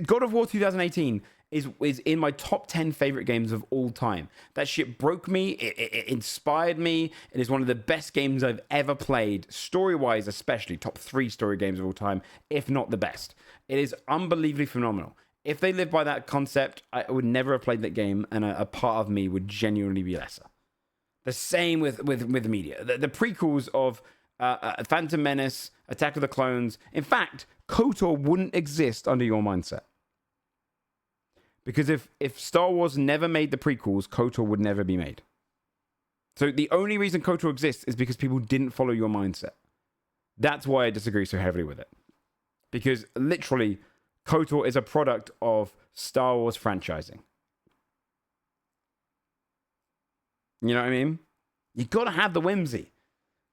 God of War 2018 is in my top 10 favorite games of all time. That shit broke me. It inspired me. It is one of the best games I've ever played, story-wise especially. Top 3 story games of all time, if not the best. It is unbelievably phenomenal. If they lived by that concept, I would never have played that game, and a part of me would genuinely be lesser. The same with media. The prequels of Phantom Menace, Attack of the Clones. In fact, KOTOR wouldn't exist under your mindset. Because if Star Wars never made the prequels, KOTOR would never be made. So the only reason KOTOR exists is because people didn't follow your mindset. That's why I disagree so heavily with it. Because literally, KOTOR is a product of Star Wars franchising. You know what I mean? You gotta have the whimsy.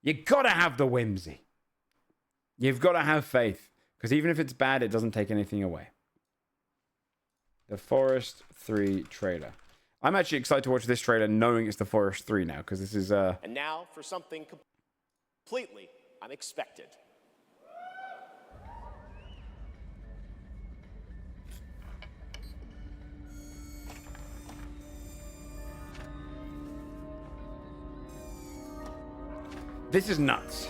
You gotta have the whimsy. You've gotta have faith. Because even if it's bad, it doesn't take anything away. The Forest 3 trailer. I'm actually excited to watch this trailer knowing it's the Forest 3 now. Because this is... And now for something completely unexpected. This is nuts.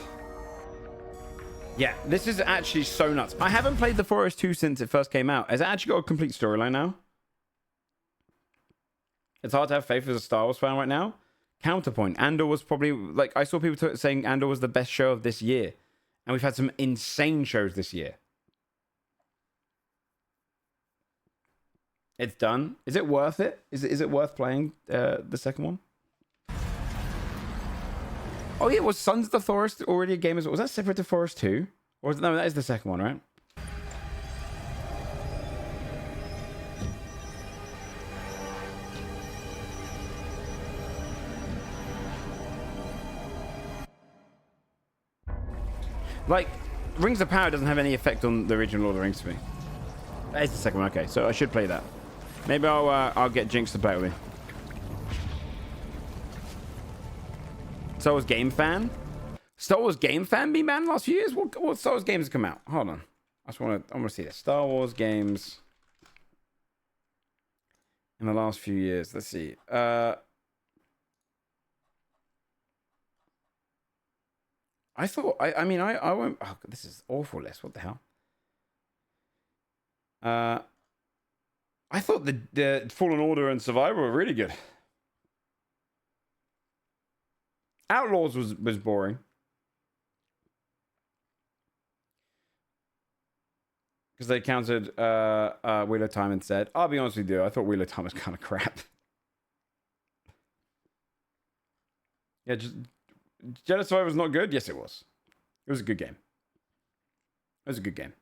Yeah, this is actually so nuts. I haven't played The Forest 2 since it first came out. Has it actually got a complete storyline now? It's hard to have faith as a Star Wars fan right now. Counterpoint. Andor was probably... Like, I saw people saying Andor was the best show of this year. And we've had some insane shows this year. It's done. Is it worth it? Is it worth playing the second one? Oh yeah, was Sons of the Forest already a game as well? Was that separate to Forest 2? Or no, that is the second one, right? Like, Rings of Power doesn't have any effect on the original Lord of the Rings to me. That is the second one, okay. So I should play that. Maybe I'll get Jinx to play it with me. Star Wars Game Fan? Star Wars Game Fan been banned last few years? What Star Wars games have come out? Hold on. I want to see this. Star Wars games in the last few years. Let's see. I thought, I mean, I won't, oh, this is awful list. What the hell? I thought the Fallen Order and Survivor were really good. Outlaws was boring. Because they counted Wheel of Time and said, I'll be honest with you, I thought Wheel of Time was kind of crap. Yeah, just Jedi Survivor was not good? Yes, it was. It was a good game. It was a good game.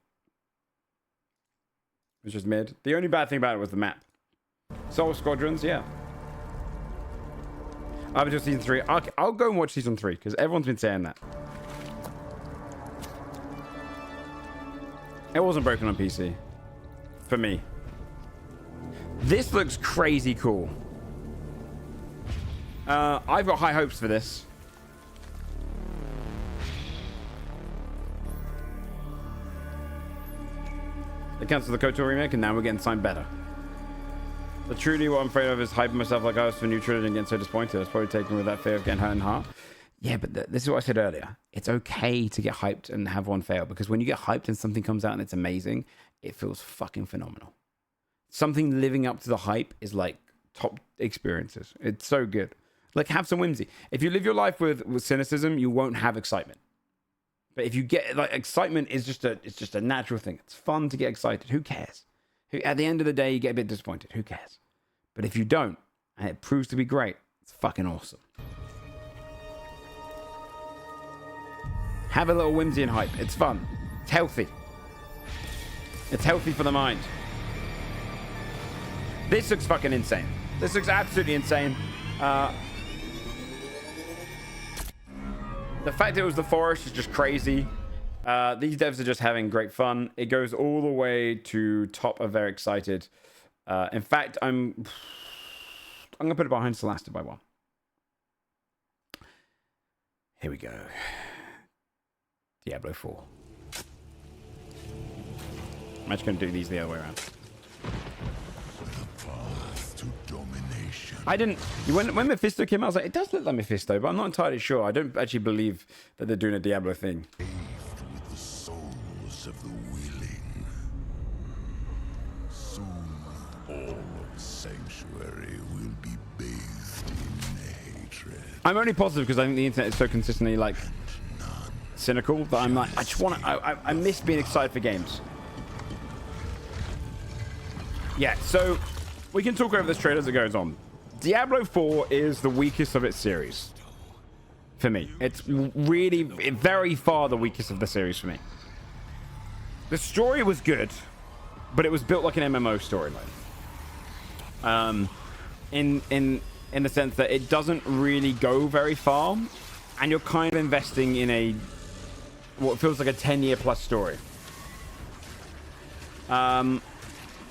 It was just mid. The only bad thing about it was the map. Soul Squadrons, yeah. Up until season 3. I'll go and watch season 3 because everyone's been saying that. It wasn't broken on PC. For me. This looks crazy cool. I've got high hopes for this. They cancelled the KOTOR remake and now we're getting signed better. But truly what I'm afraid of is hyping myself like I was for New Trilogy and getting so disappointed. I was probably taken with that fear of getting hurt in heart. Yeah, but this is what I said earlier. It's okay to get hyped and have one fail because when you get hyped and something comes out and it's amazing, it feels fucking phenomenal. Something living up to the hype is like top experiences. It's so good. Like have some whimsy. If you live your life with cynicism, you won't have excitement. But if you get like excitement is just a natural thing. It's fun to get excited. Who cares? At the end of the day, you get a bit disappointed. Who cares? But if you don't, and it proves to be great, it's fucking awesome. Have a little whimsy and hype. It's fun. It's healthy. It's healthy for the mind. This looks fucking insane. This looks absolutely insane. The fact that it was the Forest is just crazy. These devs are just having great fun. It goes all the way to top of very excited. In fact, I'm gonna put it behind Celeste by 1. Here we go. Diablo 4. I'm actually gonna do these the other way around. I didn't. When Mephisto came out, I was like, it does look like Mephisto, but I'm not entirely sure. I don't actually believe that they're doing a Diablo thing. With the souls of the willing. Soon, all of Sanctuary will be bathed in hatred. I'm only positive because I think the internet is so consistently like cynical that I'm like, I just want to. I miss being excited for games. Yeah, so we can talk over this trailer as it goes on. Diablo 4 is the weakest of its series for me. It's really very far the weakest of the series for me. The story was good, but it was built like an MMO storyline. In the sense that it doesn't really go very far, and you're kind of investing in what feels like a 10-year plus story.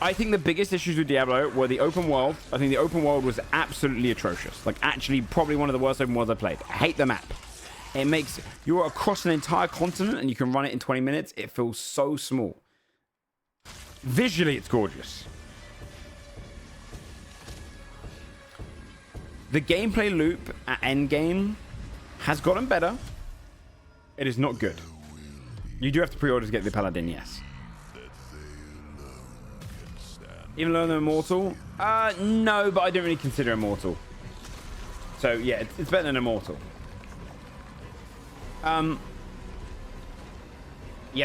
I think the biggest issues with Diablo were the open world. I think the open world was absolutely atrocious. Like, actually, probably one of the worst open worlds I played. I hate the map. It makes... You're across an entire continent, and you can run it in 20 minutes. It feels so small. Visually, it's gorgeous. The gameplay loop at endgame has gotten better. It is not good. You do have to pre-order to get the Paladin, yes. Even though they're immortal? No, but I don't really consider immortal. So, yeah, it's better than immortal. Yeah,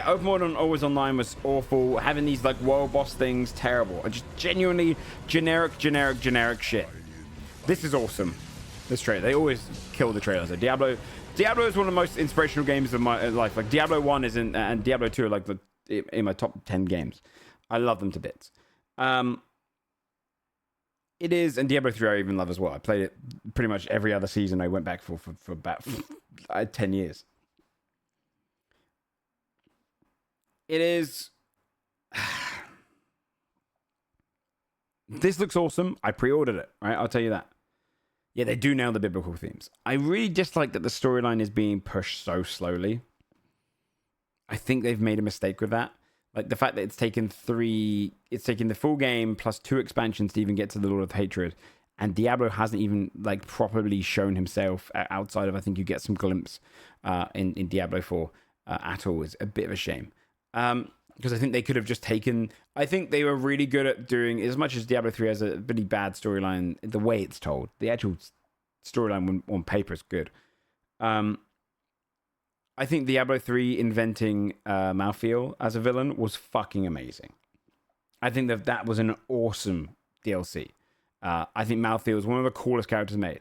open world on Always Online was awful. Having these, like, world boss things, terrible. Just genuinely generic shit. This is awesome. This trailer. They always kill the trailers. So Diablo is one of the most inspirational games of my life. Like, Diablo 1 is in, and Diablo 2 are, like, in my top 10 games. I love them to bits. It is, and Diablo 3 I even love as well. I played it pretty much every other season I went back for about 10 years. It is... This looks awesome. I pre-ordered it, right? I'll tell you that. Yeah, they do nail the biblical themes. I really dislike that the storyline is being pushed so slowly. I think they've made a mistake with that. Like, the fact that it's taken the full game plus 2 expansions to even get to the Lord of Hatred, and Diablo hasn't even, like, properly shown himself outside of, I think you get some glimpse in Diablo 4 at all, is a bit of a shame. Because I think they could have just taken... I think they were really good at doing... As much as Diablo 3 has a really bad storyline, the way it's told, the actual storyline on paper is good. I think Diablo 3 inventing Malthael as a villain was fucking amazing. I think that was an awesome DLC. I think Malthael is one of the coolest characters made.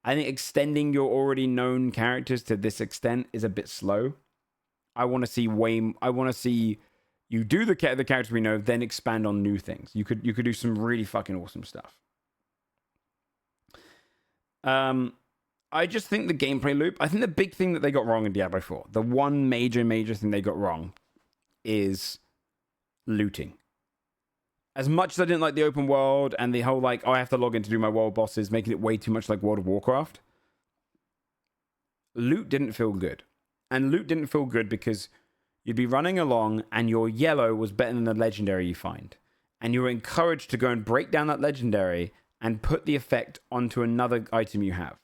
I think extending your already known characters to this extent is a bit slow. I want to see you do the characters we know, then expand on new things. You could do some really fucking awesome stuff. I just think the gameplay loop, I think the big thing that they got wrong in Diablo 4, the one major thing they got wrong is looting. As much as I didn't like the open world and the whole, like, oh, I have to log in to do my world bosses, making it way too much like World of Warcraft, loot didn't feel good. And loot didn't feel good because you'd be running along and your yellow was better than the legendary you find. And you were encouraged to go and break down that legendary and put the effect onto another item you have.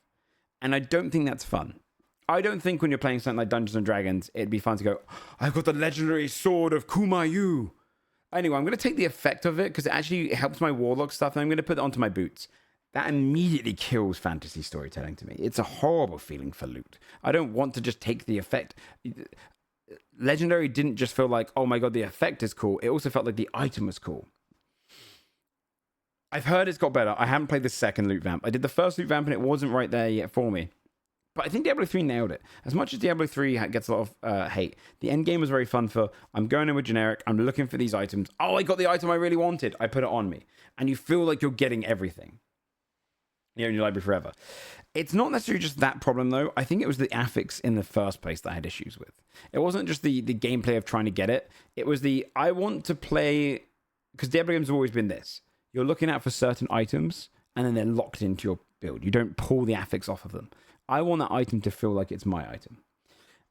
And I don't think that's fun. I don't think when you're playing something like Dungeons and Dragons, it'd be fun to go, I've got the legendary sword of Kumayu. Anyway, I'm going to take the effect of it because it actually helps my warlock stuff, and I'm going to put it onto my boots. That immediately kills fantasy storytelling to me. It's a horrible feeling for loot. I don't want to just take the effect. Legendary didn't just feel like, oh my god, the effect is cool. It also felt like the item was cool. I've heard it's got better. I haven't played the second loot vamp. I did the first loot vamp and it wasn't right there yet for me. But I think Diablo 3 nailed it. As much as Diablo 3 gets a lot of hate, the end game was very fun for, I'm going in with generic, I'm looking for these items. Oh, I got the item I really wanted. I put it on me. And you feel like you're getting everything. You're in your library forever. It's not necessarily just that problem, though. I think it was the affix in the first place that I had issues with. It wasn't just the gameplay of trying to get it. It was I want to play... Because Diablo games have always been this. You're looking out for certain items, and then they're locked into your build. You don't pull the affix off of them. I want that item to feel like it's my item.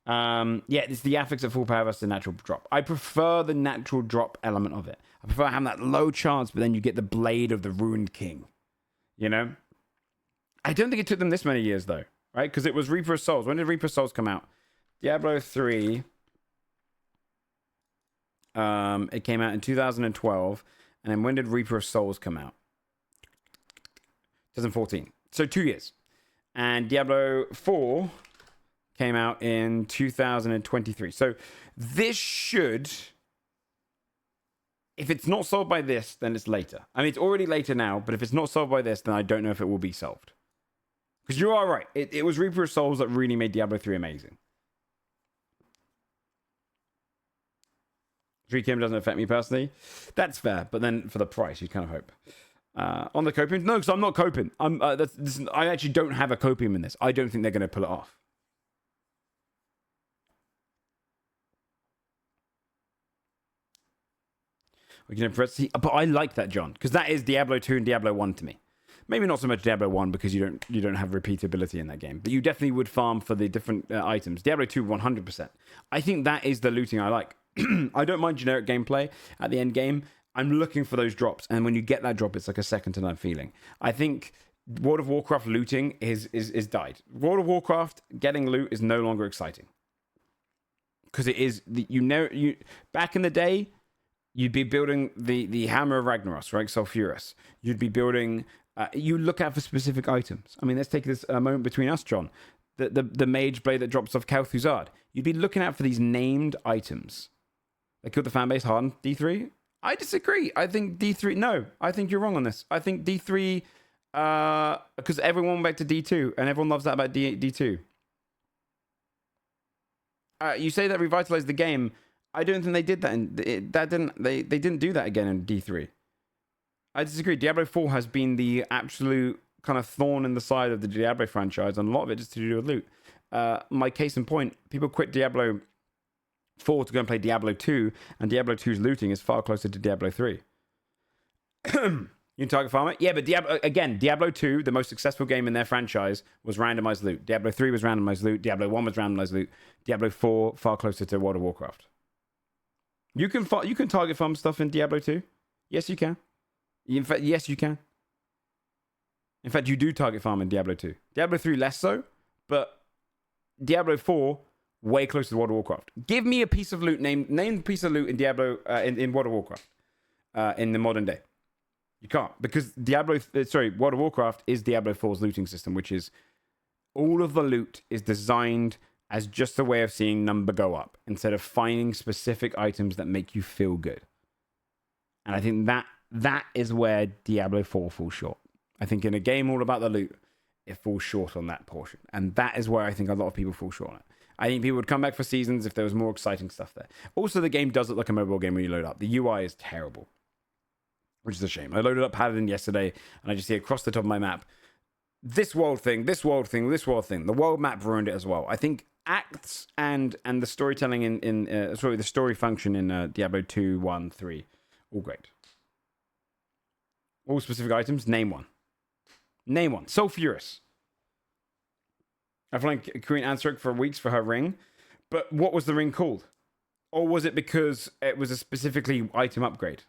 Yeah, it's the affix at full power versus the natural drop. I prefer the natural drop element of it. I prefer having that low chance, but then you get the blade of the Ruined King. You know? I don't think it took them this many years, though. Right? Because it was Reaper of Souls. When did Reaper of Souls come out? Diablo 3. It came out in 2012. And then when did Reaper of Souls come out? 2014. So 2 years. and Diablo 4 came out in 2023. So this should, if it's not solved by this, then it's later. I mean, it's already later now, but if it's not solved by this, then I don't know if it will be solved. Because you are right. It was Reaper of Souls that really made Diablo 3 amazing. 3 Kim doesn't affect me personally. That's fair, but then for the price, you kind of hope. On the copium? No, because I'm not coping. I actually don't have a copium in this. I don't think they're going to pull it off. We can impress. But I like that, John, because that is Diablo 2 and Diablo 1 to me. Maybe not so much Diablo 1 because you don't have repeatability in that game, but you definitely would farm for the different items. Diablo 2, 100%. I think that is the looting I like. I don't mind generic gameplay at the end game. I'm looking for those drops, and when you get that drop, it's like a second to none feeling. I think World of Warcraft looting is died. World of Warcraft getting loot is no longer exciting because it is back in the day. You'd be building the Hammer of Ragnaros, right? Sulfurous. You'd be building. You look out for specific items. I mean, let's take this moment between us, John. The mage blade that drops off Kel'Thuzad. You'd be looking out for these named items. They killed the fan base hard on D3. I disagree. I think D3. No, I think you're wrong on this. I think D3 because everyone went back to D2 and everyone loves that about D2. You say that revitalized the game. I don't think they did that. They didn't do that again in D3. I disagree. Diablo 4 has been the absolute kind of thorn in the side of the Diablo franchise, and a lot of it is to do with loot. My case in point, people quit Diablo 4 to go and play Diablo 2, and Diablo 2's looting is far closer to Diablo 3. You can target farm it? Yeah, but Diablo 2, the most successful game in their franchise, was randomized loot. Diablo 3 was randomized loot. Diablo 1 was randomized loot. Diablo 4, far closer to World of Warcraft. You can target farm stuff in Diablo 2. Yes, you can. In fact, yes, you can. In fact, you do target farm in Diablo 2. Diablo 3 less so, but Diablo 4 way closer to World of Warcraft. Give me a piece of loot. Name the piece of loot in Diablo in World of Warcraft in the modern day. You can't, because World of Warcraft is Diablo 4's looting system, which is all of the loot is designed as just a way of seeing number go up instead of finding specific items that make you feel good. And I think that is where Diablo 4 falls short. I think in a game all about the loot, it falls short on that portion. And that is where I think a lot of people fall short on it. I think people would come back for seasons if there was more exciting stuff there. Also, the game does look like a mobile game when you load up. The UI is terrible, which is a shame. I loaded up Paladin yesterday, and I just see across the top of my map, this world thing, this world thing, this world thing. The world map ruined it as well. I think acts and the storytelling the story function in Diablo 2, 1, 3, all great. All specific items, name one. Name one. Sulfurous. I've liked Queen Ansric for weeks for her ring, but what was the ring called? Or was it because it was a specifically item upgrade?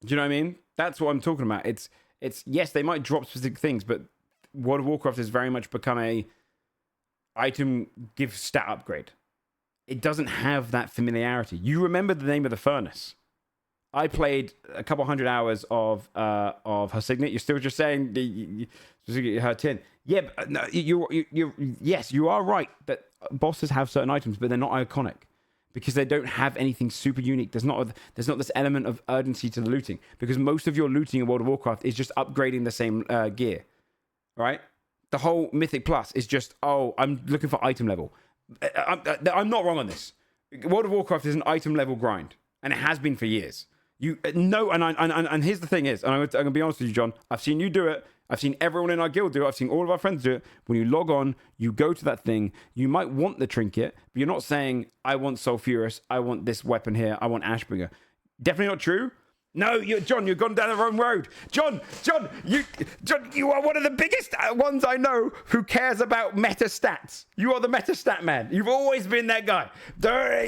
Do you know what I mean? That's what I'm talking about. It's yes, they might drop specific things, but World of Warcraft has very much become a item give stat upgrade. It doesn't have that familiarity. You remember the name of the furnace. I played a couple hundred hours of her signet. You're still just saying her tin. Yeah, but no, yes, you are right that bosses have certain items, but they're not iconic because they don't have anything super unique. There's not this element of urgency to the looting because most of your looting in World of Warcraft is just upgrading the same gear, right? The whole Mythic Plus is just, I'm looking for item level. I'm not wrong on this. World of Warcraft is an item level grind, and it has been for years. And here's the thing is, and I'm going to be honest with you, John. I've seen you do it. I've seen everyone in our guild do it. I've seen all of our friends do it. When you log on, you go to that thing. You might want the trinket, but you're not saying, I want Sulfurous. I want this weapon here. I want Ashbringer. Definitely not true. No, John, you've gone down the wrong road. John, you are one of the biggest ones I know who cares about meta stats. You are the meta stat man. You've always been that guy.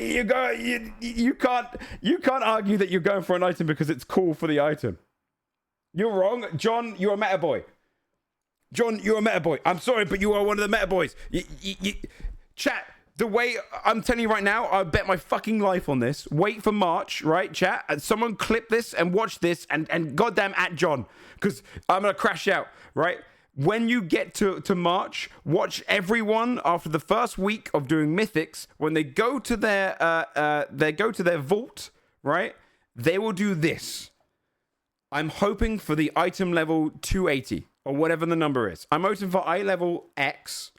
You can't argue that you're going for an item because it's cool for the item. You're wrong, John. You're a meta boy. John, you're a meta boy. I'm sorry, but you are one of the meta boys. Chat. The way I'm telling you right now, I bet my fucking life on this. Wait for March, right, chat? And someone clip this and watch this and goddamn at John, because I'm gonna crash out, right? When you get to March, watch everyone after the first week of doing mythics. When they go to their vault, right? They will do this. I'm hoping for the item level 280 or whatever the number is. I'm hoping for eye level X,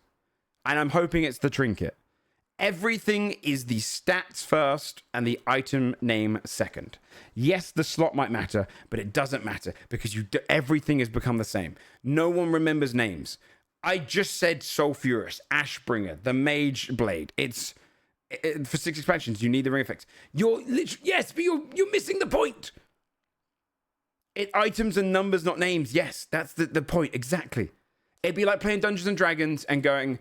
and I'm hoping it's the trinket. Everything is the stats first and the item name second. Yes, the slot might matter, but it doesn't matter because everything has become the same. No one remembers names. I just said Sulfurous, Ashbringer, the Mage Blade. For 6 expansions, you need the ring effects. You're literally, yes, but you're missing the point. Items and numbers, not names. Yes, that's the point exactly. It'd be like playing Dungeons and Dragons and going,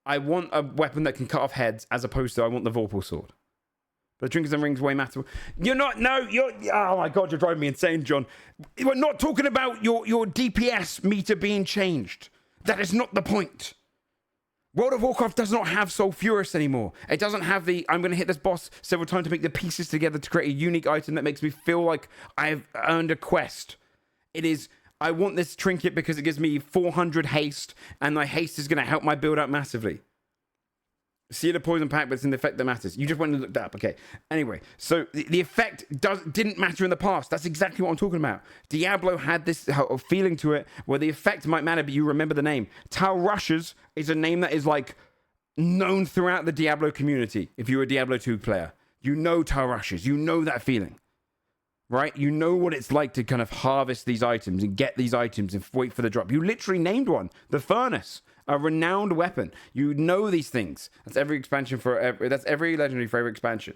I want a weapon that can cut off heads as opposed to I want the Vorpal sword. But Trinkets and Rings way matter. You're not, no, oh my God, you're driving me insane, John. We're not talking about your DPS meter being changed. That is not the point. World of Warcraft does not have Sulfurous anymore. It doesn't have I'm going to hit this boss several times to make the pieces together to create a unique item that makes me feel like I've earned a quest. It is, I want this trinket because it gives me 400 haste, and my haste is going to help my build up massively. See the poison pack, but it's in the effect that matters. You just went and looked that up. Okay. Anyway, so the effect didn't matter in the past. That's exactly what I'm talking about. Diablo had this feeling to it where the effect might matter, but you remember the name. Tal Rushers is a name that is like known throughout the Diablo community. If you're a Diablo 2 player, you know Tal Rushers. You know that feeling, right? You know what it's like to kind of harvest these items and get these items and wait for the drop. You literally named one, the Furnace. A renowned weapon. You know these things. That's every expansion that's every legendary for every expansion.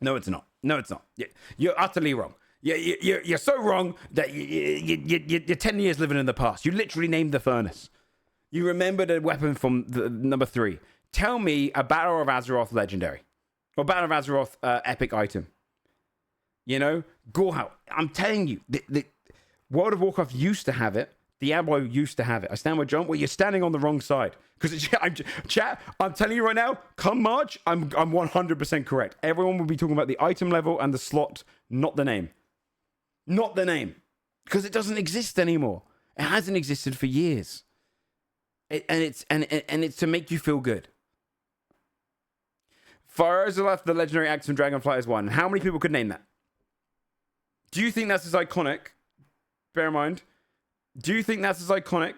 No, it's not. No, it's not. You're utterly wrong. You're so wrong that you're 10 years living in the past. You literally named the Furnace. You remembered a weapon from the number 3. Tell me a Battle of Azeroth legendary. Or Battle of Azeroth epic item. You know? Gorehound. I'm telling you, the World of Warcraft used to have it. Diablo used to have it. I stand with John. Well, you're standing on the wrong side. Because chat, I'm telling you right now, come March, I'm 100% correct. Everyone will be talking about the item level and the slot, not the name. Not the name. Because it doesn't exist anymore. It hasn't existed for years. And it's to make you feel good. Farazalaf, the legendary axe from Dragonflight is one. How many people could name that? Do you think that's as iconic? Bear in mind. Do you think that's as iconic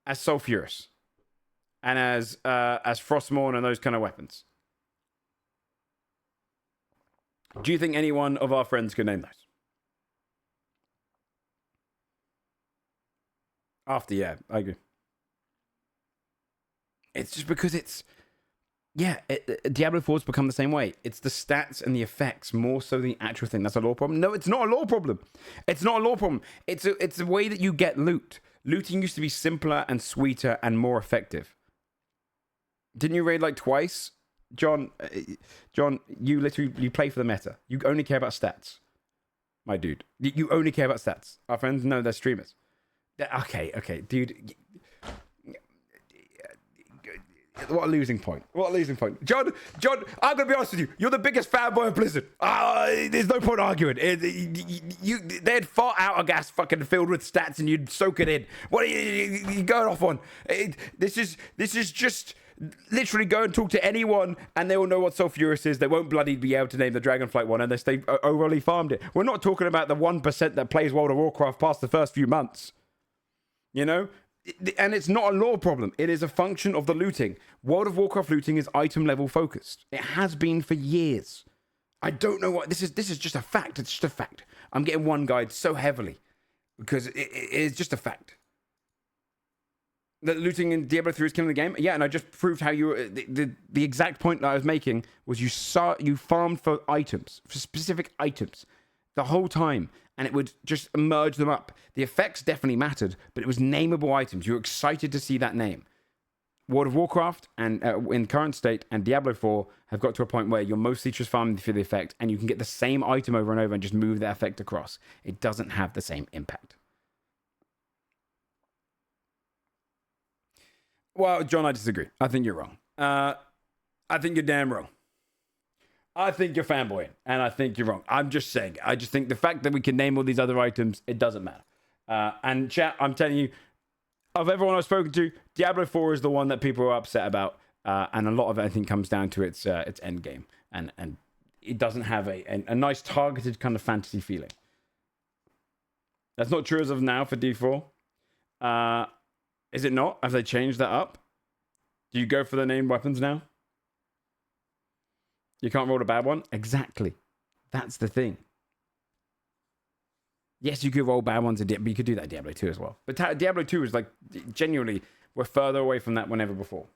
as Sulfurous and as Frostmourne and those kind of weapons? Do you think any one of our friends could name those? I agree. It's just because Diablo 4's become the same way. It's the stats and the effects more so than the actual thing. That's a lore problem. No, it's not a lore problem. It's not a lore problem. It's the way that you get loot. Looting used to be simpler and sweeter and more effective. Didn't you raid like twice? John, you play for the meta. You only care about stats. My dude. You only care about stats. Our friends know they're streamers. Okay, dude. What a losing point. John, I'm going to be honest with you. You're the biggest fanboy of Blizzard. There's no point arguing. They'd fart out a gas fucking filled with stats and you'd soak it in. What are you going off on? This is just literally go and talk to anyone and they will know what Sulfurous is. They won't bloody be able to name the Dragonflight one unless they overly farmed it. We're not talking about the 1% that plays World of Warcraft past the first few months. You know? And it's not a lore problem. It is a function of the looting. World of Warcraft looting is item level focused. It has been for years. I don't know what this is. This is just a fact. It's just a fact. I'm getting one guide so heavily because it is just a fact. That looting in Diablo 3 is killing the game. Yeah, and I just proved how you the exact point that I was making was you farmed for items, for specific items, the whole time. And it would just merge them up. The effects definitely mattered, but it was nameable items. You were excited to see that name. World of Warcraft and in current state and Diablo 4 have got to a point where you're mostly just farming for the effect and you can get the same item over and over and just move that effect across. It doesn't have the same impact. Well, John, I disagree. I think you're wrong. I think you're damn wrong. I think you're fanboying, and I think you're wrong. I'm just saying. I just think the fact that we can name all these other items, it doesn't matter. And chat, I'm telling you, of everyone I've spoken to, Diablo 4 is the one that people are upset about, and a lot of it, I think, comes down to its end game, and it doesn't have a nice targeted kind of fantasy feeling. That's not true as of now for D4. Is it not? Have they changed that up? Do you go for the named weapons now? You can't roll a bad one? Exactly. That's the thing. Yes, you could roll bad ones, but you could do that in Diablo 2 as well. But Diablo 2 is like, genuinely, we're further away from that than ever before.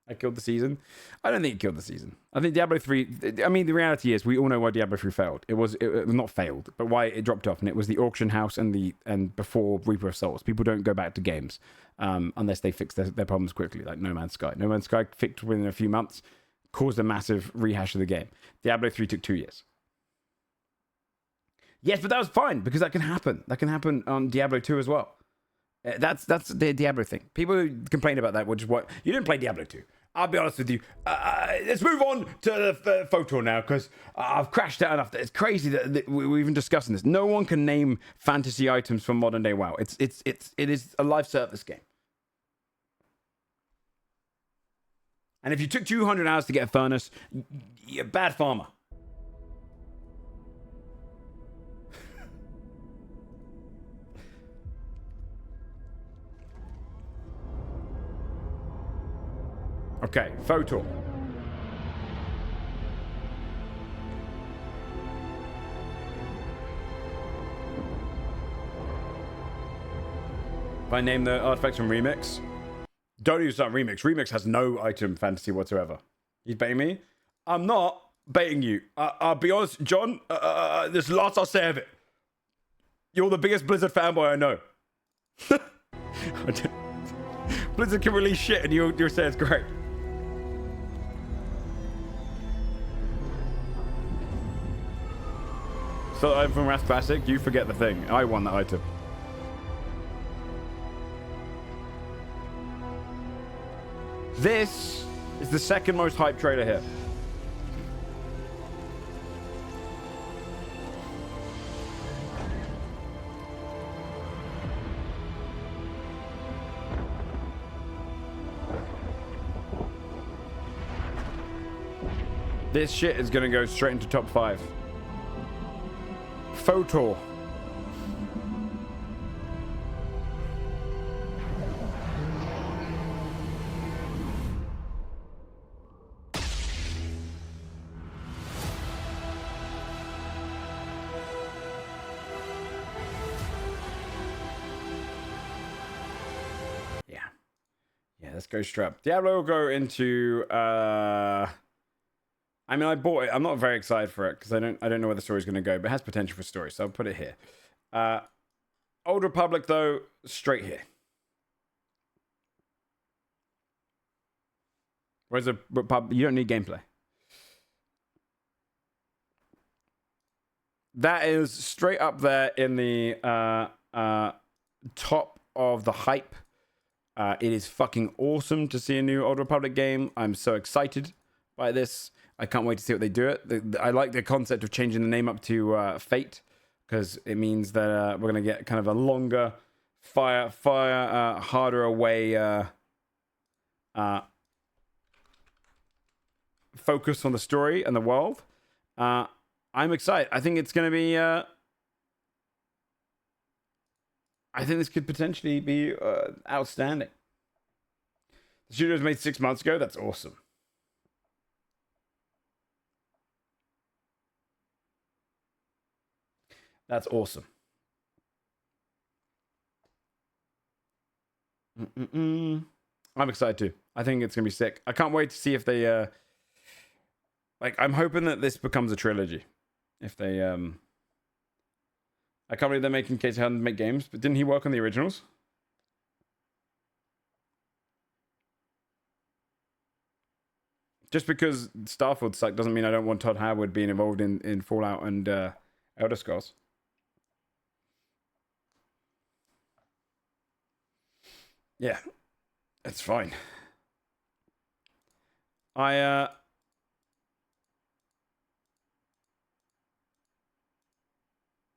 I killed the season. I don't think it killed the season. I think Diablo 3... I mean, the reality is, we all know why Diablo 3 failed. It was not failed, but why it dropped off. And it was the auction house and before Reaper of Souls. People don't go back to games unless they fix their problems quickly, like No Man's Sky. No Man's Sky fixed within a few months, caused a massive rehash of the game. Diablo 3 took 2 years. Yes, but that was fine, because that can happen. That can happen on Diablo 2 as well. That's the Diablo thing. People who complain about that, which is what... You didn't play Diablo 2. I'll be honest with you. Let's move on to the photo now, because I've crashed out enough. It's crazy that we're even discussing this. No one can name fantasy items from modern day WoW. It is a live service game. And if you took 200 hours to get a furnace, you're a bad farmer. Okay, photo. If I name the artifacts from Remix, don't use that Remix. Remix has no item fantasy whatsoever. You baiting me? I'm not baiting you. I'll be honest, John. There's lots I'll say of it. You're the biggest Blizzard fanboy I know. Blizzard can release shit and you'll say it's great. So I'm from Wrath Classic, you forget the thing. I won that item. This is the second most hyped trailer here. This shit is gonna go straight into top 5. Photo. Yeah, let's go strap. Diablo will go into I mean, I bought it. I'm not very excited for it because I don't know where the story's going to go, but it has potential for story, so I'll put it here. Old Republic, though, straight here. Whereas a Republic, you don't need gameplay. That is straight up there in the top of the hype. It is fucking awesome to see a new Old Republic game. I'm so excited by this. I can't wait to see what they do it. I like the concept of changing the name up to Fate, because it means that we're going to get kind of a longer, harder away focus on the story and the world. I'm excited. I think it's going to be... I think this could potentially be outstanding. The studio was made 6 months ago. That's awesome. That's awesome. I'm excited too. I think it's gonna be sick. I can't wait to see if they I'm hoping that this becomes a trilogy. If they I can't believe they're making Casey Hudson make games, but didn't he work on the originals? Just because Starfield sucked doesn't mean I don't want Todd Howard being involved in Fallout and Elder Scrolls. Yeah. It's fine. I've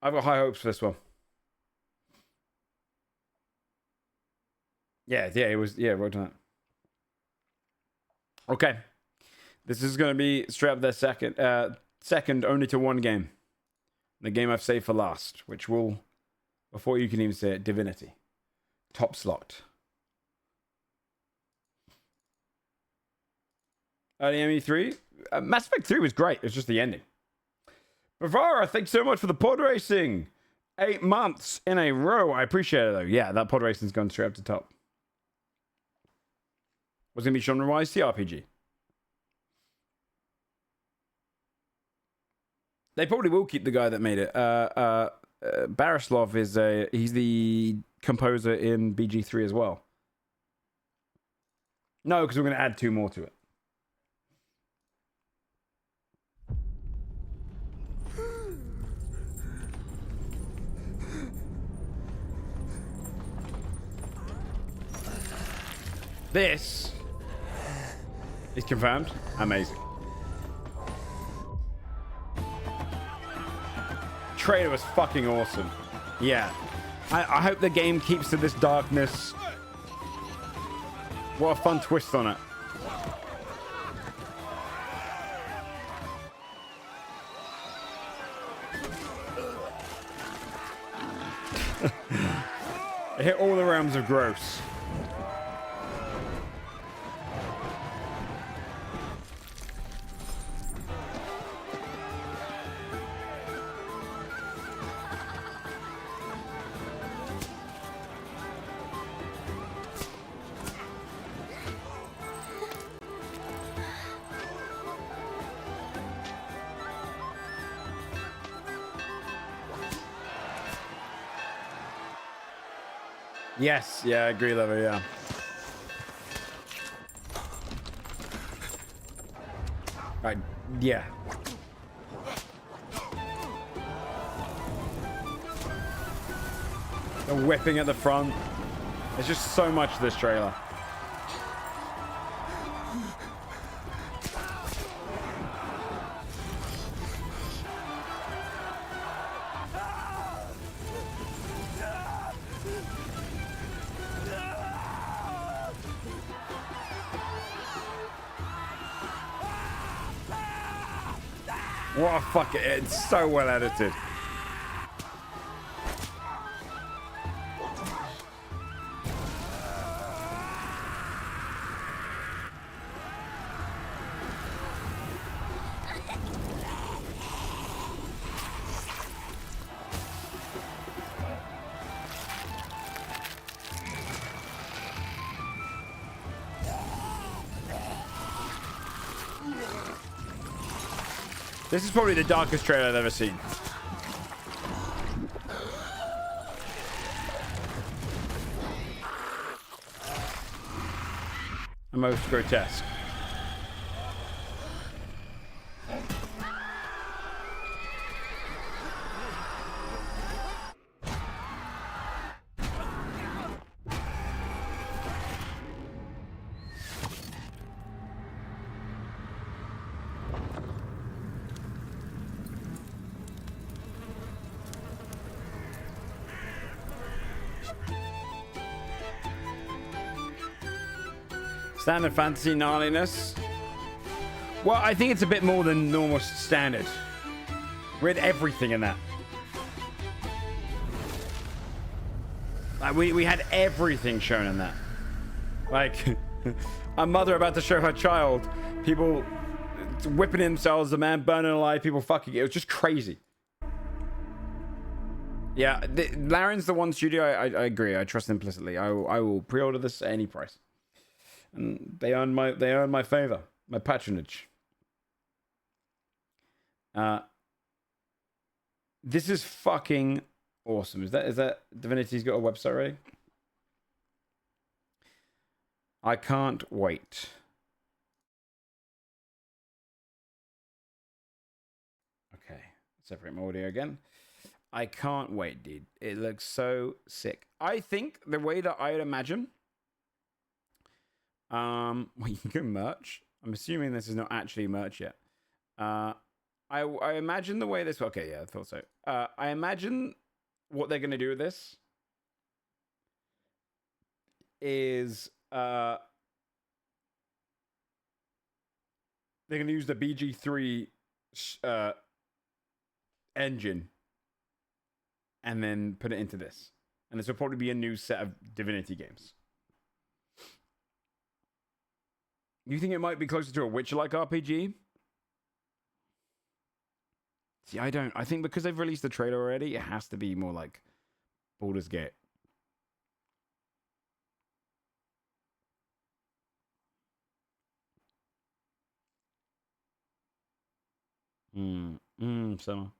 got high hopes for this one. Yeah, it was, wrote on that. Okay. This is going to be straight up their second only to one game. The game I've saved for last, which will, before you can even say it, Divinity. Top slot. Early ME3. Mass Effect 3 was great. It's just the ending. Bavara, thanks so much for the pod racing. 8 months in a row. I appreciate it, though. Yeah, that pod racing's gone straight up to top. Was going to be genre-wise CRPG. They probably will keep the guy that made it. Barislov he's the composer in BG3 as well. No, because we're going to add 2 more to it. This is confirmed. Amazing. Trailer was fucking awesome. Yeah. I hope the game keeps to this darkness. What a fun twist on it. It hit all the realms of gross. Yes, yeah, I agree, Lever, yeah. Right, yeah. The whipping at the front. There's just so much to this trailer. What a fuck, it's so well edited. This is probably the darkest trailer I've ever seen. The most grotesque. Standard fantasy gnarliness. Well, I think it's a bit more than normal standard. With everything in that. Like we had everything shown in that. Like a mother about to show her child, people whipping themselves, a man burning alive, people fucking. It was just crazy. Yeah, Laren's the one studio. I agree. I trust implicitly. I will pre-order this at any price. And they earn my favor, my patronage. This is fucking awesome. Is that Divinity's got a website already? I can't wait. Okay, separate my audio again. I can't wait, dude. It looks so sick. I think the way that I'd imagine Well, you can go merch. I'm assuming this is not actually merch yet. I imagine the way this. Okay, yeah, I thought so. I imagine what they're gonna do with this is they're gonna use the BG3 engine and then put it into this, and this will probably be a new set of Divinity games. You think it might be closer to a Witcher-like RPG? See, I don't. I think because they've released the trailer already, it has to be more like Baldur's Gate. Summer.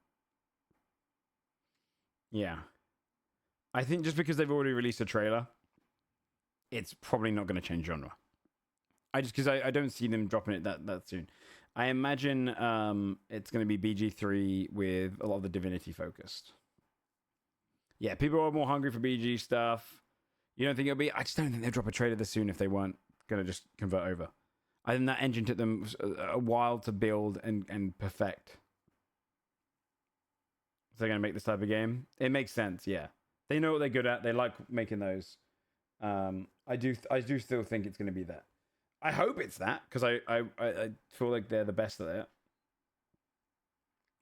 Yeah. I think just because they've already released a trailer, it's probably not going to change genre. Because I don't see them dropping it that soon. I imagine it's going to be BG3 with a lot of the Divinity focused. Yeah, people are more hungry for BG stuff. You don't think it'll be? I just don't think they'd drop a trailer this soon if they weren't going to just convert over. I think that engine took them a while to build and perfect. So they're going to make this type of game. It makes sense, yeah. They know what they're good at. They like making those. I do still think it's going to be that. I hope it's that, because I feel like they're the best at it.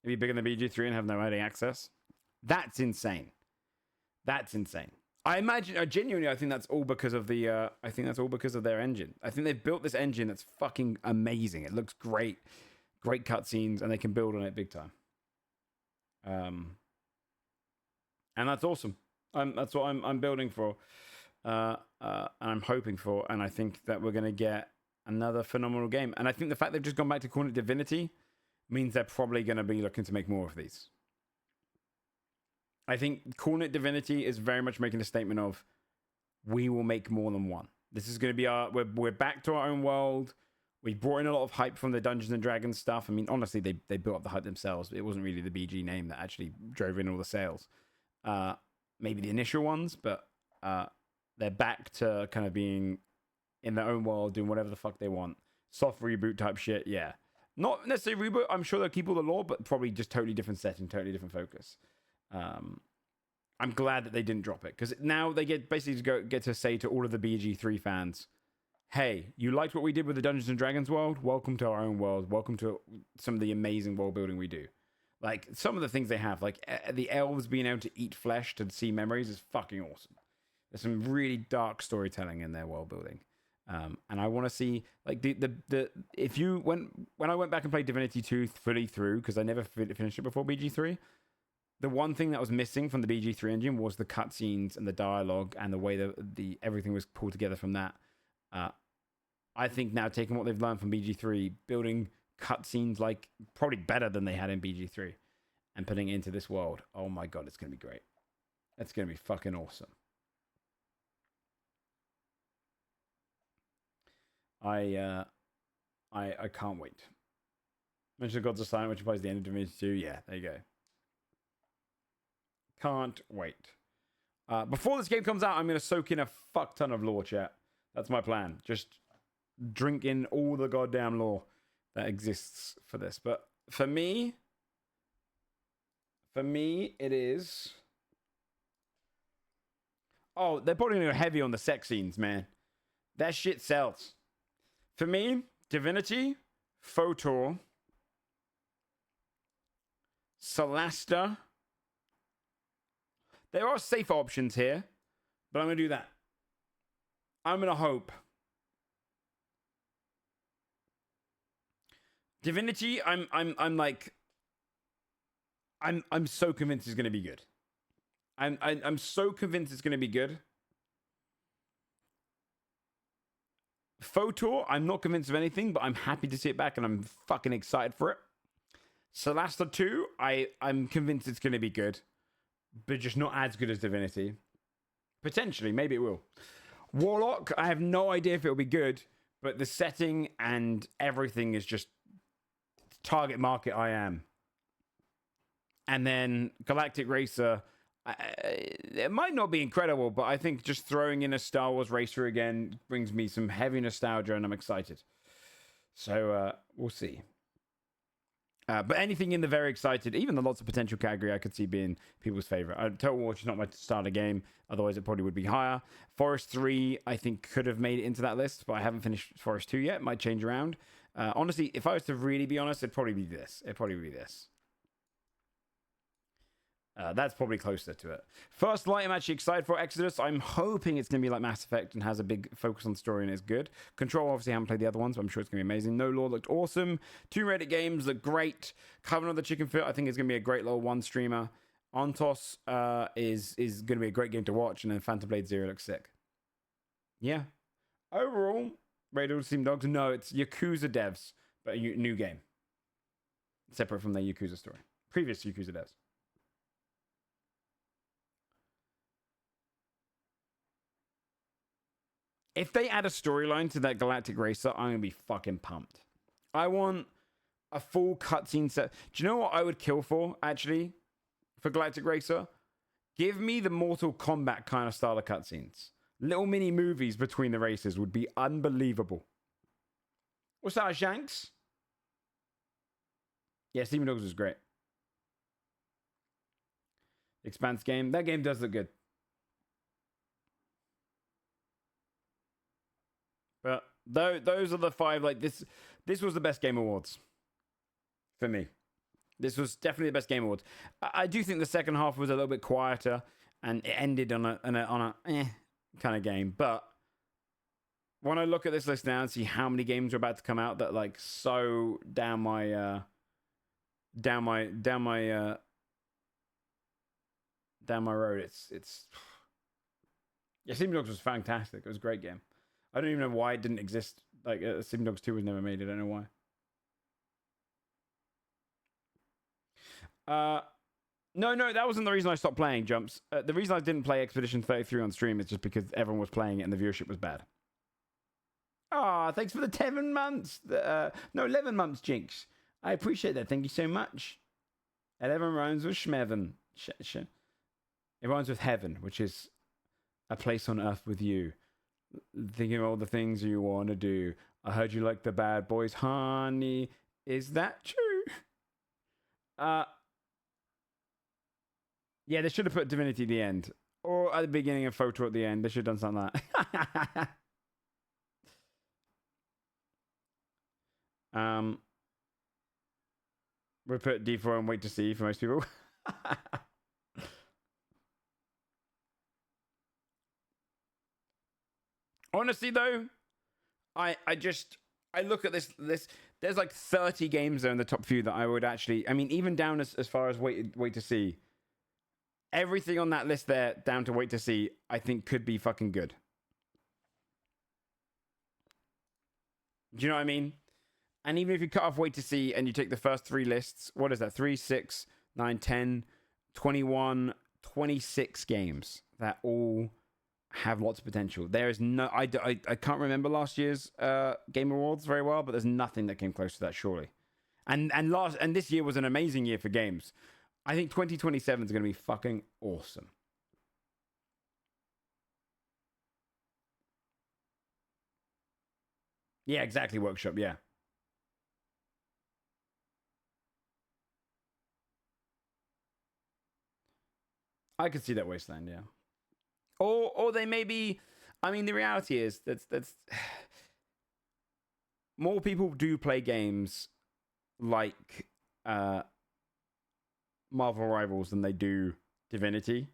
Be bigger than BG3 and have no early access. That's insane. That's insane. I imagine, genuinely, I think that's all because of the. I think that's all because of their engine. I think they've built this engine that's fucking amazing. It looks great, great cutscenes, and they can build on it big time. And that's awesome. That's what I'm building for. And I'm hoping for, and I think that we're going to get another phenomenal game. And I think the fact they've just gone back to calling it Divinity means they're probably going to be looking to make more of these. I think calling it Divinity is very much making a statement of, we will make more than one. This is going to be we're back to our own world. We brought in a lot of hype from the Dungeons and Dragons stuff. I mean, honestly, they built up the hype themselves. It wasn't really the BG name that actually drove in all the sales. Maybe the initial ones, but they're back to kind of being in their own world, doing whatever the fuck they want. Soft reboot type shit, yeah. Not necessarily reboot. I'm sure they'll keep all the lore, but probably just totally different setting, totally different focus. I'm glad that they didn't drop it, because now they get to say to all of the BG3 fans, hey, you liked what we did with the Dungeons and Dragons world? Welcome to our own world. Welcome to some of the amazing world building we do. Like, some of the things they have, like the elves being able to eat flesh to see memories is fucking awesome. There's some really dark storytelling in their world building. And I want to see, like, if you, when I went back and played Divinity 2 fully through, because I never finished it before BG3, the one thing that was missing from the BG3 engine was the cutscenes and the dialogue and the way the everything was pulled together from that. I think now, taking what they've learned from BG3, building cutscenes like probably better than they had in BG3, and putting it into this world, oh my god, it's gonna be great. It's gonna be fucking awesome. I can't wait. Mention of Gods of Silent, which implies the end of Divinity 2. Yeah, there you go. Can't wait. Before this game comes out, I'm going to soak in a fuck ton of lore, chat. That's my plan. Just drink in all the goddamn lore that exists for this. But for me, it is... Oh, they're probably going to go heavy on the sex scenes, man. That shit sells. For me, Divinity, Photor, Solasta. There are safer options here, but I'm going to do that. I'm going to hope. Divinity, I'm so convinced it's going to be good. I'm so convinced it's going to be good. Photor, I'm not convinced of anything, but I'm happy to see it back, and I'm fucking excited for it. Solasta 2, I'm convinced it's going to be good, but just not as good as Divinity. Potentially, maybe it will. Warlock, I have no idea if it'll be good, but the setting and everything is just target market I am. And then Galactic Racer, It might not be incredible, but I think just throwing in a Star Wars racer again brings me some heavy nostalgia, and I'm excited. So we'll see. But anything in the very excited, even the lots of potential category, I could see being people's favorite. Total War is not my starter game, otherwise it probably would be higher. Forest 3, I think, could have made it into that list, but I haven't finished Forest 2 yet. Might change around. Honestly, if I was to really be honest, it'd probably be this. That's probably closer to it. First Light, I'm actually excited for. Exodus, I'm hoping it's going to be like Mass Effect and has a big focus on the story and is good. Control, obviously, I haven't played the other ones, but I'm sure it's going to be amazing. No Law looked awesome. Two Reddit games look great. Covenant of the Chicken Foot, I think, is going to be a great little one streamer. Ontos is going to be a great game to watch, and then Phantom Blade Zero looks sick. Yeah. Overall, Radio Steam Dogs, no, it's Yakuza devs, but a new game. Separate from their Yakuza story. Previous Yakuza devs. If they add a storyline to that Galactic Racer, I'm going to be fucking pumped. I want a full cutscene set. Do you know what I would kill for, actually, for Galactic Racer? Give me the Mortal Kombat kind of style of cutscenes. Little mini movies between the races would be unbelievable. What's that, Shanks? Yeah, Steam Dogs was great. Expanse game. That game does look good. But those are the five. Like this was the best Game Awards for me. This was definitely the best Game Awards. I do think the second half was a little bit quieter, and it ended on a kind of game. But when I look at this list now and see how many games are about to come out that like so down my road, it's yeah. Sleeping Dogs was fantastic. It was a great game. I don't even know why it didn't exist. Like, Sleeping Dogs 2 was never made. I don't know why. No, that wasn't the reason I stopped playing Jumps. The reason I didn't play Expedition 33 on stream is just because everyone was playing it and the viewership was bad. Ah, thanks for the 10 months. 11 months, Jinx. I appreciate that. Thank you so much. 11 rhymes with Schmeven. It rhymes with heaven, which is a place on earth with you. Thinking of all the things you want to do. I heard you like the bad boys, honey. Is that true? Yeah, they should have put Divinity at the end. Or at the beginning of Photo at the end. They should have done something like that. We put D4 and Wait to See for most people. Honestly, though, I look at this. There's like 30 games there in the top few that I would actually. I mean, even down as far as Wait to See. Everything on that list there, down to Wait to See, I think could be fucking good. Do you know what I mean? And even if you cut off Wait to See and you take the first three lists, what is that? 3, 6, 9, 10, 21, 26 games that all have lots of potential. There is no, I can't remember last year's Game Awards very well, but there's nothing that came close to that, surely. And this year was an amazing year for games. I think 2027 is going to be fucking awesome. Yeah, exactly. Workshop. Yeah. I could see that Wasteland. Yeah. Or they may be. I mean, the reality is that's more people do play games like Marvel Rivals than they do Divinity,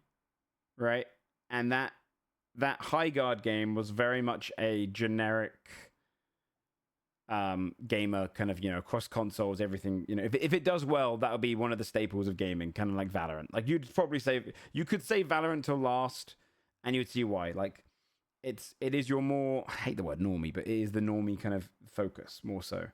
right? And that High Guard game was very much a generic gamer kind of, cross consoles, everything. If it does well, that'll be one of the staples of gaming, kind of like Valorant. Like you could say Valorant till last, and you would see why. Like it is your more, I hate the word normie, but it is the normie kind of focus more so.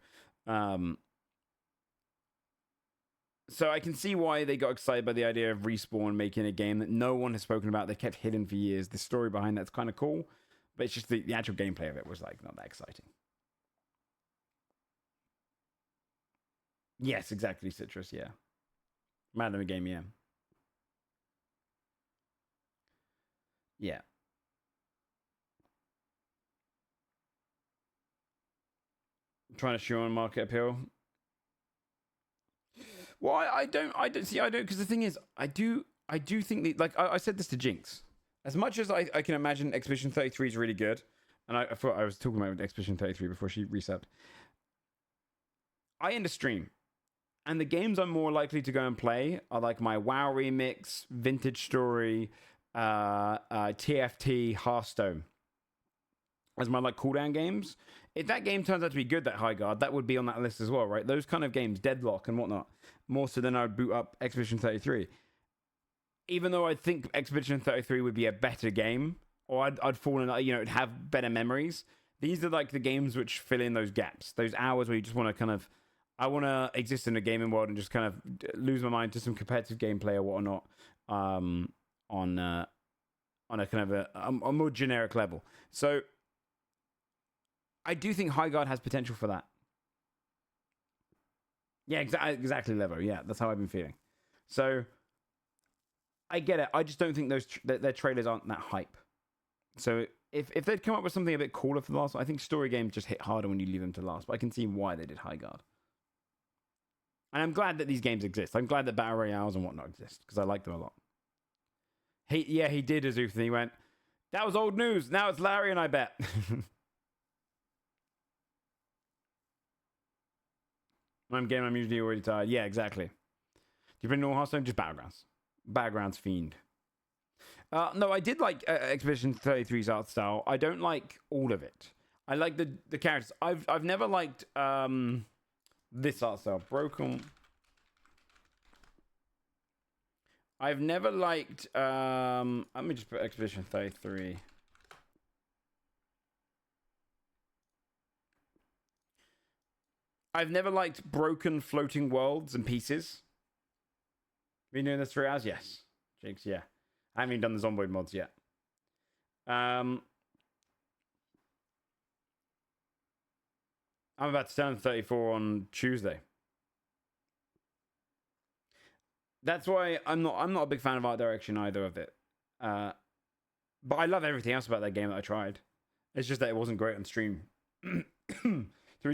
So I can see why they got excited by the idea of Respawn making a game that no one has spoken about. They kept hidden for years. The story behind that's kind of cool, but it's just the actual gameplay of it was like not that exciting. Yes, exactly. Citrus, yeah. Madam game, yeah. Yeah. Trying to show on market appeal. Well, I don't see. I don't, because the thing is, I do think that, like, I said this to Jinx. As much as I can imagine Expedition 33 is really good, and I thought I was talking about Expedition 33 before she reset. I end a stream, and the games I'm more likely to go and play are like my WoW remix, Vintage Story, TFT, Hearthstone, as my like cooldown games. If that game turns out to be good, that High Guard, that would be on that list as well, right? Those kind of games, Deadlock and whatnot, more so than I would boot up Expedition 33. Even though I think Expedition 33 would be a better game, or I'd fall in, you know, it'd have better memories. These are like the games which fill in those gaps, those hours where you just want to kind of, I want to exist in a gaming world and just kind of lose my mind to some competitive gameplay or whatnot, on a kind of a more generic level. So I do think High Guard has potential for that. Yeah, exactly, Levo. Yeah, that's how I've been feeling. So I get it. I just don't think their trailers aren't that hype. So if they'd come up with something a bit cooler for the last one, I think story games just hit harder when you leave them to last. But I can see why they did High Guard. And I'm glad that these games exist. I'm glad that Battle Royales and whatnot exist, because I like them a lot. He did, Azuf, and he went, that was old news. Now it's Larian, I bet. I'm usually already tired. Yeah, exactly. Do you play normal Hearthstone? Just Battlegrounds. Battlegrounds Fiend. No, I did like Expedition 33's art style. I don't like all of it. I like the characters. I've never liked this art style. Broken. I've never liked let me just put Expedition 33. I've never liked broken floating worlds and pieces. Been doing this 3 hours? Yes. Jigs, yeah. I haven't even done the Zomboid mods yet. I'm about to turn 34 on Tuesday. That's why I'm not a big fan of art direction either of it. But I love everything else about that game that I tried. It's just that it wasn't great on stream.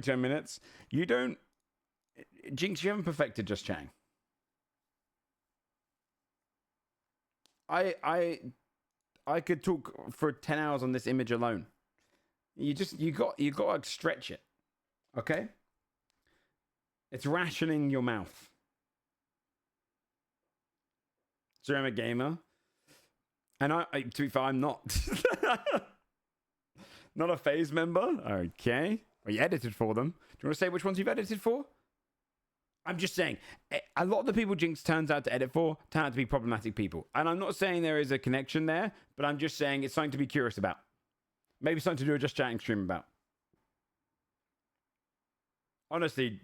10 minutes. You don't, Jinx, you haven't perfected Just Chang. I could talk for 10 hours on this image alone. You got to stretch it. Okay? It's rationing your mouth. So I'm a gamer. And to be fair, I'm not. Not a phase member. Okay. Well, you edited for them. Do you want to say which ones you've edited for? I'm just saying, a lot of the people Jinx turns out to edit for turn out to be problematic people. And I'm not saying there is a connection there, but I'm just saying it's something to be curious about. Maybe something to do with Just Chatting stream about. Honestly,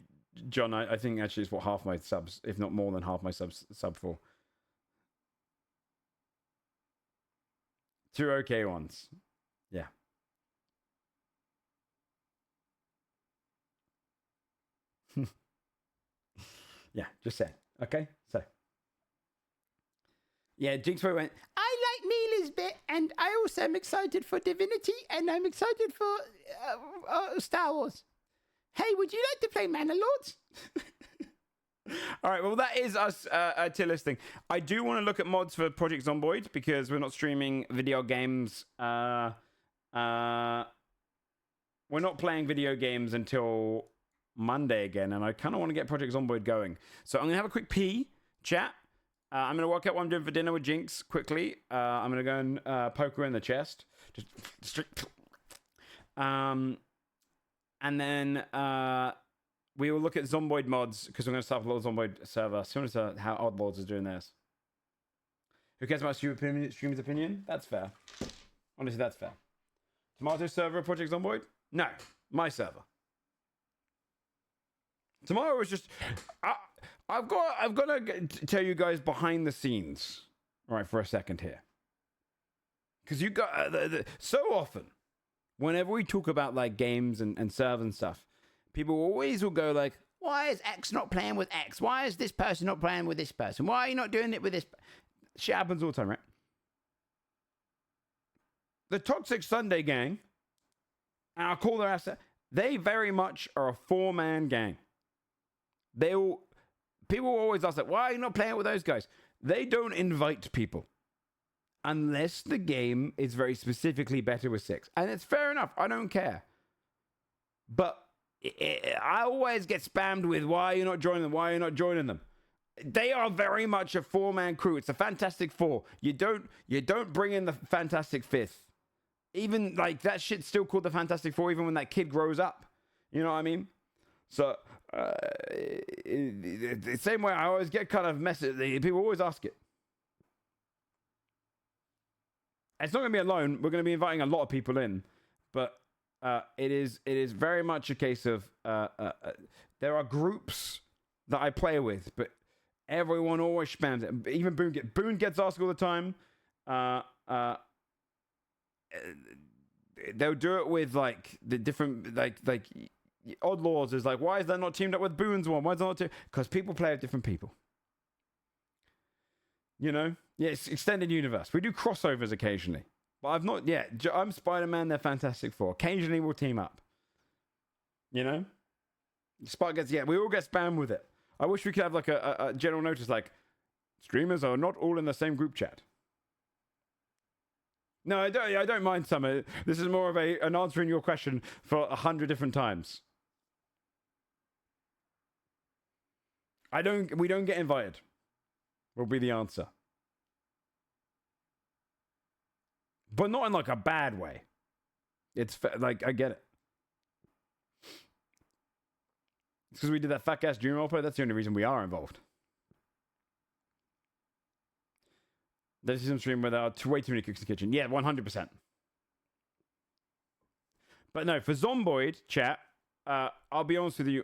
John, I think actually it's what half my subs, if not more than half my subs sub for. 2 okay ones. Yeah. Yeah, just saying. Okay, so. Yeah, Jinx went, I like Mila's bit, and I also am excited for Divinity, and I'm excited for Star Wars. Hey, would you like to play Manor Lords? All right, well, that is us tier listing. I do want to look at mods for Project Zomboid, because we're not streaming video games. We're not playing video games until Monday again, and I kind of want to get Project Zomboid going. So I'm going to have a quick pee, chat. I'm going to work out what I'm doing for dinner with Jinx quickly. I'm going to go and poke her in the chest. And then we will look at Zomboid mods, because we're going to start a little Zomboid server, similar to how Oddballs is doing theirs. Who cares about streamer's opinion? That's fair. Honestly, that's fair. Tomato server of Project Zomboid? No, my server. Tomorrow was just, I've got to tell you guys behind the scenes, right, for a second here, because you got so often, whenever we talk about like games and servers and stuff, people always will go like, why is X not playing with X? Why is this person not playing with this person? Why are you not doing it with this? Shit happens all the time, right? the Toxic Sunday gang, and I'll call their ass, they very much are a four-man gang. People always ask, like, why are you not playing with those guys? They don't invite people unless the game is very specifically better with 6. And it's fair enough. I don't care. But I always get spammed with, why are you not joining them? Why are you not joining them? They are very much a four-man crew. It's a Fantastic Four. You don't bring in the Fantastic Fifth. Even, like, that shit's still called the Fantastic Four even when that kid grows up. You know what I mean? So, the same way I always get kind of messages. People always ask it. It's not going to be alone. We're going to be inviting a lot of people in. But it is very much a case of there are groups that I play with, but everyone always spams it. Even Boone gets asked all the time. They'll do it with like the different like Odd Laws is like, why is that not teamed up with Boone's one? Why is that not? Because people play with different people. You know, yeah, it's extended universe. We do crossovers occasionally, but I've not yet. I'm Spider-Man. They're Fantastic Four. Occasionally we'll team up. You know, Spot gets we all get spammed with it. I wish we could have like a general notice like streamers are not all in the same group chat. No, I don't mind some. This is more of an answering your question for 100 different times. We don't get invited. Will be the answer. But not in like a bad way. It's like, I get it. It's because we did that fat ass dream roleplay. That's the only reason we are involved. There's some stream where there are way too many cooks in the kitchen. Yeah, 100%. But no, for Zomboid chat, I'll be honest with you.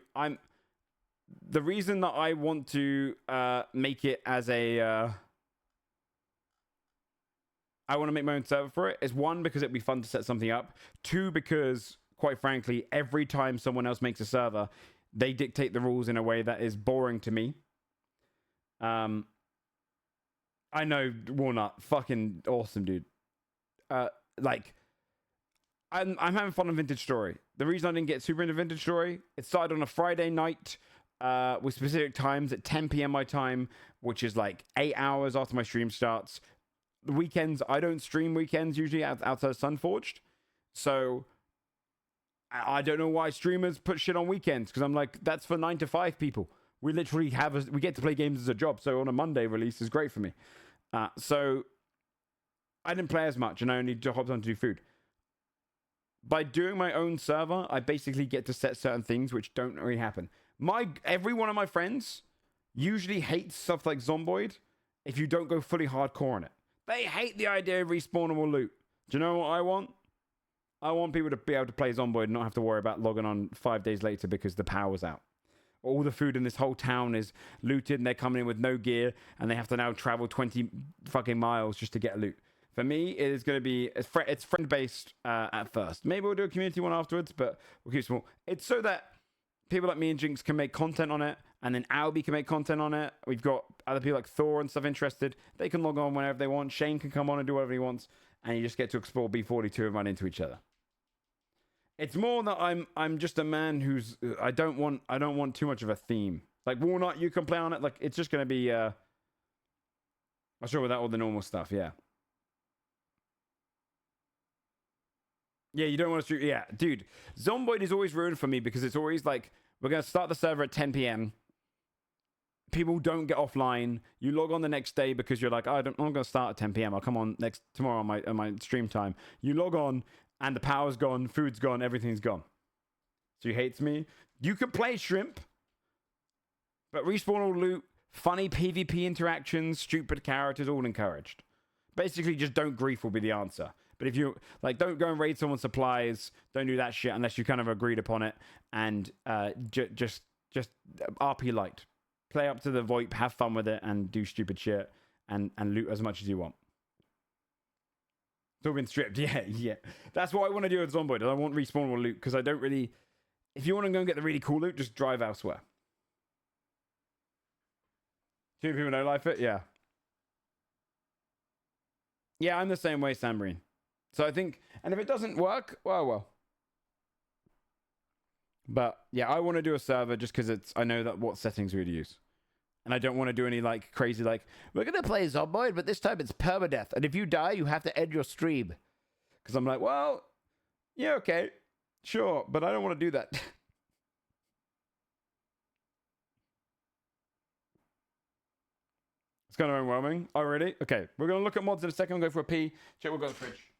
The reason that I want to make it as I want to make my own server for it is 1, because it'd be fun to set something up. 2, because quite frankly, every time someone else makes a server, they dictate the rules in a way that is boring to me. I know, Walnut, fucking awesome, dude. Like, I'm having fun on Vintage Story. The reason I didn't get super into Vintage Story, it started on a Friday night with specific times at 10 p.m. my time, which is like 8 hours after my stream starts. The weekends, I don't stream weekends usually outside of Sunforged. So I don't know why streamers put shit on weekends, because I'm like, that's for 9 to 5 people. We literally we get to play games as a job. So on a Monday release is great for me. So I didn't play as much, and I only hopped on to do food. By doing my own server, I basically get to set certain things which don't really happen. Every one of my friends usually hates stuff like Zomboid if you don't go fully hardcore on it. They hate the idea of respawnable loot. Do you know what I want? I want people to be able to play Zomboid and not have to worry about logging on 5 days later because the power's out. All the food in this whole town is looted and they're coming in with no gear and they have to now travel 20 fucking miles just to get loot. For me, it is going to be, it's friend-based at first. Maybe we'll do a community one afterwards, but we'll keep it small. It's so that people like me and Jinx can make content on it, and then Albie can make content on it. We've got other people like Thor and stuff interested. They can log on whenever they want. Shane can come on and do whatever he wants, and you just get to explore B42 and run into each other. It's more that I'm just a man who's I don't want too much of a theme. Like Walnut, you can play on it. Like it's just gonna be I'll show without all the normal stuff. Yeah. Yeah, you don't want to stream. Yeah, dude, Zomboid is always ruined for me because it's always like we're gonna start the server at 10 p.m. People don't get offline. You log on the next day because you're like, I'm gonna start at 10 p.m. I'll come on tomorrow on my stream time. You log on. And the power's gone, food's gone, everything's gone. So he hates me. You can play Shrimp, but respawnable loot, funny PvP interactions, stupid characters, all encouraged. Basically, just don't grief will be the answer. But if you, like, don't go and raid someone's supplies, don't do that shit unless you kind of agreed upon it, and just RP light. Play up to the VoIP, have fun with it, and do stupid shit, and loot as much as you want. It's all been stripped, yeah. That's what I want to do with Zomboid. I want respawnable loot, because I don't really... If you want to go and get the really cool loot, just drive elsewhere. Too many people don't like it? Yeah. Yeah, I'm the same way, Sambrine. So I think, and if it doesn't work, well. But yeah, I want to do a server just because I know that what settings we'd use. And I don't want to do any like crazy, like, we're going to play Zomboid, but this time it's permadeath. And if you die, you have to end your stream. Because I'm like, well, yeah, okay, sure, but I don't want to do that. It's kind of overwhelming. Already? Okay, we're going to look at mods in a second. We'll go for a pee. Check, we'll go to the fridge.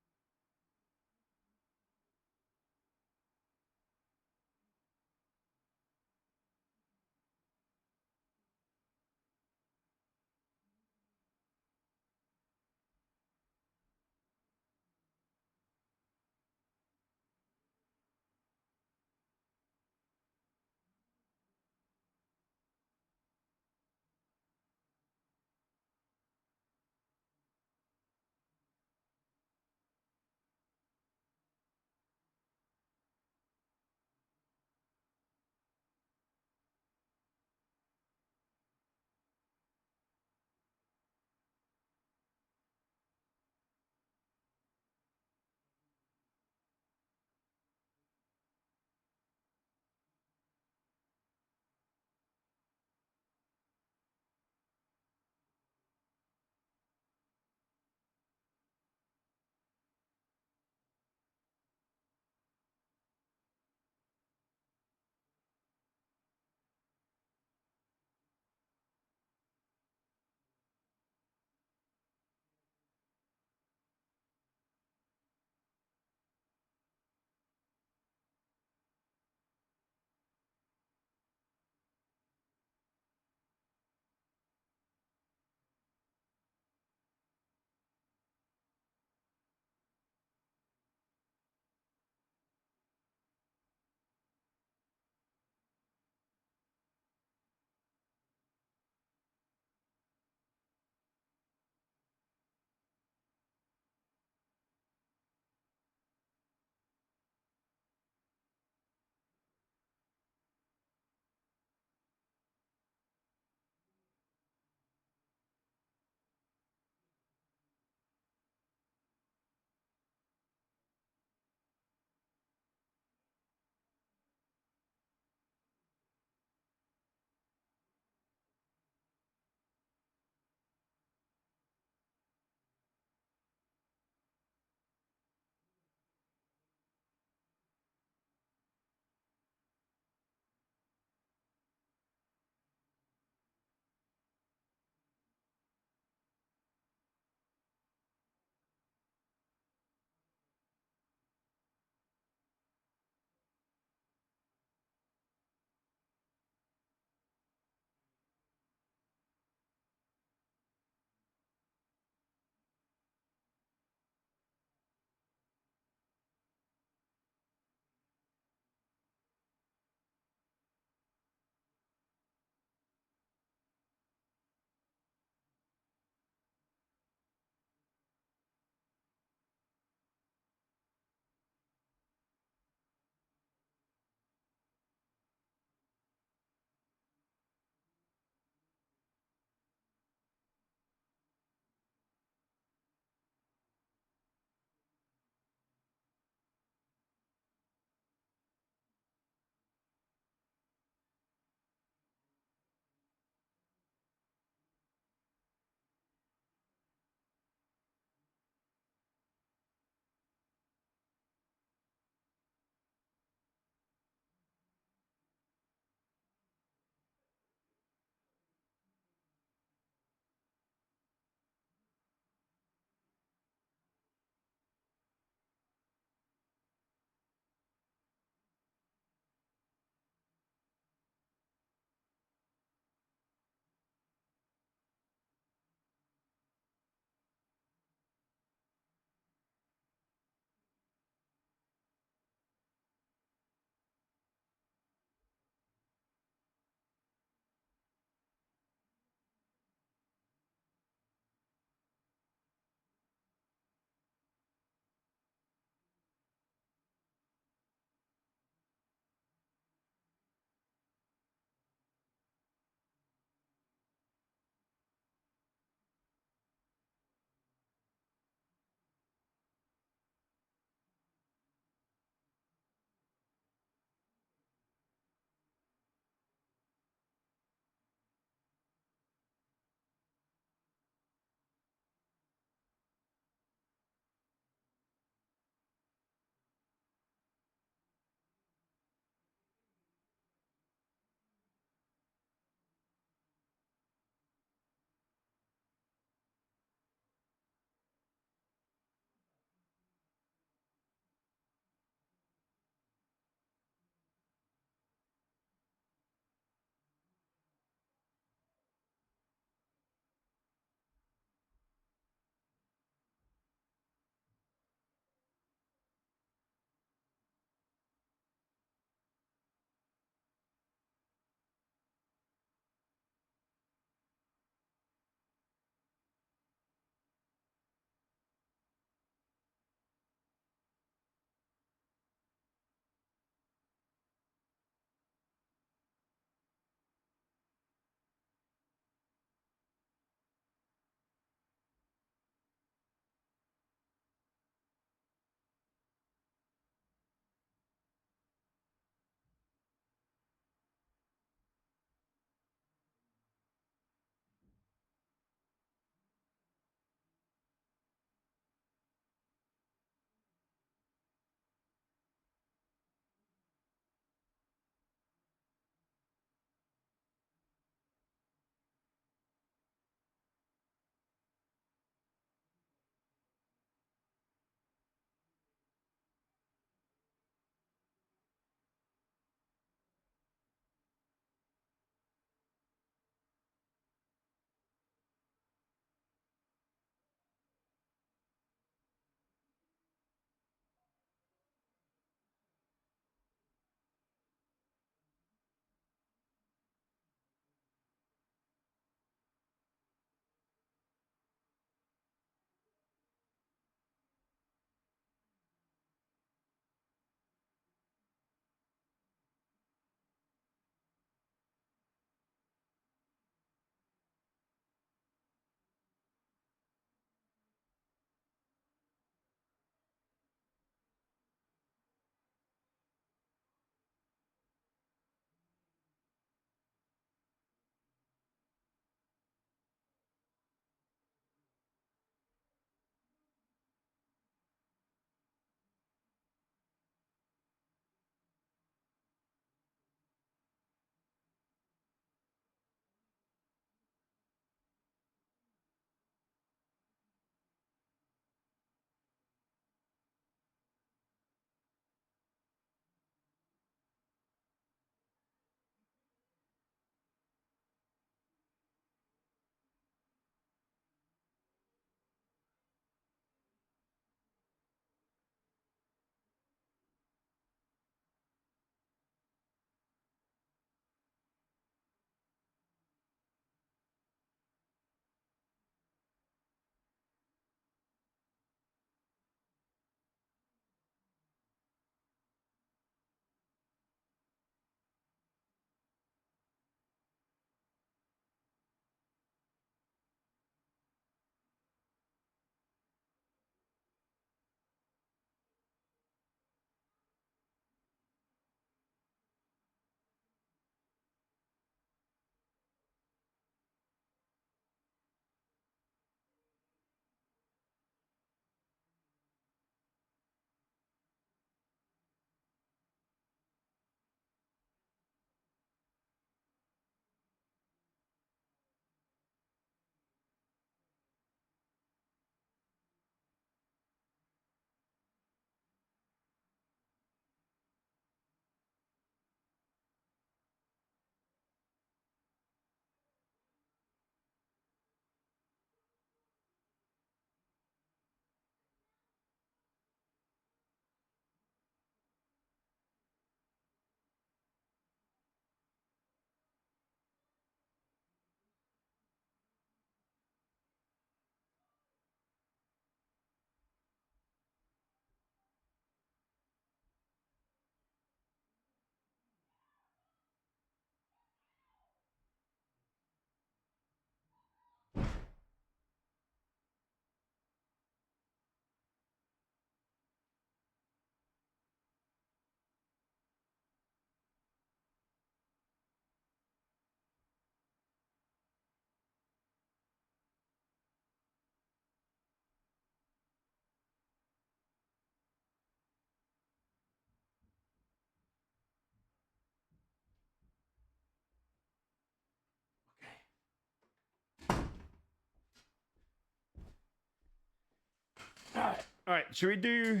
All right, should we do?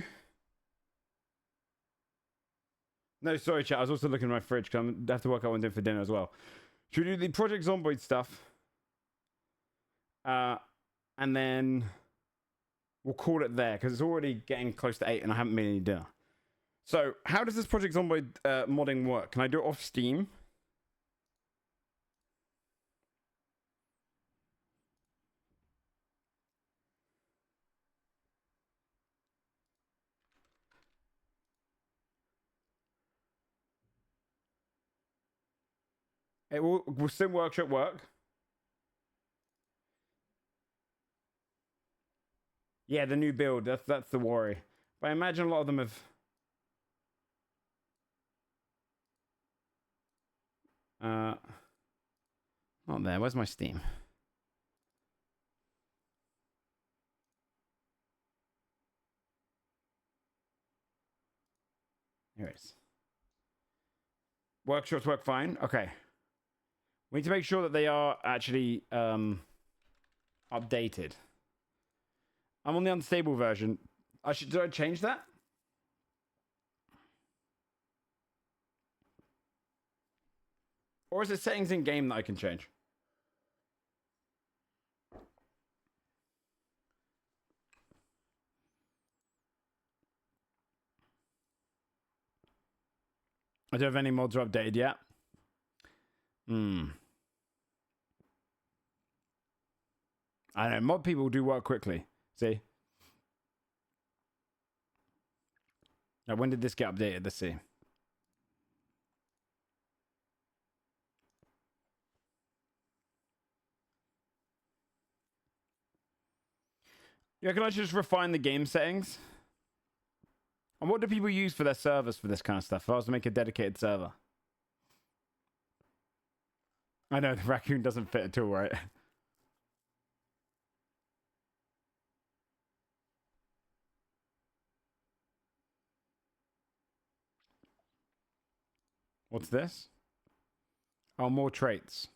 No, sorry, chat. I was also looking at my fridge because I have to work out what I'm doing for dinner as well. Should we do the Project Zomboid stuff? And then we'll call it there because it's already getting close to 8 and I haven't made any dinner. So, how does this Project Zomboid modding work? Can I do it off Steam? It will Sim Workshop work? Yeah, the new build. That's the worry. But I imagine a lot of them have. Not there. Where's my Steam? Here it is. Workshops work fine. Okay. We need to make sure that they are actually updated. I'm on the unstable version. Did I change that? Or is it settings in game that I can change? I don't have any mods are updated yet. I don't know. Mod people do work quickly. See? Now, when did this get updated? Let's see. Yeah, can I just refine the game settings? And what do people use for their servers for this kind of stuff? If I was to make a dedicated server. I know, the raccoon doesn't fit at all, right? What's this? Oh, more traits.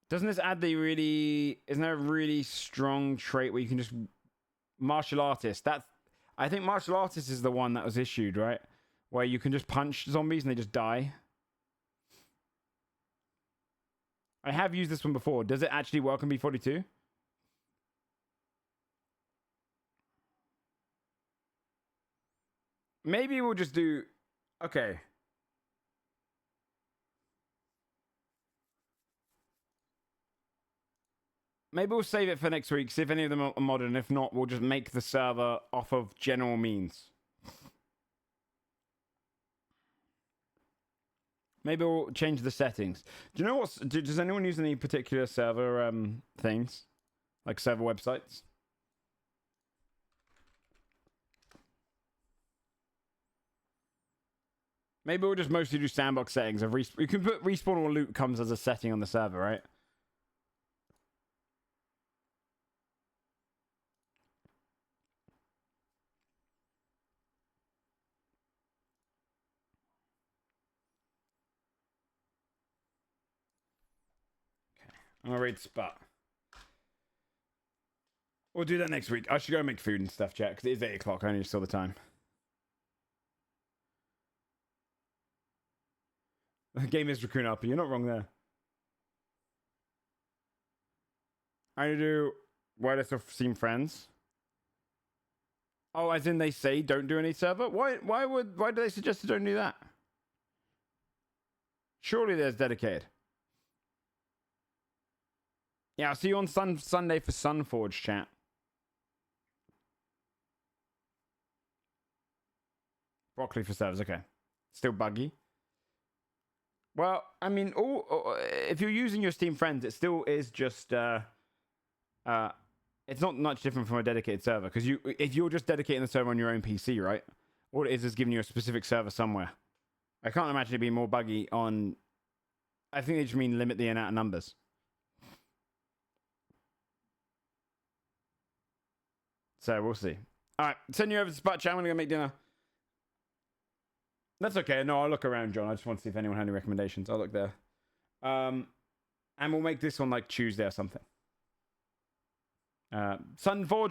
Doesn't this add the really... Isn't there a really strong trait where you can just... Martial artist. I think martial artist is the one that was issued, right? Where you can just punch zombies and they just die. I have used this one before. Does it actually work on B42? Maybe we'll just do... Okay. Maybe we'll save it for next week, see if any of them are modern. If not, we'll just make the server off of general means. Maybe we'll change the settings. Do you know what? Does anyone use any particular server things? Like server websites? Maybe we'll just mostly do sandbox settings. You can put respawn or loot comes as a setting on the server, right? I'm gonna raid Spot. We'll do that next week. I should go make food and stuff, chat, because it is 8 o'clock. I only just saw the time. The game is Raccoon up. You're not wrong there. I do wireless of Steam friends. Oh, as in they say don't do any server? Why do they suggest to don't do that? Surely there's dedicated. Yeah, I'll see you on Sunday for Sunforge, chat. Broccoli for servers, okay. Still buggy. Well, I mean, if you're using your Steam friends, it still is just it's not much different from a dedicated server, because if you're just dedicating the server on your own PC, right? All it is giving you a specific server somewhere. I can't imagine it being more buggy on. I think they just mean limit the amount of numbers. So we'll see. All right, send you over to Spot Chat. I'm gonna go make dinner. That's okay. No, I'll look around, John. I just want to see if anyone had any recommendations. I'll look there. And we'll make this one like Tuesday or something. Sunforge.